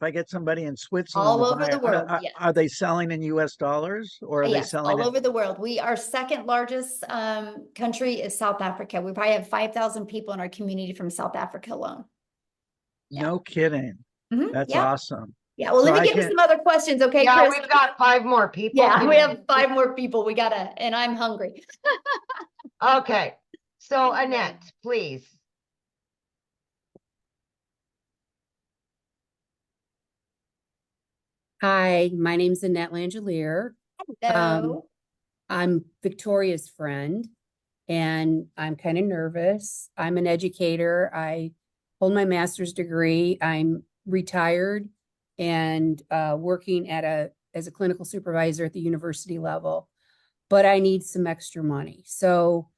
I get somebody in Switzerland, all over the world, yes. Are they selling in US dollars, or are they selling all over the world? Our second largest country is South Africa. We probably have 5,000 people in our community from South Africa alone. No kidding. That's awesome. Yeah, well, let me get to some other questions, okay, yeah, Chris? we've got 5 more people. Yeah, we have 5 more people. And I'm hungry. Okay, so Annette, please. Hi, my name's Annette Langelier. Hello. I'm Victoria's friend, and I'm kind of nervous. I'm an educator. I hold my master's degree. I'm retired and working at a as a clinical supervisor at the university level, but I need some extra money. So,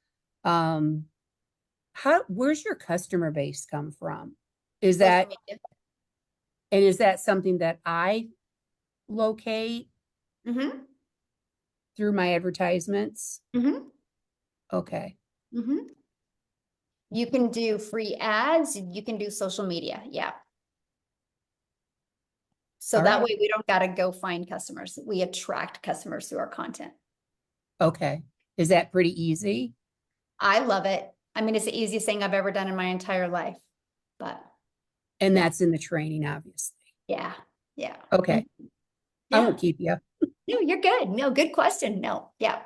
where's your customer base come from? Is that something that I locate through my advertisements? Okay. You can do free ads, you can do social media. Yeah. So All that right. way we don't got to go find customers. We attract customers through our content. Okay. Is that pretty easy? I love it. I mean, it's the easiest thing I've ever done in my entire life, but. And that's in the training, obviously. Yeah. Yeah. Okay. I won't keep you. No, you're good. No, good question. No. Yeah.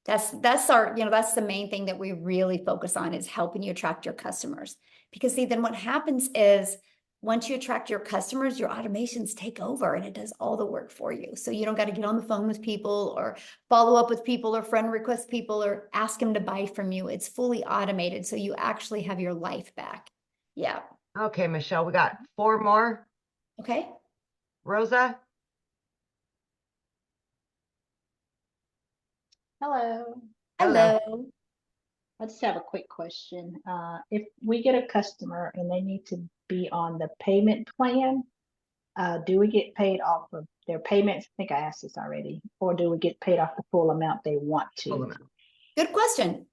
That's our, that's the main thing that we really focus on is helping you attract your customers. Because see, then what happens is once you attract your customers, your automations take over and it does all the work for you. So you don't got to get on the phone with people or follow up with people or friend request people or ask them to buy from you. It's fully automated. So you actually have your life back. Yeah. Okay, Michelle, we got 4 more. Okay. Rosa? Hello. Hello. I just have a quick question. If we get a customer and they need to be on the payment plan, do we get paid off of their payments? I think I asked this already. Or do we get paid off the full amount they want to? Full amount. Good question.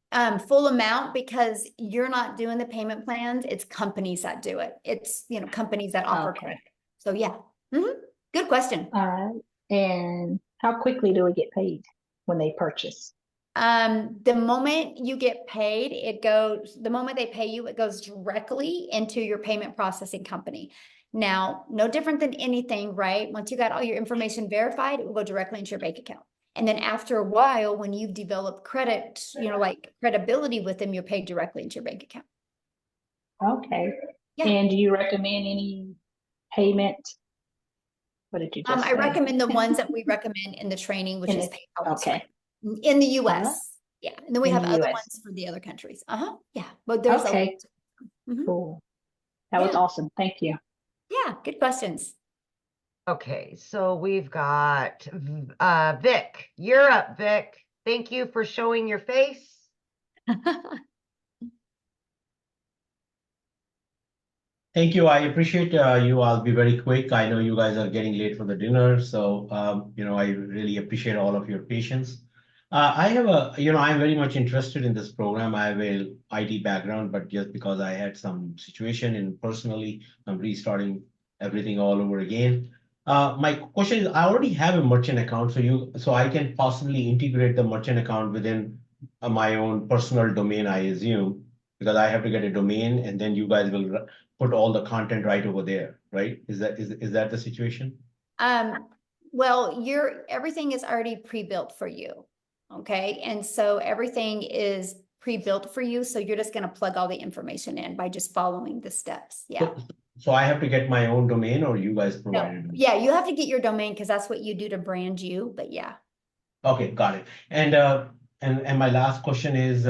Full amount because you're not doing the payment plans. It's companies that do it. It's, companies that offer credit. So yeah. Good question. All right. And how quickly do we get paid when they purchase? The moment you get paid, the moment they pay you, it goes directly into your payment processing company. Now, no different than anything, right? Once you got all your information verified, it will go directly into your bank account. And then after a while, when you've developed credit, like credibility with them, you're paid directly into your bank account. Okay. Yeah. And do you recommend any payment? What did you just say? I recommend the ones that we recommend in the training, which is PayPal. Okay. In the US. Yeah. And then we In have the other US. ones for the other countries. Yeah. But there's Okay. Cool. That was awesome. Thank you. Yeah. Good questions. Okay, so we've got Vic. You're up, Vic. Thank you for showing your face. Thank you. I appreciate you. I'll be very quick. I know you guys are getting late for the dinner, so I really appreciate all of your patience. I have I'm very much interested in this program. I have a IT background, but just because I had some situation and personally, I'm restarting everything all over again. My question is, I already have a merchant account, so I can possibly integrate the merchant account within my own personal domain, I assume, because I have to get a domain, and then you guys will put all the content right over there, right? Is that the situation? Well, everything is already pre-built for you. Okay. And so everything is pre-built for you. So you're just going to plug all the information in by just following the steps. Yeah. So I have to get my own domain, or you guys provide it? Yeah, you have to get your domain because that's what you do to brand you. But yeah. Okay, got it. And my last question is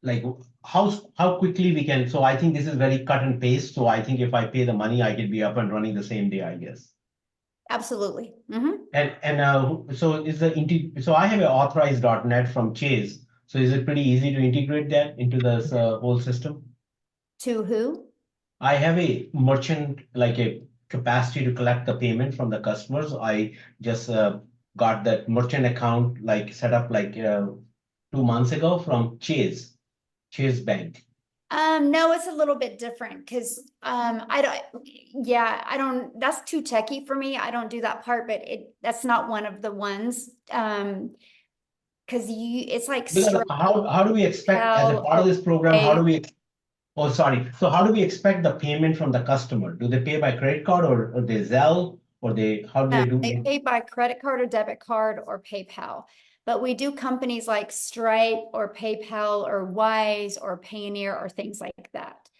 like how quickly we can. So I think this is very cut and paste. So I think if I pay the money, I can be up and running the same day, I guess. Absolutely. So I have an authorized.net from Chase. So is it pretty easy to integrate that into this whole system? To who? I have a merchant, like a capacity to collect the payment from the customers. I just got that merchant account set up 2 months ago from Chase Bank. No, it's a little bit different because I don't, that's too techy for me. I don't do that part, but that's not one of the ones. Because it's like how do we expect as a part of this program, so how do we expect the payment from the customer? Do they pay by credit card or they Zelle or how do they do? They pay by credit card or debit card or PayPal. But we do companies like Stripe or PayPal or Wise or Payoneer or things like that.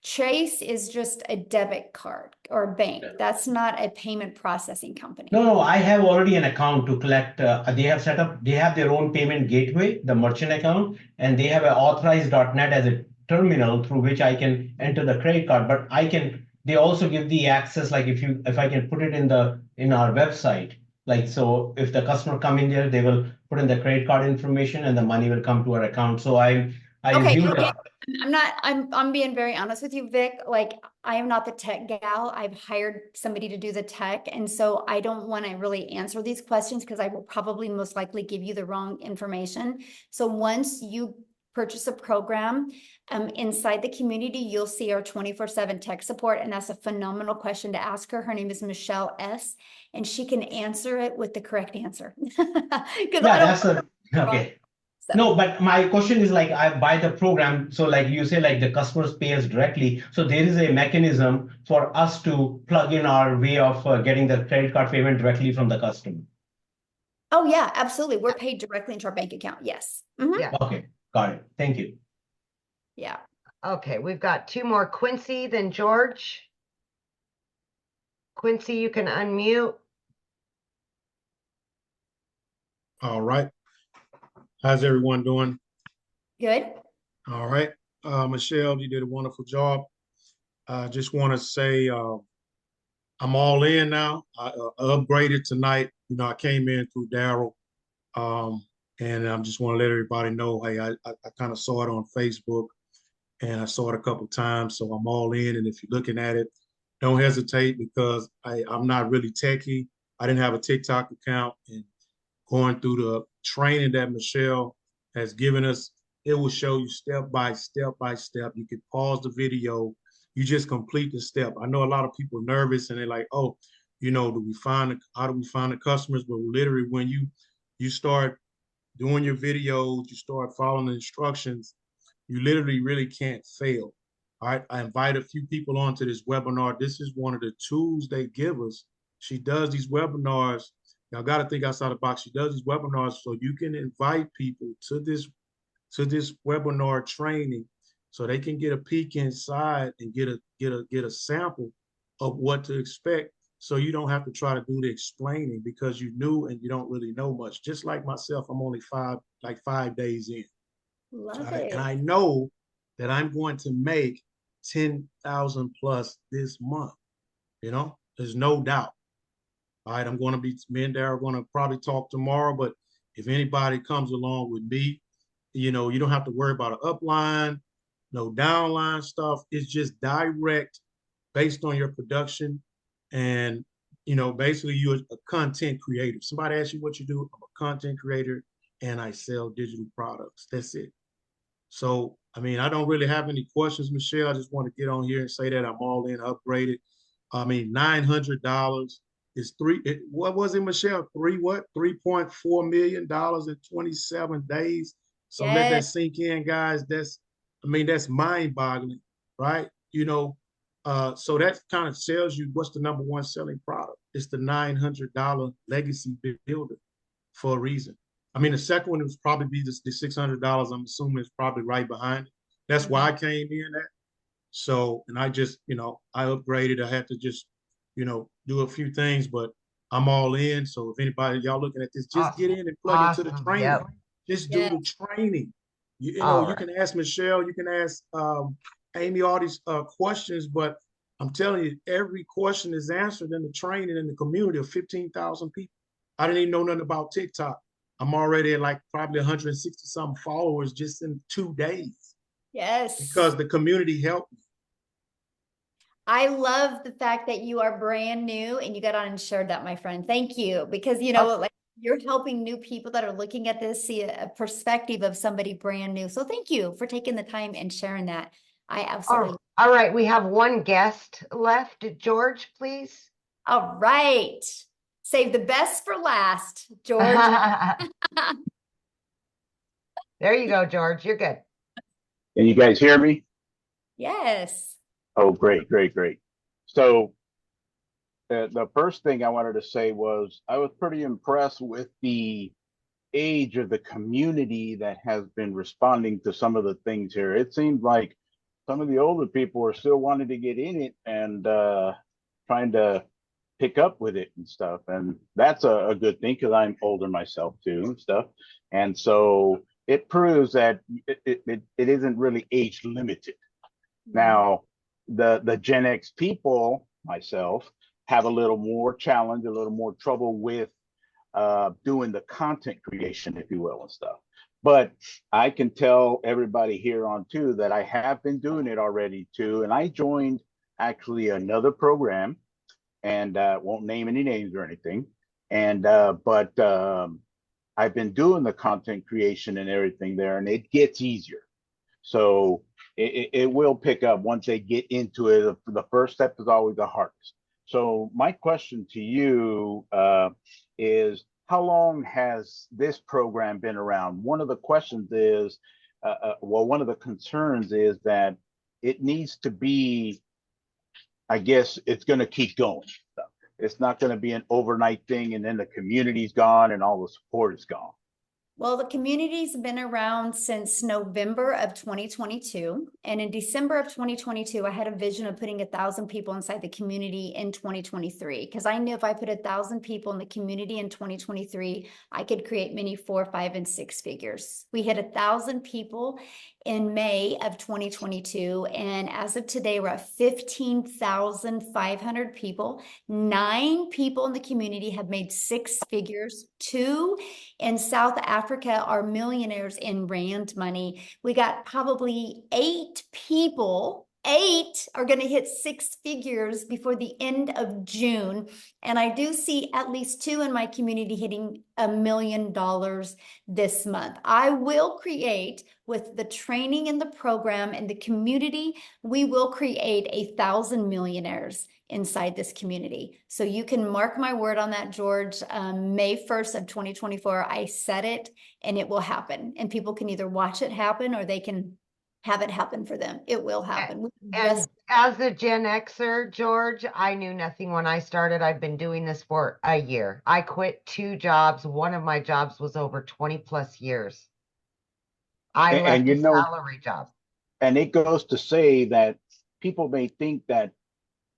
Chase is just a debit card or bank. That's not a payment processing company. No, I have already an account to collect. They have their own payment gateway, the merchant account, and they have an authorized.net as a terminal through which I can enter the credit card, but I can they also give the access, like if I can put it in our website, like, so if the customer come in there, they will put in the credit card information and the money will come to our account. So I Okay, assume okay. that. I'm being very honest with you, Vic. Like, I am not the tech gal. I've hired somebody to do the tech. And so I don't want to really answer these questions because I will probably most likely give you the wrong information. So once you purchase a program, inside the community, you'll see our 24/7 tech support. And that's a phenomenal question to ask her. Her name is Michelle S. And she can answer it with the correct answer. Because Yeah, okay. So. No, but my question is, like, I buy the program. So like you say, like the customers pay us directly. So there is a mechanism for us to plug in our way of getting the credit card payment directly from the customer. Oh yeah, absolutely. We're paid directly into our bank account. Yes. Mhm. Yeah. Okay, got it. Thank you. Yeah. Okay, we've got two more, Quincy, then George. Quincy, you can unmute. All right. How's everyone doing? Good. All right. Michelle, you did a wonderful job. I just want to say I'm all in now. I upgraded tonight. You know, I came in through Daryl. And I just want to let everybody know, hey, I kind of saw it on Facebook and I saw it a couple times. So I'm all in. And if you're looking at it, don't hesitate, because I'm not really techie. I didn't have a TikTok account, and going through the training that Michelle has given us, it will show you step by step by step. You can pause the video. You just complete the step. I know a lot of people are nervous and they're like, oh, you know, how do we find the customers? But literally, when you start doing your videos, you start following the instructions, you literally really can't fail. All right. I invite a few people onto this webinar. This is one of the tools they give us. She does these webinars. Y'all got to think outside the box. She does these webinars so you can invite people to this webinar training, so they can get a peek inside and get a sample of what to expect. So you don't have to try to do the explaining, because you knew and you don't really know much. Just like myself, I'm only 5 days in. Love And it. I know that I'm going to make 10,000 plus this month. You know, there's no doubt. All right, me and Darryl are going to probably talk tomorrow, but if anybody comes along with me, you know, you don't have to worry about an upline, no downline stuff. It's just direct based on your production. And, you know, basically you're a content creator. Somebody asks you what you do, I'm a content creator and I sell digital products. That's it. So, I mean, I don't really have any questions, Michelle. I just want to get on here and say that I'm all in, upgraded. I mean, $900 is what was it, Michelle? $3.4 million in 27 days. So let that Yes. sink in, guys. That's mind boggling, right? You know, so that kind of tells you what's the number one selling product. It's the $900 legacy builder for a reason. I mean, the second one was probably be the $600. I'm assuming it's probably right behind it. That's why I came in at. So, and I just, you know, I upgraded. I had to just, you know, do a few things, but I'm all in. So if anybody, y'all looking at this, just get in and plug into the training. Yep. Just do the training. You know, All you can ask Michelle, you can ask Amy all these questions, but I'm telling you, every question is answered in the training in the community of 15,000 people. I didn't even know nothing about TikTok. I'm already at like probably 160 something followers just in 2 days. Yes. Because the community helped me. I love the fact that you are brand new and you got on and shared that, my friend. Thank you. Because, you know, like, you're helping new people that are looking at this see a perspective of somebody brand new. So thank you for taking the time and sharing that. I absolutely. All right, we have one guest left. George, please. All right. Save the best for last, George. There you go, George. You're good. Can you guys hear me? Yes. Oh, great, great, great. So the first thing I wanted to say was I was pretty impressed with the age of the community that has been responding to some of the things here. It seemed like some of the older people are still wanting to get in it and trying to pick up with it and stuff. And that's a good thing, because I'm older myself too and stuff. And so it proves that it isn't really age limited. Now, the Gen X people, myself, have a little more challenge, a little more trouble with doing the content creation, if you will, and stuff. But I can tell everybody here on too that I have been doing it already too. And I joined actually another program, and won't name any names or anything. And but I've been doing the content creation and everything there, and it gets easier. So it will pick up once they get into it. The first step is always the hardest. So my question to you is, how long has this program been around? One of the questions is, well, one of the concerns is that it needs to be, I guess it's going to keep going. It's not going to be an overnight thing and then the community's gone and all the support is gone. Well, the community's been around since November of 2022. And in December of 2022, I had a vision of putting 1,000 people inside the community in 2023. Because I knew if I put 1,000 people in the community in 2023, I could create many 4, 5, and 6 figures. We hit 1,000 people in May of 2022. And as of today, we're at 15,500 people. 9 people in the community have made 6 figures. 2 in South Africa are millionaires in rand money. We got probably 8 people. 8 are going to hit 6 figures before the end of June. And I do see at least 2 in my community hitting $1 million this month. I will create, with the training and the program and the community, we will create 1,000 millionaires inside this community. So you can mark my word on that, George. May 1st of 2024, I said it, and it will happen. And people can either watch it happen or they can have it happen for them. It will happen. And as a Gen Xer, George, I knew nothing when I started. I've been doing this for a year. I quit 2 jobs. One of my jobs was over 20 plus years. I left a salary job. And it goes to say that people may think that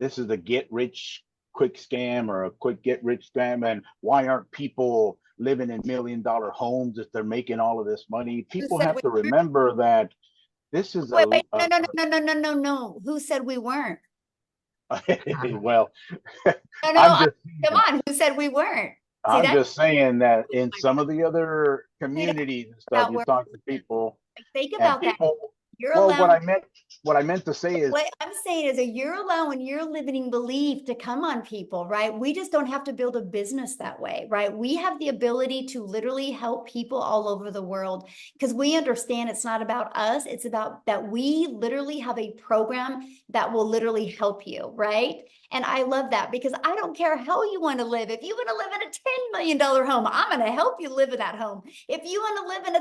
this is a get rich quick scam or a quick get rich scam. And why aren't people living in $1 million homes if they're making all of this money? People have to remember that this is no. Who said we weren't? Well, no, come on. Who said we weren't? I'm just saying that in some of the other communities and stuff, you talk to people. Think about that. You're well, allowed. what I meant to say is, what I'm saying is you're allowing your limiting belief to come on people, right? We just don't have to build a business that way, right? We have the ability to literally help people all over the world because we understand it's not about us. It's about that we literally have a program that will literally help you, right? And I love that because I don't care how you want to live. If you want to live in a $10 million home, I'm going to help you live in that home. If you want to live in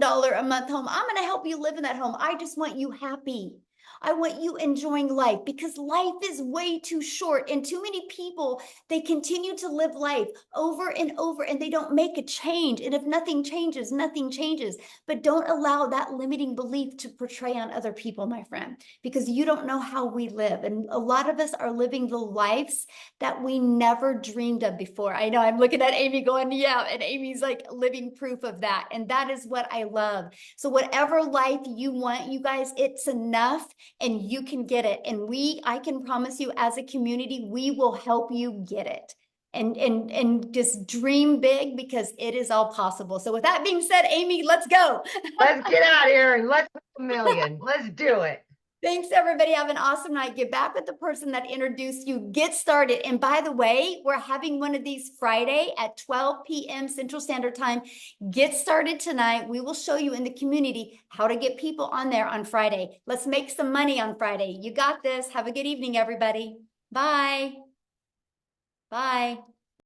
$1,000 a month home, I'm going to help you live in that home. I just want you happy. I want you enjoying life because life is way too short and too many people, they continue to live life over and over and they don't make a change. And if nothing changes, nothing changes. But don't allow that limiting belief to portray on other people, my friend, because you don't know how we live. And a lot of us are living the lives that we never dreamed of before. I know I'm looking at Amy going, yeah, and Amy's like living proof of that. And that is what I love. So whatever life you want, you guys, it's enough. And you can get it. And I can promise you as a community, we will help you get it. And just dream big because it is all possible. So with that being said, Amy, let's go. Let's get out of here and let's make $1 million. Let's do it. Thanks, everybody. Have an awesome night. Get back with the person that introduced you. Get started. And by the way, we're having one of these Friday at 12 p.m. Central Standard Time. Get started tonight. We will show you in the community how to get people on there on Friday. Let's make some money on Friday. You got this. Have a good evening, everybody. Bye. Bye.